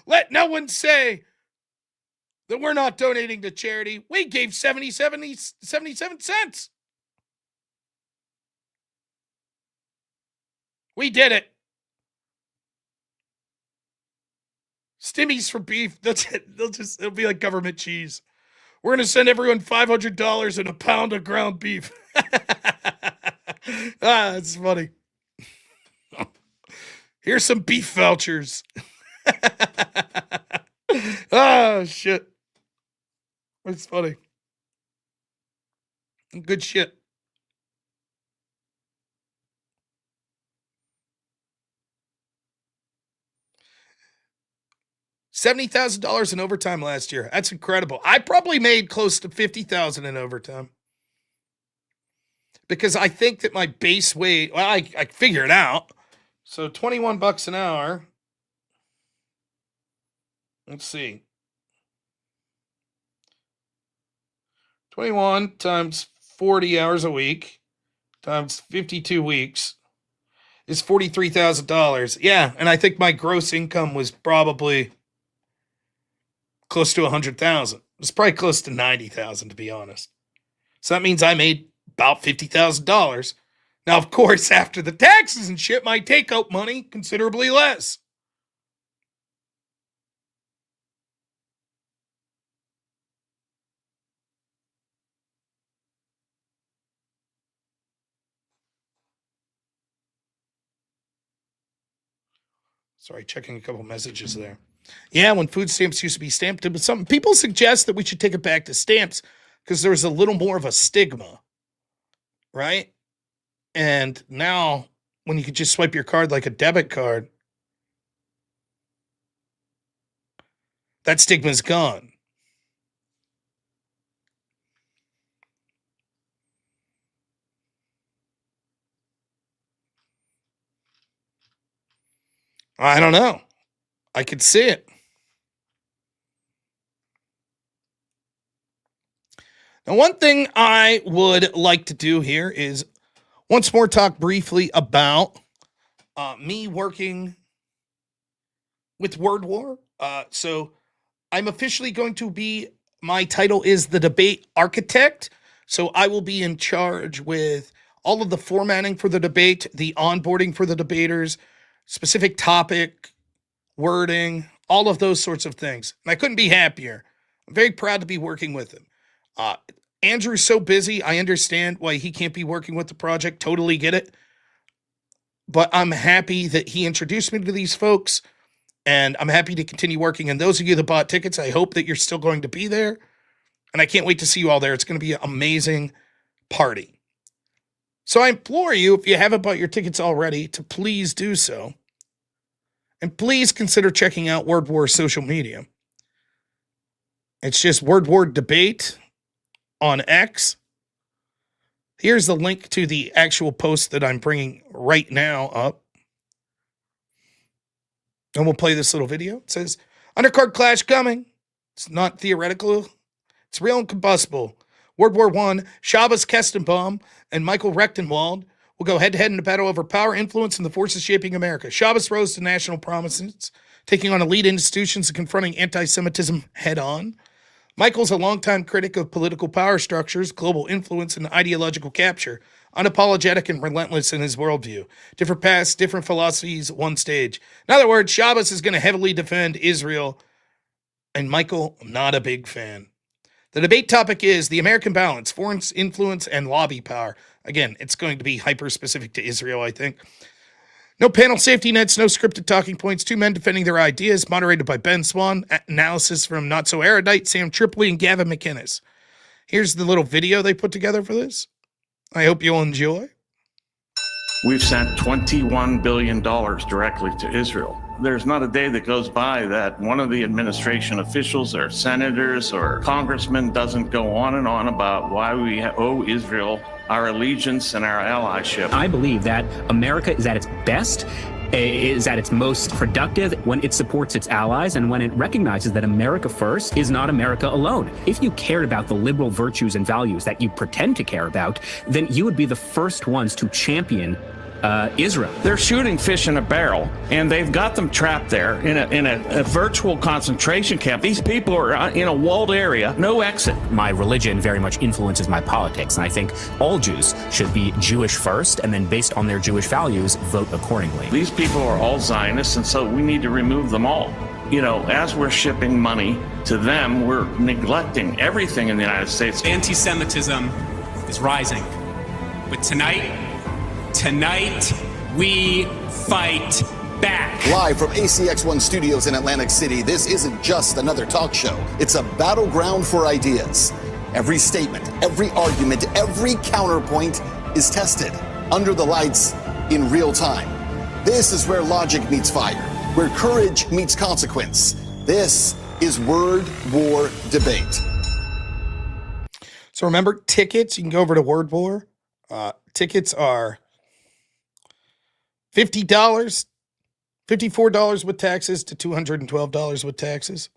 Let no one say that we're not donating to charity. We gave 77 cents. We did it. Stimmies for beef. That's it. It'll be like government cheese. We're going to send everyone $500 and a pound of ground beef. It's funny. Here's some beef vouchers. Oh, shit. It's funny. Good shit. $70,000 in overtime last year. That's incredible. I probably made close to $50,000 in overtime. Because I think that my base wage, well, I figure it out. So $21 an hour. Let's see. 21 times 40 hours a week times 52 weeks is $43,000. Yeah, and I think my gross income was probably close to 100,000. It was probably close to 90,000 to be honest. So that means I made about $50,000. Now, of course, after the taxes and shit, my takeout money considerably less. Sorry, checking a couple messages there. Yeah, when food stamps used to be stamped, but some people suggest that we should take it back to stamps because there was a little more of a stigma, right? And now, when you could just swipe your card like a debit card, that stigma's gone. I don't know. I could see it. Now, one thing I would like to do here is once more talk briefly about me working with Word War. So I'm officially going to be, my title is the debate architect. So I will be in charge with all of the formatting for the debate, the onboarding for the debaters, specific topic, wording, all of those sorts of things. And I couldn't be happier. I'm very proud to be working with him. Andrew's so busy. I understand why he can't be working with the project. Totally get it. But I'm happy that he introduced me to these folks. And I'm happy to continue working. And those of you that bought tickets, I hope that you're still going to be there. And I can't wait to see you all there. It's going to be an amazing party. So I implore you, if you haven't bought your tickets already, to please do so. And please consider checking out Word War social media. It's just Word War Debate on X. Here's the link to the actual post that I'm bringing right now up. And we'll play this little video. It says, undercard clash coming. It's not theoretical. It's real and combustible. World War I, Shabbos Kestenbaum and Michael Rectenwald will go head-to-head in a battle over power, influence, and the forces shaping America. Shabbos rose to national prominence, taking on elite institutions and confronting anti-Semitism head-on. Michael's a longtime critic of political power structures, global influence, and ideological capture, unapologetic and relentless in his worldview. Different paths, different philosophies, one stage. In other words, Shabbos is going to heavily defend Israel, and Michael, not a big fan. The debate topic is the American balance, foreign influence, and lobby power. Again, it's going to be hyper-specific to Israel, I think. No panel safety nets, no scripted talking points, two men defending their ideas, moderated by Ben Swan, analysis from not-so-erudite Sam Tripoli and Gavin McInnes. Here's the little video they put together for this. I hope you'll enjoy. We've sent $21 billion directly to Israel. There's not a day that goes by that one of the administration officials or senators or congressmen doesn't go on and on about why we owe Israel our allegiance and our allyship. I believe that America is at its best, is at its most productive when it supports its allies and when it recognizes that America first is not America alone. If you cared about the liberal virtues and values that you pretend to care about, then you would be the first ones to champion Israel. They're shooting fish in a barrel, and they've got them trapped there in a virtual concentration camp. These people are in a walled area, no exit. My religion very much influences my politics, and I think all Jews should be Jewish first, and then based on their Jewish values, vote accordingly. These people are all Zionists, and so we need to remove them all. You know, as we're shipping money to them, we're neglecting everything in the United States. Anti-Semitism is rising, but tonight we fight back. Live from ACX1 Studios in Atlantic City, this isn't just another talk show. It's a battleground for ideas. Every statement, every argument, every counterpoint is tested under the lights in real time. This is where logic meets fire, where courage meets consequence. This is Word War Debate. So remember, tickets, you can go over to Word War. Tickets are $50, $54 with taxes to $212 with taxes.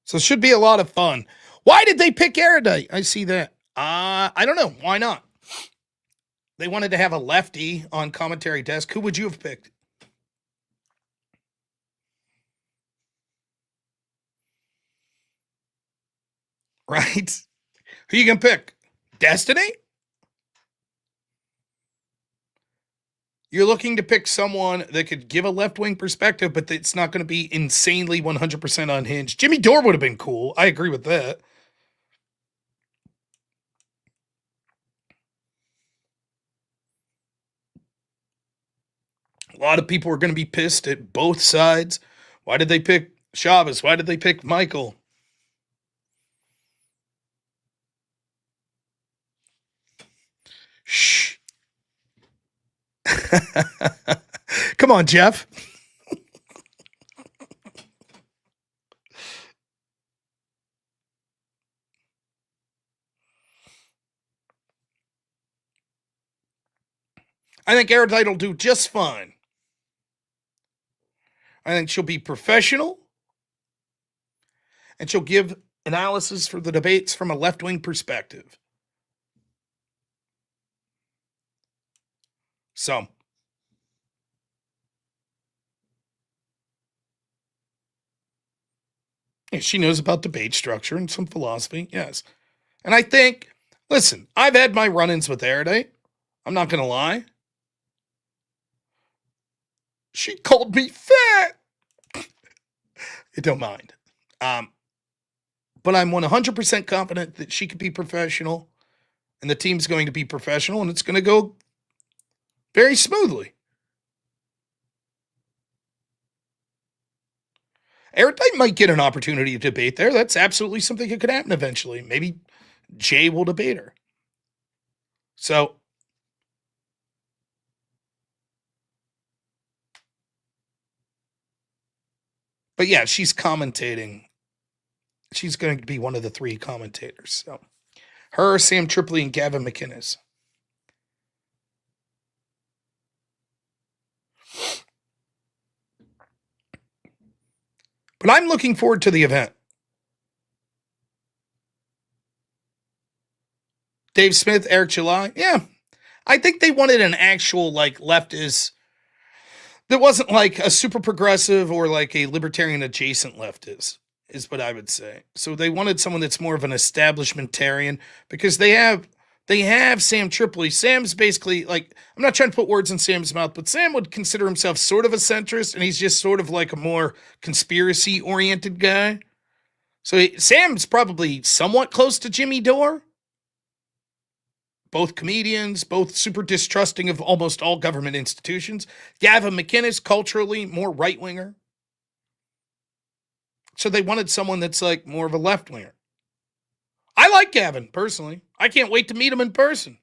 So it should be a lot of fun. Why did they pick Erudite? I see that. I don't know. Why not? They wanted to have a lefty on commentary desk. Who would you have picked? Right? Who you going to pick? Destiny? You're looking to pick someone that could give a left-wing perspective, but it's not going to be insanely 100% unhinged. Jimmy Dore would have been cool. I agree with that. A lot of people are going to be pissed at both sides. Why did they pick Shabbos? Why did they pick Michael? Shh. Come on, Jeff. I think Erudite will do just fine. I think she'll be professional. And she'll give analysis for the debates from a left-wing perspective. So, yeah, she knows about debate structure and some philosophy, yes. And I think, listen, I've had my run-ins with Erudite. I'm not going to lie. She called me fat. I don't mind. But I'm 100% confident that she could be professional and the team's going to be professional and it's going to go very smoothly. Erudite might get an opportunity to debate there. That's absolutely something that could happen eventually. Maybe Jay will debate her. So, but yeah, she's commentating. She's going to be one of the three commentators. So, her, Sam Tripoli, and Gavin McInnes. But I'm looking forward to the event. Dave Smith, Eric July. Yeah. I think they wanted an actual like leftist that wasn't like a super progressive or like a libertarian adjacent leftist, is what I would say. So they wanted someone that's more of an establishmentarian because they have Sam Tripoli. Sam's basically like, I'm not trying to put words in Sam's mouth, but Sam would consider himself sort of a centrist, and he's just sort of like a more conspiracy-oriented guy. So Sam's probably somewhat close to Jimmy Dore. Both comedians, both super distrusting of almost all government institutions. Gavin McInnes, culturally more right-winger. So they wanted someone that's like more of a left-winger. I like Gavin, personally. I can't wait to meet him in person.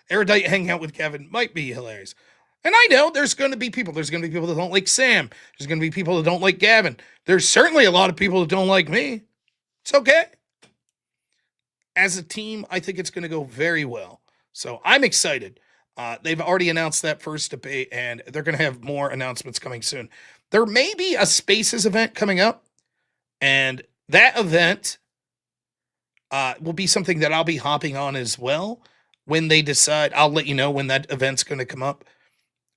Erudite hanging out with Gavin might be hilarious. And I know there's going to be people. There's going to be people that don't like Sam. There's going to be people that don't like Gavin. There's certainly a lot of people that don't like me. It's okay. As a team, I think it's going to go very well. So I'm excited. They've already announced that first debate, and they're going to have more announcements coming soon. There may be a Spaces event coming up, and that event will be something that I'll be hopping on as well. When they decide, I'll let you know when that event's going to come up.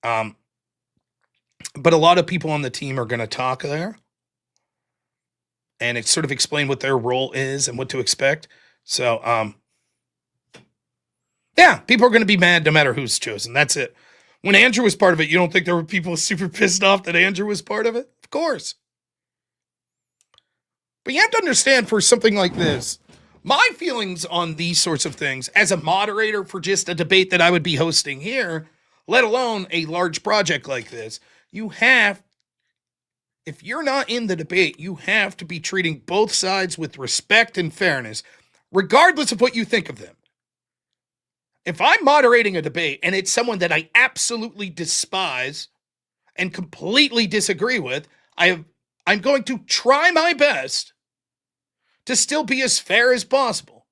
But a lot of people on the team are going to talk there, and it's sort of explain what their role is and what to expect. So, yeah, people are going to be mad no matter who's chosen. That's it. When Andrew was part of it, you don't think there were people super pissed off that Andrew was part of it? Of course. But you have to understand, for something like this, my feelings on these sorts of things as a moderator for just a debate that I would be hosting here, let alone a large project like this, if you're not in the debate, you have to be treating both sides with respect and fairness, regardless of what you think of them. If I'm moderating a debate and it's someone that I absolutely despise and completely disagree with, I'm going to try my best to still be as fair as possible.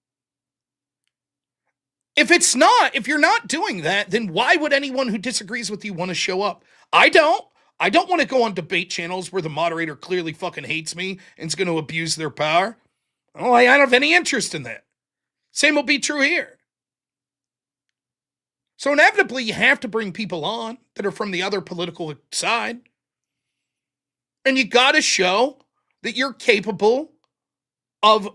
If you're not doing that, then why would anyone who disagrees with you want to show up? I don't want to go on debate channels where the moderator clearly fucking hates me and is going to abuse their power. Oh, I don't have any interest in that. Same will be true here. So inevitably, you have to bring people on that are from the other political side. And you got to show that you're capable of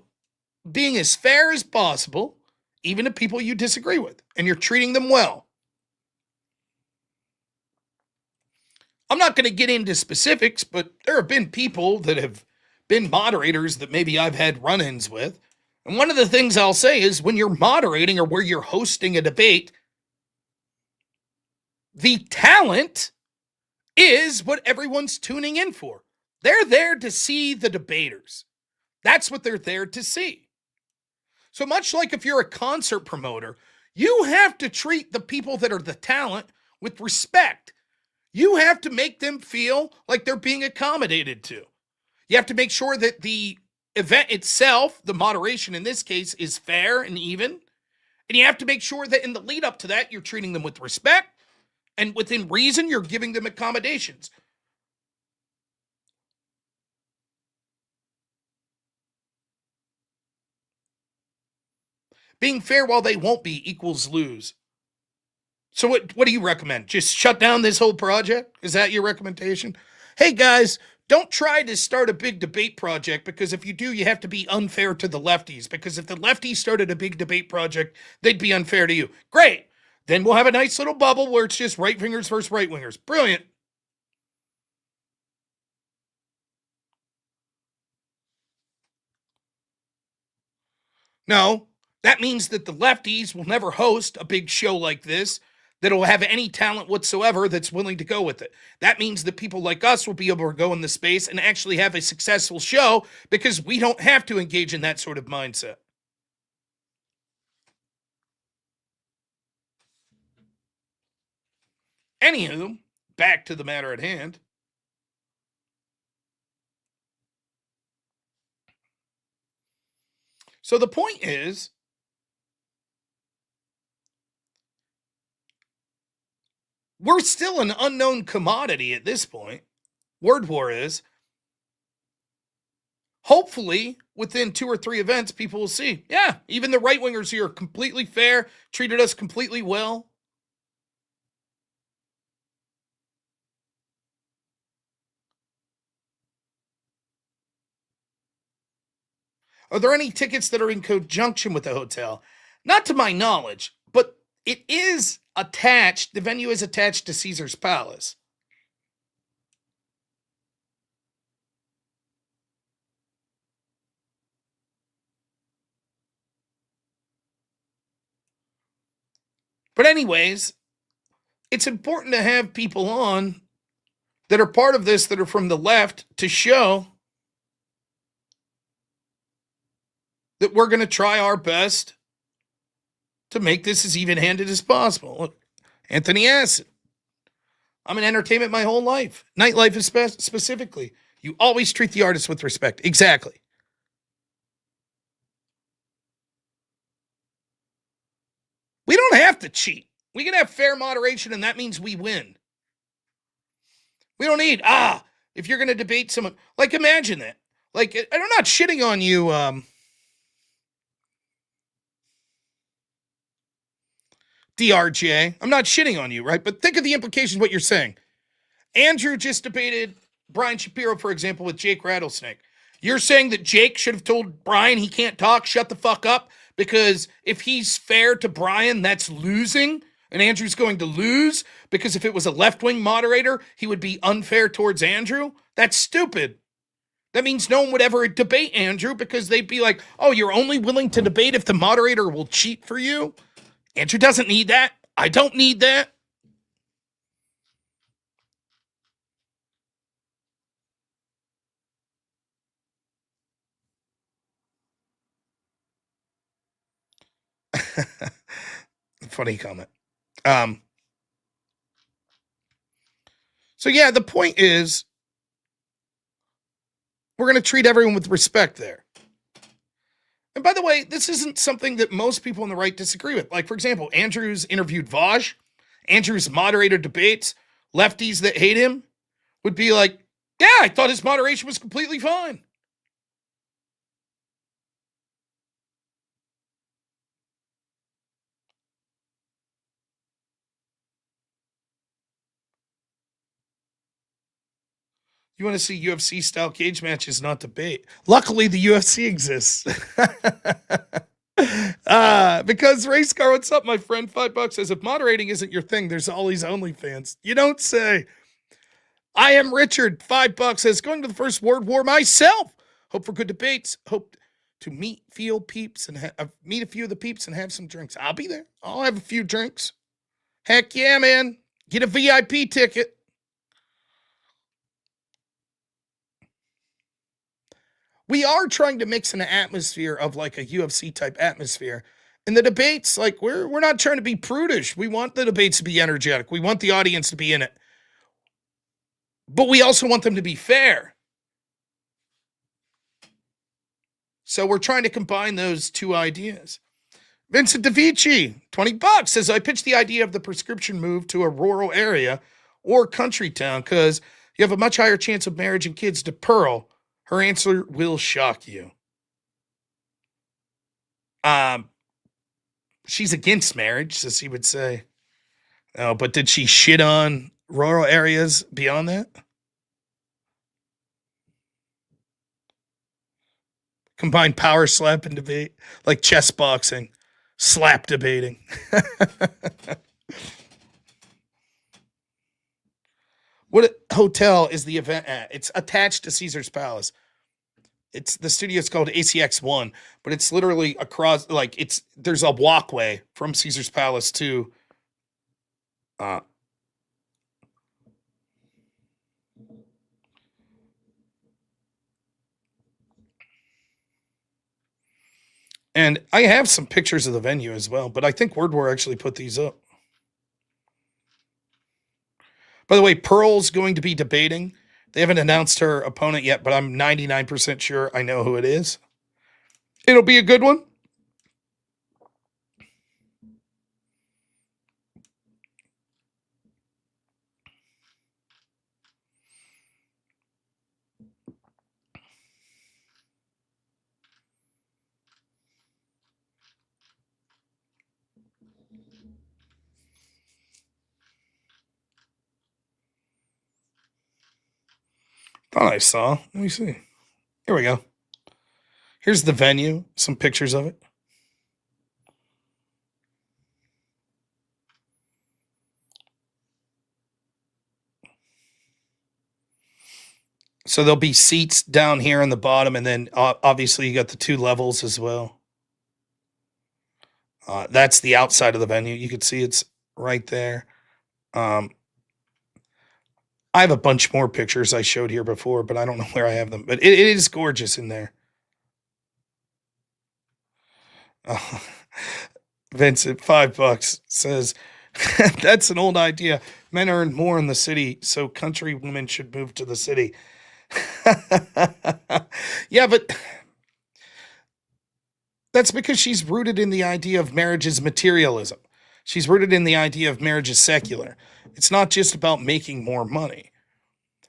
being as fair as possible, even to people you disagree with, and you're treating them well. I'm not going to get into specifics, but there have been people that have been moderators that maybe I've had run-ins with. And one of the things I'll say is when you're moderating or where you're hosting a debate, the talent is what everyone's tuning in for. They're there to see the debaters. That's what they're there to see. So much like if you're a concert promoter, you have to treat the people that are the talent with respect. You have to make them feel like they're being accommodated to. You have to make sure that the event itself, the moderation in this case, is fair and even. And you have to make sure that in the lead up to that, you're treating them with respect. And within reason, you're giving them accommodations. Being fair while they won't be equals lose. So what do you recommend? Just shut down this whole project? Is that your recommendation? Hey guys, don't try to start a big debate project, because if you do, you have to be unfair to the lefties, because if the lefties started a big debate project, they'd be unfair to you. Great. Then we'll have a nice little bubble where it's just right-wingers versus right-wingers. Brilliant. No, that means that the lefties will never host a big show like this that'll have any talent whatsoever that's willing to go with it. That means that people like us will be able to go in the space and actually have a successful show because we don't have to engage in that sort of mindset. Anywho, back to the matter at hand. So the point is, we're still an unknown commodity at this point. Word war is. Hopefully, within 2 or 3 events, people will see, yeah, even the right-wingers here are completely fair, treated us completely well. Are there any tickets that are in conjunction with the hotel? Not to my knowledge, but it is attached, the venue is attached to Caesar's Palace. But anyways, it's important to have people on that are part of this, that are from the left, to show that we're going to try our best to make this as even-handed as possible. Look, Anthony Acid. I'm in entertainment my whole life. Nightlife is specifically. You always treat the artist with respect. Exactly. We don't have to cheat. We can have fair moderation, and that means we win. We don't need, if you're going to debate someone, like imagine that. Like, I'm not shitting on you, DRJ. I'm not shitting on you, right? But think of the implications of what you're saying. Andrew just debated Brian Shapiro, for example, with Jake Rattlesnake. You're saying that Jake should have told Brian he can't talk, shut the fuck up, because if he's fair to Brian, that's losing, and Andrew's going to lose, because if it was a left-wing moderator, he would be unfair towards Andrew? That's stupid. That means no one would ever debate Andrew, because they'd be like, oh, you're only willing to debate if the moderator will cheat for you? Andrew doesn't need that. I don't need that. Funny comment. So yeah, the point is we're going to treat everyone with respect there. And by the way, this isn't something that most people on the right disagree with. Like, for example, Andrews interviewed Vaj. Andrews moderated debates. Lefties that hate him would be like, yeah, I thought his moderation was completely fine. You want to see UFC style cage matches, not debate. Luckily, the UFC exists. Because Race Car, what's up, my friend? $5 says, if moderating isn't your thing, there's all these OnlyFans. You don't say. I am Richard. $5 says, going to the First World War myself. Hope for good debates. Hope to meet a few of the peeps and have some drinks. I'll be there. I'll have a few drinks. Heck yeah, man. Get a VIP ticket. We are trying to mix an atmosphere of like a UFC type atmosphere. In the debates, like we're not trying to be prudish. We want the debates to be energetic. We want the audience to be in it. But we also want them to be fair. So we're trying to combine those two ideas. Vincent DeVici, $20 says, I pitched the idea of the prescription move to a rural area or country town because you have a much higher chance of marriage and kids to Pearl. Her answer will shock you. She's against marriage, as he would say. Oh, but did she shit on rural areas beyond that? Combine power slap and debate, like chess boxing, slap debating. What hotel is the event at? It's attached to Caesar's Palace. It's the studio's called ACX1, but it's literally across, like there's a walkway from Caesar's Palace to and I have some pictures of the venue as well, but I think WordWar actually put these up. By the way, Pearl's going to be debating. They haven't announced her opponent yet, but I'm 99% sure I know who it is. It'll be a good one. Thought I saw. Let me see. Here we go. Here's the venue. Some pictures of it. So there'll be seats down here in the bottom, and then obviously you got the two levels as well. That's the outside of the venue. You can see it's right there. I have a bunch more pictures I showed here before, but I don't know where I have them. But it is gorgeous in there. Oh, Vincent, $5 says, that's an old idea. Men earn more in the city, so country women should move to the city. Yeah, but that's because she's rooted in the idea of marriage as materialism. She's rooted in the idea of marriage as secular. It's not just about making more money.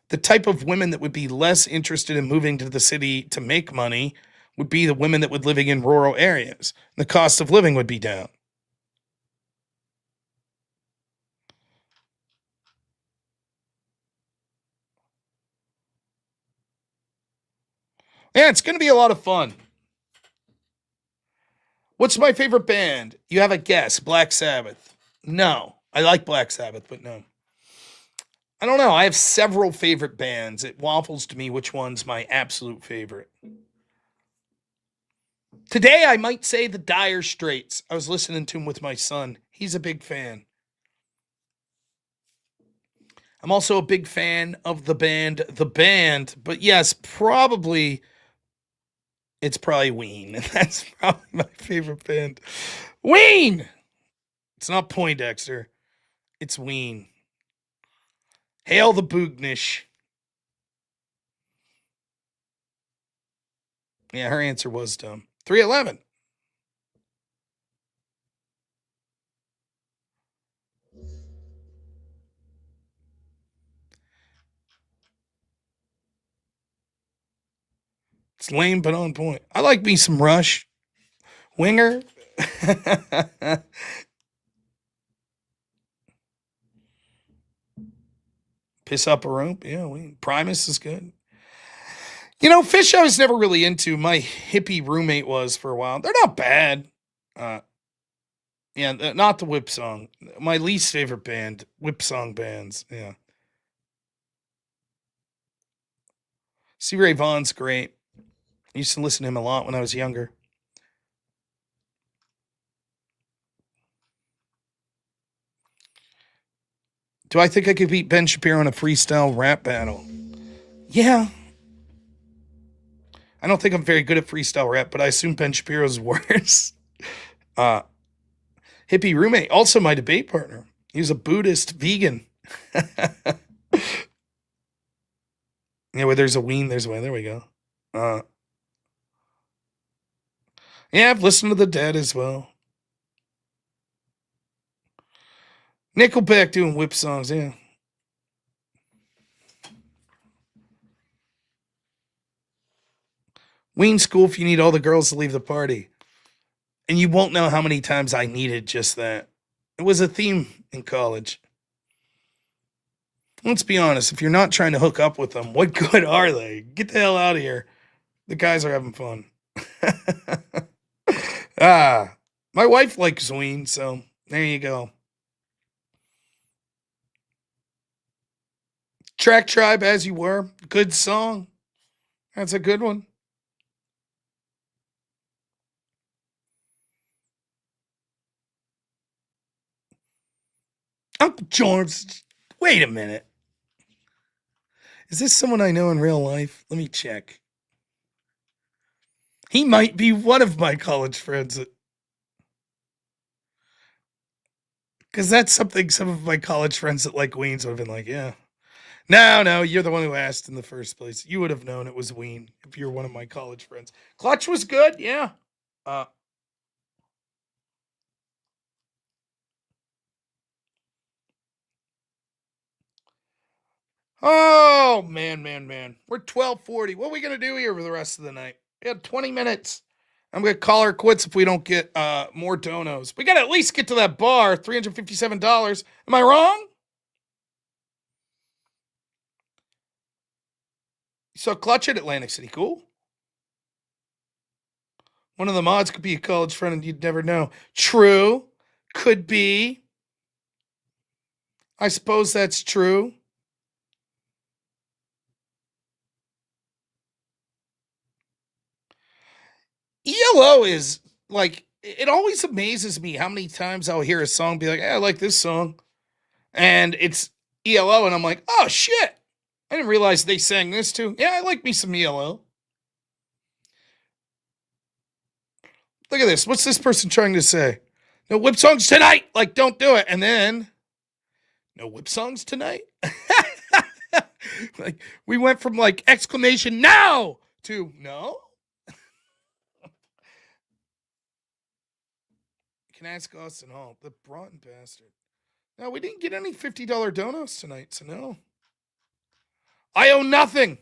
The type of women that would be less interested in moving to the city to make money would be the women that would living in rural areas. The cost of living would be down. Yeah, it's going to be a lot of fun. What's my favorite band? You have a guess. Black Sabbath. No. I like Black Sabbath, but no. I don't know. I have several favorite bands. It waffles to me which one's my absolute favorite. Today, I might say the Dire Straits. I was listening to him with my son. He's a big fan. I'm also a big fan of the band, but yes, it's probably Ween. That's probably my favorite band. Ween! It's not Poindexter. It's Ween. Hail the Boognish. Yeah, her answer was dumb. 311. It's lame, but on point. I like me some Rush. Winger. Piss up a rope. Yeah, Primus is good. You know, Fish I was never really into. My hippie roommate was for a while. They're not bad. Yeah, not the Whip Song. My least favorite band, Whip Song bands. Yeah. C. Ray Vaughan's great. I used to listen to him a lot when I was younger. Do I think I could beat Ben Shapiro in a freestyle rap battle? Yeah. I don't think I'm very good at freestyle rap, but I assume Ben Shapiro's worse. Hippie roommate, also my debate partner. He was a Buddhist vegan. Yeah, where there's a ween, there's a way. There we go. Yeah, I've listened to The Dead as well. Nickelback doing whip songs, yeah. Ween school if you need all the girls to leave the party. And you won't know how many times I needed just that. It was a theme in college. Let's be honest, if you're not trying to hook up with them, what good are they? Get the hell out of here. The guys are having fun. My wife likes Ween, so there you go. Track Tribe, As You Were. Good song. That's a good one. Uncle George, wait a minute. Is this someone I know in real life? Let me check. He might be one of my college friends. Because that's something some of my college friends that like Weens would have been like, yeah. No, you're the one who asked in the first place. You would have known it was Ween if you're one of my college friends. Clutch was good, yeah. Oh, man. We're 12:40. What are we going to do here for the rest of the night? We got 20 minutes. I'm going to call her quits if we don't get more donos. We got to at least get to that bar, $357. Am I wrong? So Clutch at Atlantic City, cool. One of the mods could be a college friend and you'd never know. True. Could be. I suppose that's true. ELO is like, it always amazes me how many times I'll hear a song be like, hey, I like this song. And it's ELO, and I'm like, oh shit. I didn't realize they sang this too. Yeah, I like me some ELO. Look at this. What's this person trying to say? No whip songs tonight. Like, don't do it. And then, no whip songs tonight? Like, we went from like exclamation now to no. Can ask Austin Hall, the Broughton bastard. No, we didn't get any $50 donuts tonight, so no. I owe nothing.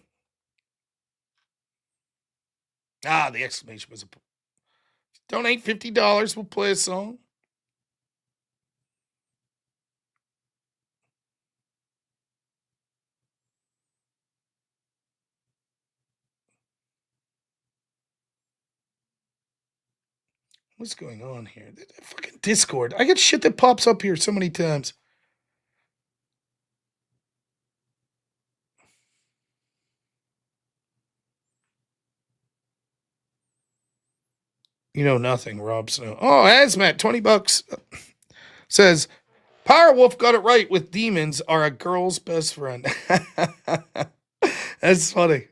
Ah, the exclamation was a... Donate $50, we'll play a song. What's going on here? That fucking Discord. I get shit that pops up here so many times. You know nothing, Rob Snow. Oh, Hazmat, $20. Says, Powerwolf got it right with demons are a girl's best friend. That's funny.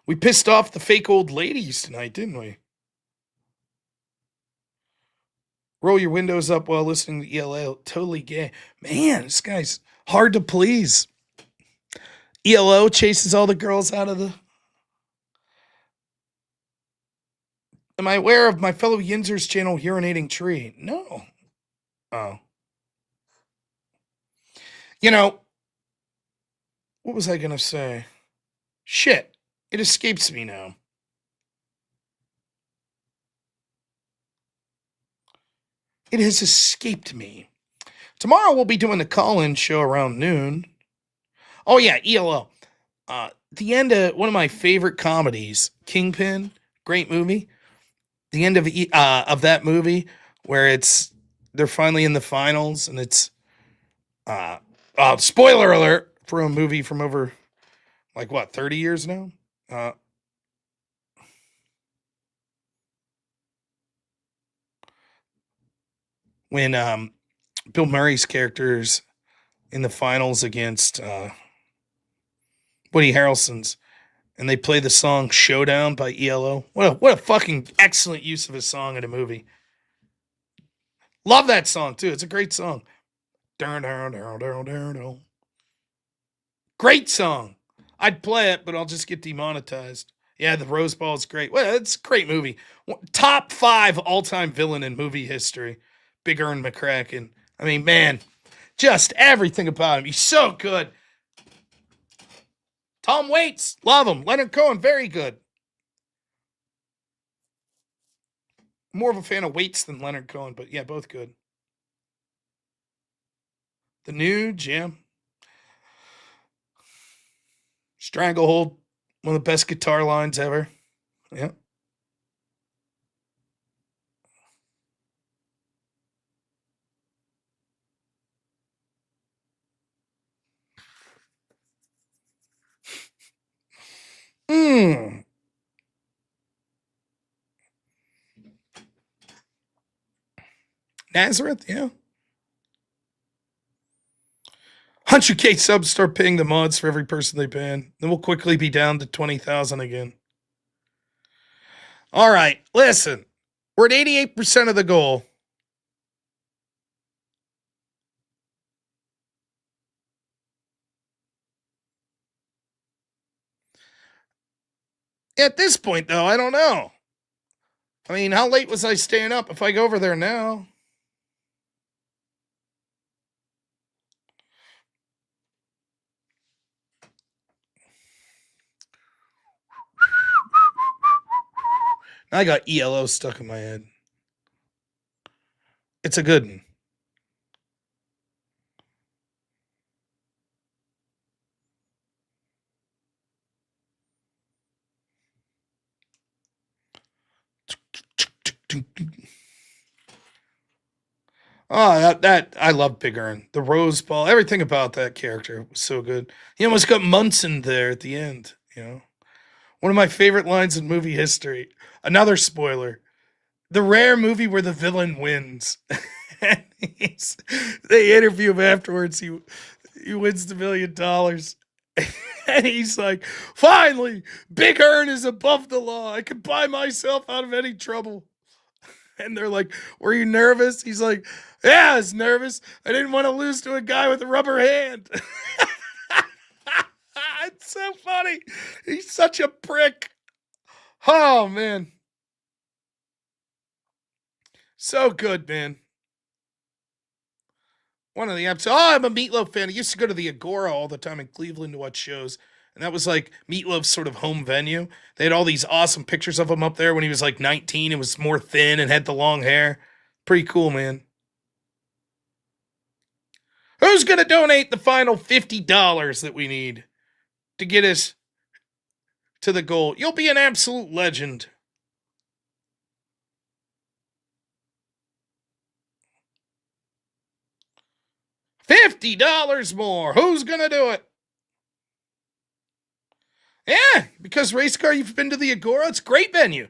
We pissed off the fake old ladies tonight, didn't we? Roll your windows up while listening to ELO. Totally gay. Man, this guy's hard to please. ELO chases all the girls out of the... Am I aware of my fellow Yinzer's channel, Urinating Tree? No. Oh. You know, what was I going to say? Shit. It escapes me now. It has escaped me. Tomorrow we'll be doing the call-in show around noon. Oh yeah, ELO. The end of one of my favorite comedies, Kingpin, great movie. The end of that movie where they're finally in the finals and it's spoiler alert for a movie from over like what 30 years now. When Bill Murray's character's in the finals against Woody Harrelson's, and they play the song "Showdown" by ELO. What a fucking excellent use of a song in a movie. Love that song too. It's a great song. Great song. I'd play it, but I'll just get demonetized. Yeah, the Rose Bowl is great. Well, it's a great movie. Top 5 all-time villain in movie history. Big Earn McCracken. I mean, man, just everything about him. He's so good. Tom Waits, love him. Leonard Cohen, very good. More of a fan of Waits than Leonard Cohen, but yeah, both good. The Nude, yeah. Stranglehold, one of the best guitar lines ever. Yeah. Nazareth, yeah. 100K subs, start paying the mods for every person they ban. Then we'll quickly be down to 20,000 again. All right, listen. We're at 88% of the goal. At this point, though, I don't know. I mean, how late was I staying up if I go over there now? I got ELO stuck in my head. It's a good one. Oh, that I love Big Earn. The Rose Ball, everything about that character was so good. He almost got Munson there at the end, you know. One of my favorite lines in movie history. Another spoiler. The rare movie where the villain wins. And they interview him afterwards. He wins the $1 million. And he's like, finally, Big Earn is above the law. I can buy myself out of any trouble. And they're like, were you nervous? He's like, yeah, I was nervous. I didn't want to lose to a guy with a rubber hand. It's so funny. He's such a prick. Oh, man. So good, man. One of the episodes. Oh, I'm a Meatloaf fan. I used to go to the Agora all the time in Cleveland to watch shows. And that was like Meatloaf's sort of home venue. They had all these awesome pictures of him up there when he was like 19 and was more thin and had the long hair. Pretty cool, man. Who's going to donate the final $50 that we need to get us to the goal? You'll be an absolute legend. $50 more. Who's going to do it? Yeah, because Race Car, you've been to the Agora. It's a great venue.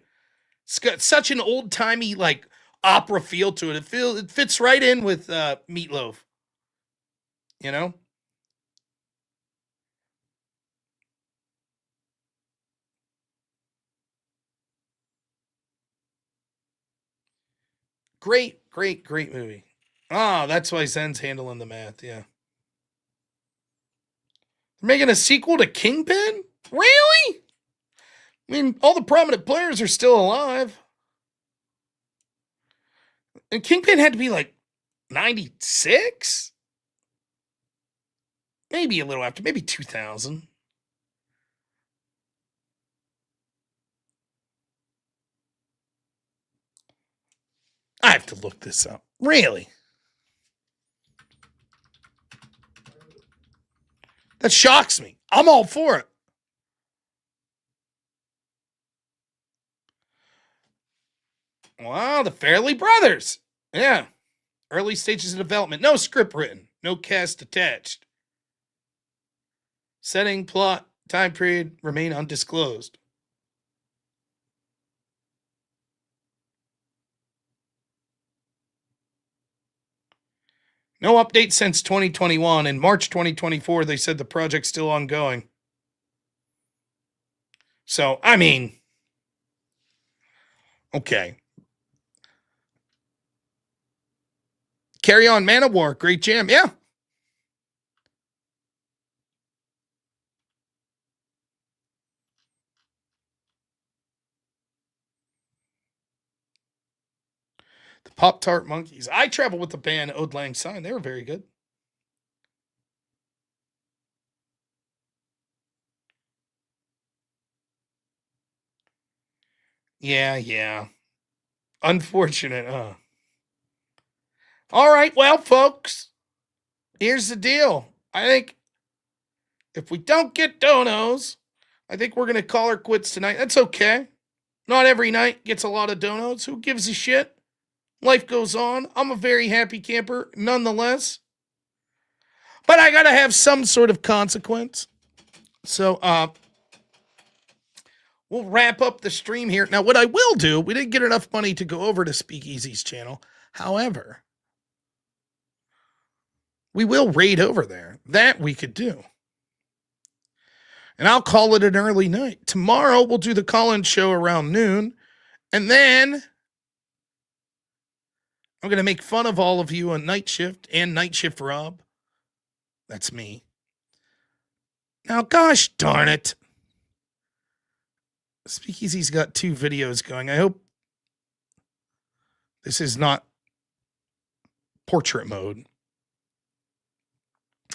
It's got such an old-timey, like, opera feel to it. It fits right in with Meatloaf. You know? Great movie. Ah, that's why Zen's handling the math, yeah. They're making a sequel to Kingpin? Really? I mean, all the prominent players are still alive. And Kingpin had to be like 96? Maybe a little after, maybe 2000. I have to look this up. Really? That shocks me. I'm all for it. Wow, the Fairley Brothers. Yeah. Early stages of development. No script written. No cast attached. Setting, plot, time period remain undisclosed. No update since 2021. In March 2024, they said the project's still ongoing. So, I mean, okay. Carry On Manowar, great jam. Yeah. The Pop-Tart Monkeys. I traveled with the band Ode Lang Syne. They were very good. Yeah. Unfortunate, huh? All right, well, folks, here's the deal. I think if we don't get donos, I think we're going to call her quits tonight. That's okay. Not every night gets a lot of donos. Who gives a shit? Life goes on. I'm a very happy camper nonetheless. But I got to have some sort of consequence. So, we'll wrap up the stream here. Now, what I will do, we didn't get enough money to go over to Speakeasy's channel. However, we will raid over there. That we could do. And I'll call it an early night. Tomorrow, we'll do the call-in show around noon. And then I'm going to make fun of all of you on Night Shift and Night Shift Rob. That's me. Now, gosh darn it. Speakeasy's got 2 videos going. I hope this is not portrait mode.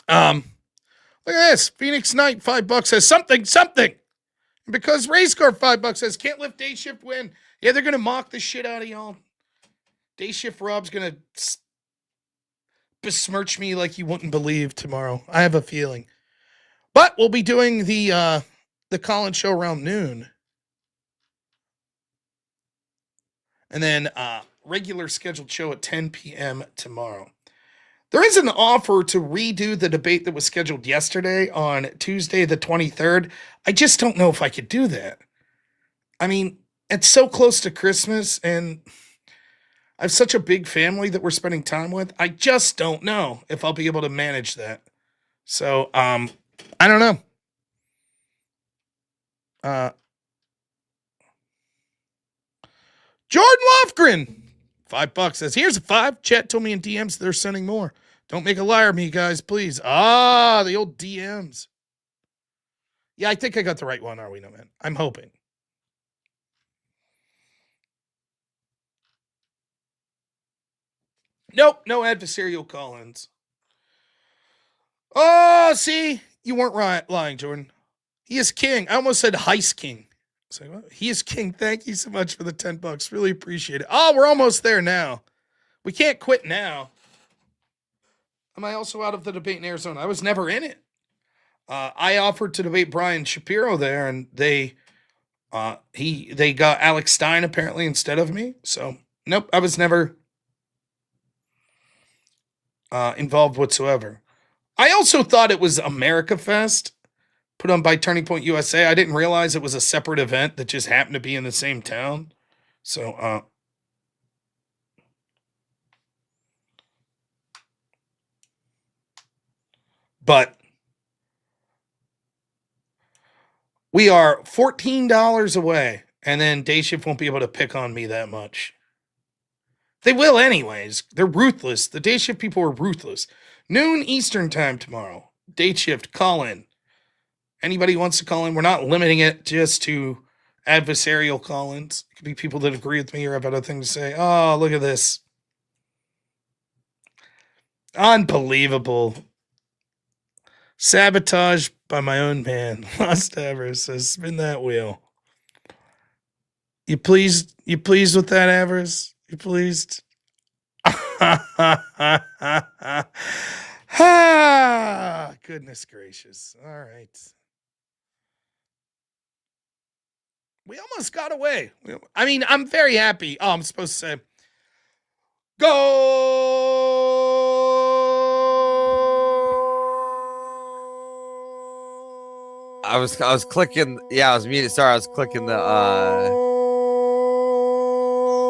Look at this. Phoenix Knight, $5 says something. And because Race Car $5 says can't lift day shift win. Yeah, they're going to mock the shit out of y'all. Day shift Rob's going to besmirch me like you wouldn't believe tomorrow. I have a feeling. But we'll be doing the call-in show around noon. And then regular scheduled show at 10 p.m. tomorrow. There is an offer to redo the debate that was scheduled yesterday on Tuesday the 23rd. I just don't know if I could do that. I mean, it's so close to Christmas, and I have such a big family that we're spending time with. I just don't know if I'll be able to manage that. So, I don't know. Jordan Lofgren, $5 says, here's a 5. Chat told me in DMs they're sending more. Don't make a liar of me, guys, please. The old DMs. Yeah, I think I got the right one, are we, no man? I'm hoping. Nope, no adversarial call-ins. Oh, see? You weren't lying, Jordan. He is king. I almost said heist king. It's like, what? He is king. Thank you so much for the $10. Really appreciate it. Oh, we're almost there now. We can't quit now. Am I also out of the debate in Arizona? I was never in it. I offered to debate Brian Shapiro there, and they got Alex Stein apparently instead of me. So nope, I was never involved whatsoever. I also thought it was America Fest, put on by Turning Point USA. I didn't realize it was a separate event that just happened to be in the same town. So, but we are $14 away, and then Day Shift won't be able to pick on me that much. They will anyways. They're ruthless. The Day Shift people are ruthless. Noon Eastern time tomorrow. Day Shift, call in. Anybody wants to call in. We're not limiting it just to adversarial call-ins. It could be people that agree with me or have other things to say. Oh, look at this. Unbelievable. Sabotage by my own man. Lost Avarice says, spin that wheel. You pleased with that, Avarice? You pleased? Goodness gracious. All right. We almost got away. I mean, I'm very happy. Oh, I'm supposed to say, go. I was clicking. Yeah, I was muted. Sorry, I was clicking the.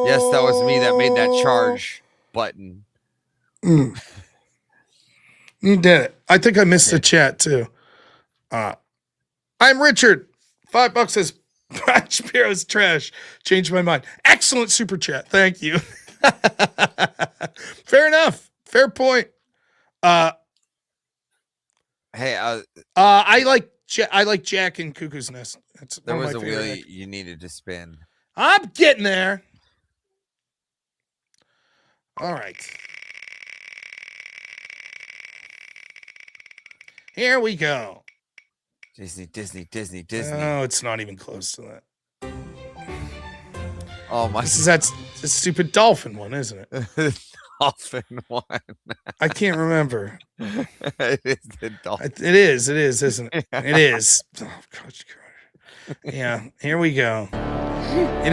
Yes, that was me that made that charge button. You did it. I think I missed the chat too. I'm Richard. $5 says Brian Shapiro's trash. Changed my mind. Excellent super chat. Thank you. Fair enough. Fair point. Hey, I like Jack and Cuckoo's Nest. There was a wheel you needed to spin. I'm getting there. All right. Here we go. Disney. Oh, it's not even close to that. Oh my! This is that stupid dolphin one, isn't it? Dolphin one. I can't remember. It is the dolphin. It is, isn't it? It is. Oh, gosh. Yeah. Here we go. Yeah.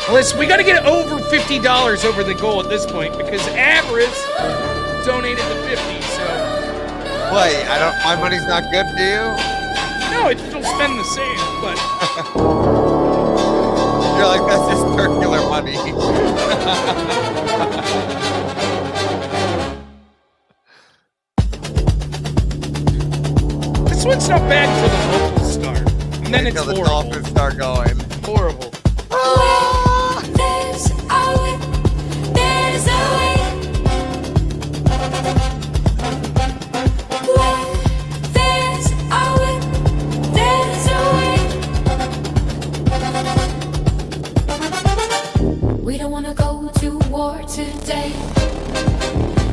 Listen, we got to get over $50 over the goal at this point because Avarice donated the 50. So, wait, my money's not good to you? No, it'll spend the same, but you're like, that's just circular money. This one's not bad until the vocals start, and then it's horrible. The dolphins start going. Horrible. We don't want to go to war today,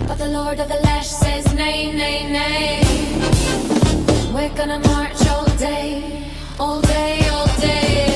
but the Lord of the Lash says nay, nay, nay. We're gonna march all day, all day, all day.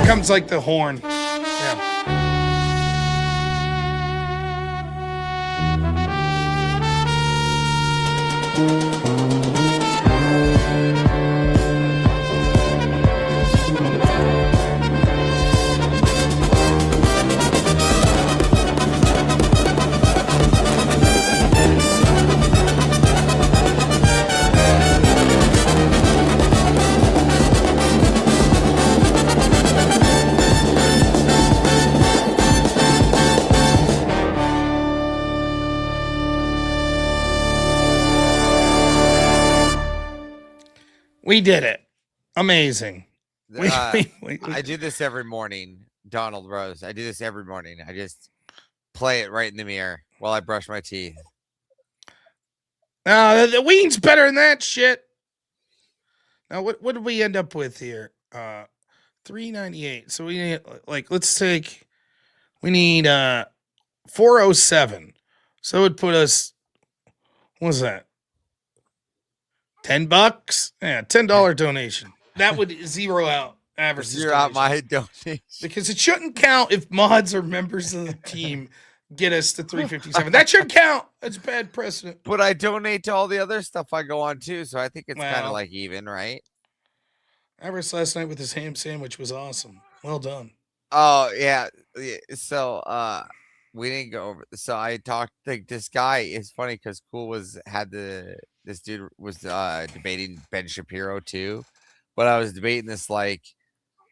comes like the horn. Yeah. We did it. Amazing. I do this every morning, Donald Rose. I do this every morning. I just play it right in the mirror while I brush my teeth. The Ween's better than that shit. Now, what did we end up with here? 398. So we need, like, we need 407. So it would put us, what was that? $10? Yeah, $10 donation. That would zero out average. Zero out my donation. Because it shouldn't count if mods or members of the team get us to 357. That should count. That's bad precedent. But I donate to all the other stuff I go on too, so I think it's kind of like even, right? Avarice last night with his ham sandwich was awesome. Well done. Oh yeah. So we didn't go over. So I talked like this guy is funny because this dude was debating Ben Shapiro too, but I was debating this like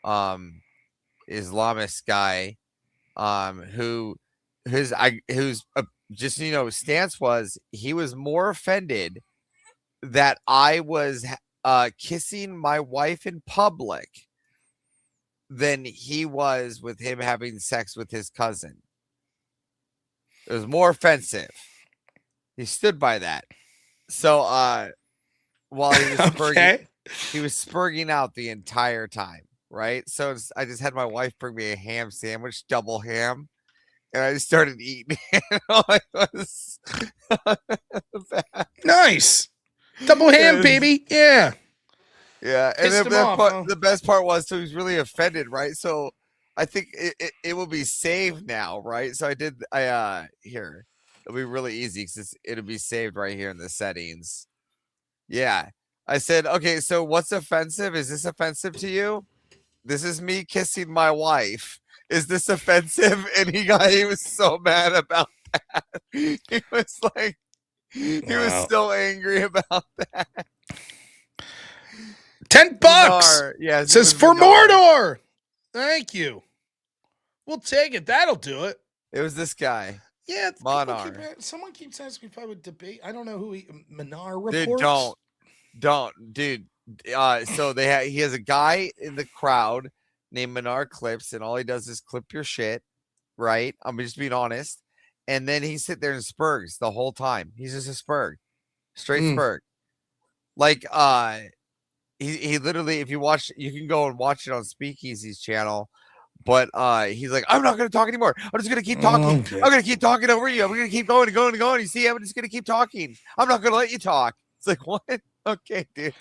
Islamist guy whose just stance was he was more offended that I was kissing my wife in public than he was with him having sex with his cousin. It was more offensive. He stood by that. So while he was spurging, he was spurging out the entire time, right? So I just had my wife bring me a ham sandwich, double ham, and I just started eating it. Nice. Double ham, baby. Yeah. Yeah. And the best part was, so he was really offended, right? So I think it will be saved now, right? So here. It'll be really easy because it'll be saved right here in the settings. Yeah. I said, okay, so what's offensive? Is this offensive to you? This is me kissing my wife. Is this offensive? And he was so mad about that. He was like, he was so angry about that. $10. Yeah. It says for Mordor. Thank you. We'll take it. That'll do it. It was this guy. Yeah, someone keeps asking if I would debate. I don't know who Manar reports. Dude, dude. So he has a guy in the crowd named Manar Clips, and all he does is clip your shit, right? I'm just being honest. And then he sit there and spurgs the whole time. He's just a spurg, straight spurg. Like he literally, if you watch, you can go and watch it on Speakeasy's channel. But he's like, I'm not going to talk anymore. I'm just going to keep talking. Okay. I'm going to keep talking over you. I'm going to keep going and going and going. You see, I'm just going to keep talking. I'm not going to let you talk. It's like, what? Okay, dude.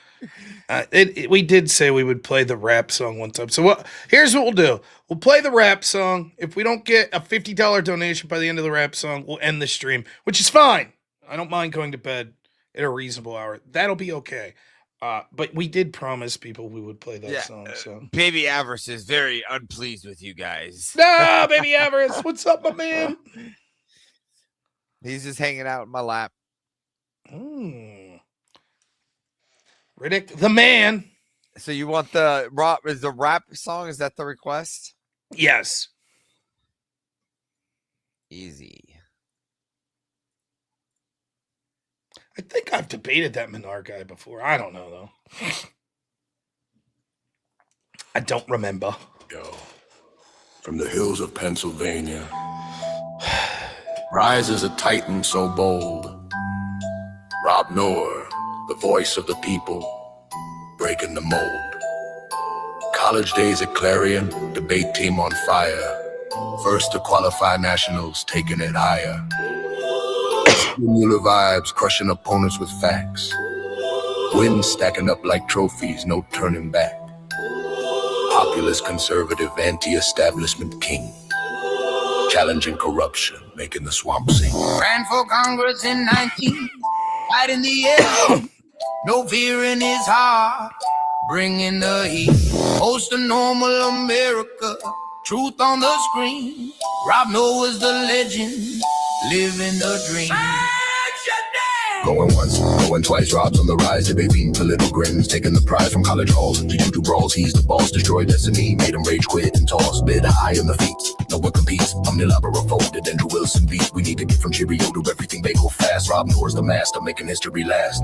We did say we would play the rap song one time. So here's what we'll do. We'll play the rap song. If we don't get a $50 donation by the end of the rap song, we'll end the stream, which is fine. I don't mind going to bed at a reasonable hour. That'll be okay. But we did promise people we would play that song. So Baby Avarice is very unpleased with you guys. No, Baby Avarice, what's up, my man? He's just hanging out in my lap. Riddick, the man. So you want the rap song? Is that the request? Yes. Easy. I think I've debated that Manar guy before. I don't know, though. I don't remember. Yo, from the hills of Pennsylvania, rises a titan so bold. Robnoerr, the voice of the people, breaking the mold. College days at Clarion, debate team on fire. First to qualify nationals, taking it higher. Similar vibes, crushing opponents with facts. Wins stacking up like trophies, no turning back. populist, conservative, anti-establishment king. Challenging corruption, making the swamp sing. Ran for Congress in 19, fighting the air. No fear in his heart, bringing the heat. Host a normal America, truth on the screen. Rob Noah's the legend, living the dream. Going once, going twice, Rob's on the rise, debating political grins, taking the prize from college halls. GW brawls, he's the boss, destroyed destiny, made him rage quit and toss. Bid high in the feet, no one competes. I'm the Labra folded, Andrew Wilson beat. We need to get from Cheerio to everything bagel fast. Rob Noah's the master, making history last.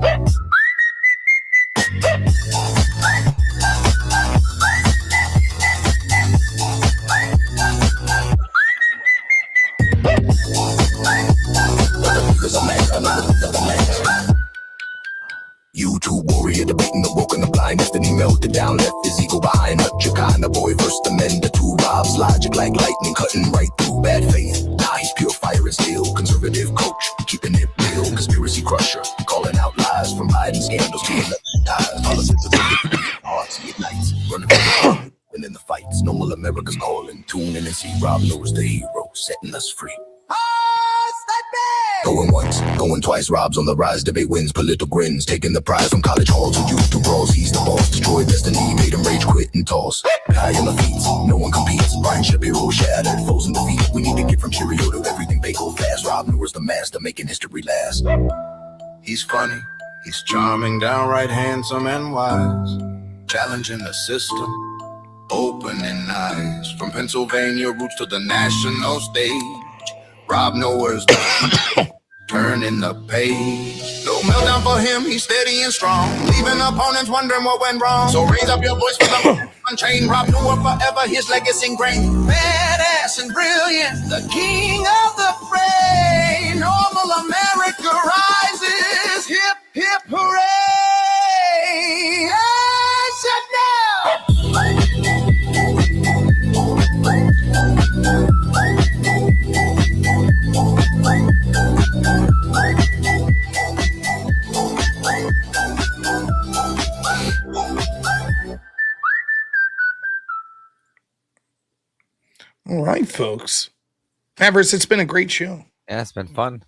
YouTube warrior debating the woke and the blind. Destiny melted down, left his ego behind. Up Chicana boy, first amend the two Rob's logic like lightning cutting right through bad faith. Nah, he's pure fire and steel. Conservative coach, keeping it real. Conspiracy crusher, calling out lies from Biden scandals to election ties. Politics of hearts ignites, running for the winning the fights. Normal America's calling, tune in and see Rob Noah's the hero, setting us free. Going once, going twice, Rob's on the rise, debate wins, political grins, taking the prize from college halls to youth to brawls. He's the boss, destroyed destiny, made him rage quit and toss. High on the feet, no one competes. Brian Shapiro shattered, foes in defeat. We need to get from Cheerio to everything bagel fast. Rob Noah's the master, making history last. He's funny, he's charming, downright handsome and wise. Challenging the system, opening eyes. From Pennsylvania roots to the national stage. Rob Noah's turning the page. No meltdown for him, he's steady and strong. Leaving opponents wondering what went wrong. So raise up your voice for the unchained. Rob Noah forever, his legacy ingrained. Badass and brilliant, the king of the fray. Normal America rises, hip, hip, hooray. And shut down. All right, folks. Avarice, it's been a great show. Yeah, it's been fun.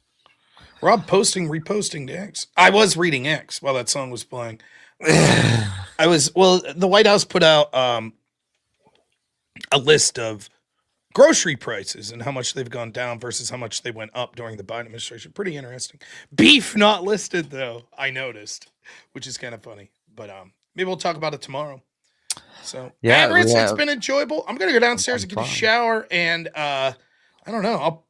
Rob reposting to X. I was reading X while that song was playing. The White House put out a list of grocery prices and how much they've gone down versus how much they went up during the Biden administration. Pretty interesting. Beef not listed, though, I noticed, which is kind of funny. But maybe we'll talk about it tomorrow. So, yeah, it's been enjoyable. I'm going to go downstairs and get a shower, and I don't know. I'll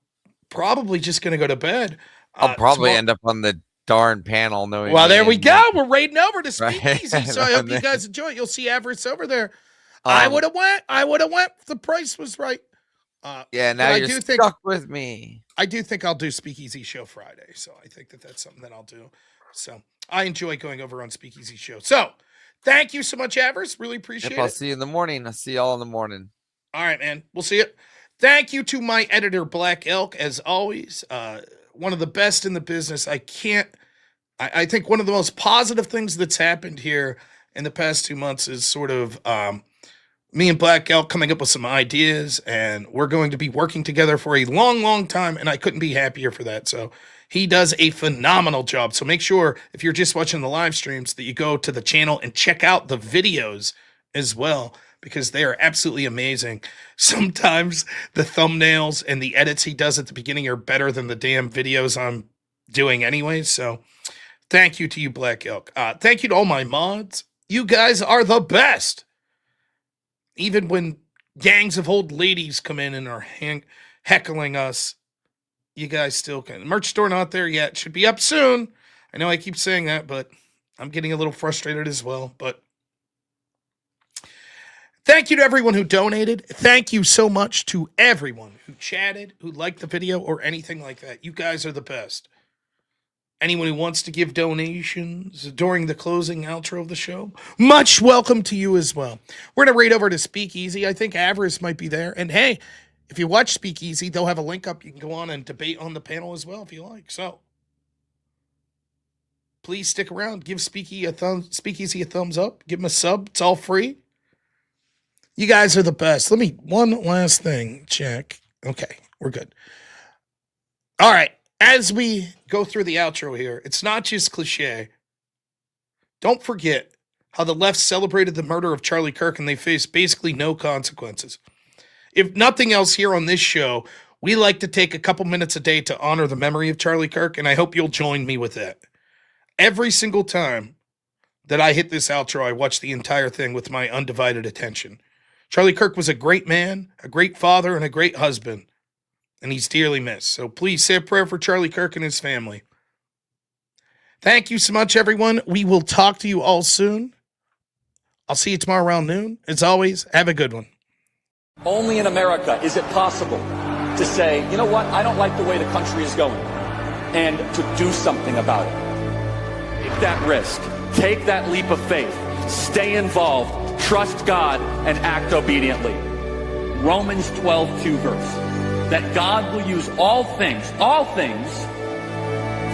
probably just going to go to bed. I'll probably end up on the darn panel. Well, there we go. We're raiding over to Speakeasy, so I hope you guys enjoy it. You'll see Avarice over there. I would have went. If the price was right. Yeah, now you're stuck with me. I do think I'll do Speakeasy Show Friday, so I think that's something that I'll do. So I enjoy going over on Speakeasy Show. So thank you so much, Avarice. Really appreciate it. I'll see you in the morning. I'll see y'all in the morning. All right, man. We'll see you. Thank you to my editor, Black Elk, as always. One of the best in the business. I think one of the most positive things that's happened here in the past 2 months is sort of me and Black Elk coming up with some ideas, and we're going to be working together for a long, long time, and I couldn't be happier for that. So he does a phenomenal job. So make sure, if you're just watching the live streams, that you go to the channel and check out the videos as well, because they are absolutely amazing. Sometimes the thumbnails and the edits he does at the beginning are better than the damn videos I'm doing anyway. So thank you to you, Black Elk. Thank you to all my mods. You guys are the best. Even when gangs of old ladies come in and are heckling us, you guys still can. Merch store not there yet. Should be up soon. I know I keep saying that, but I'm getting a little frustrated as well. But thank you to everyone who donated. Thank you so much to everyone who chatted, who liked the video, or anything like that. You guys are the best. Anyone who wants to give donations during the closing outro of the show, much welcome to you as well. We're going to raid over to Speakeasy. I think Avarice might be there. And hey, if you watch Speakeasy, they'll have a link up. You can go on and debate on the panel as well if you like. So please stick around. Give Speakeasy a thumbs up. Give them a sub. It's all free. You guys are the best. One last thing. Check. Okay, we're good. All right. As we go through the outro here, it's not just cliche. Don't forget how the left celebrated the murder of Charlie Kirk and they faced basically no consequences. If nothing else here on this show, we like to take a couple minutes a day to honor the memory of Charlie Kirk, and I hope you'll join me with that. Every single time that I hit this outro, I watch the entire thing with my undivided attention. Charlie Kirk was a great man, a great father, and a great husband, and he's dearly missed. So please say a prayer for Charlie Kirk and his family. Thank you so much, everyone. We will talk to you all soon. I'll see you tomorrow around noon. As always, have a good one. Only in America is it possible to say, you know what, I don't like the way the country is going, and to do something about it. Take that risk. Take that leap of faith. Stay involved. Trust God and act obediently. Romans 12:2 verse. That God will use all things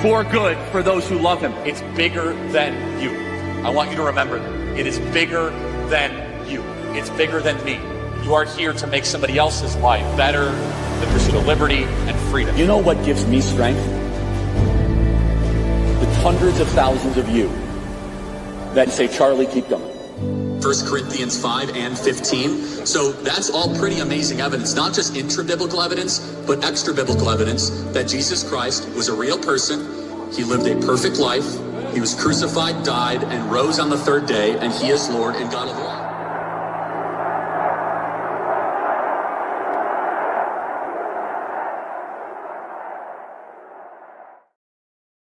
for good for those who love him. It's bigger than you. I want you to remember that. It is bigger than you. It's bigger than me. You are here to make somebody else's life better, the pursuit of liberty and freedom. You know what gives me strength? The hundreds of thousands of you that say, Charlie, keep going. 1 Corinthians 5 and 15. So that's all pretty amazing evidence, not just intra-biblical evidence, but extra-biblical evidence that Jesus Christ was a real person. He lived a perfect life. He was crucified, died, and rose on the third day, and he is Lord and God of all.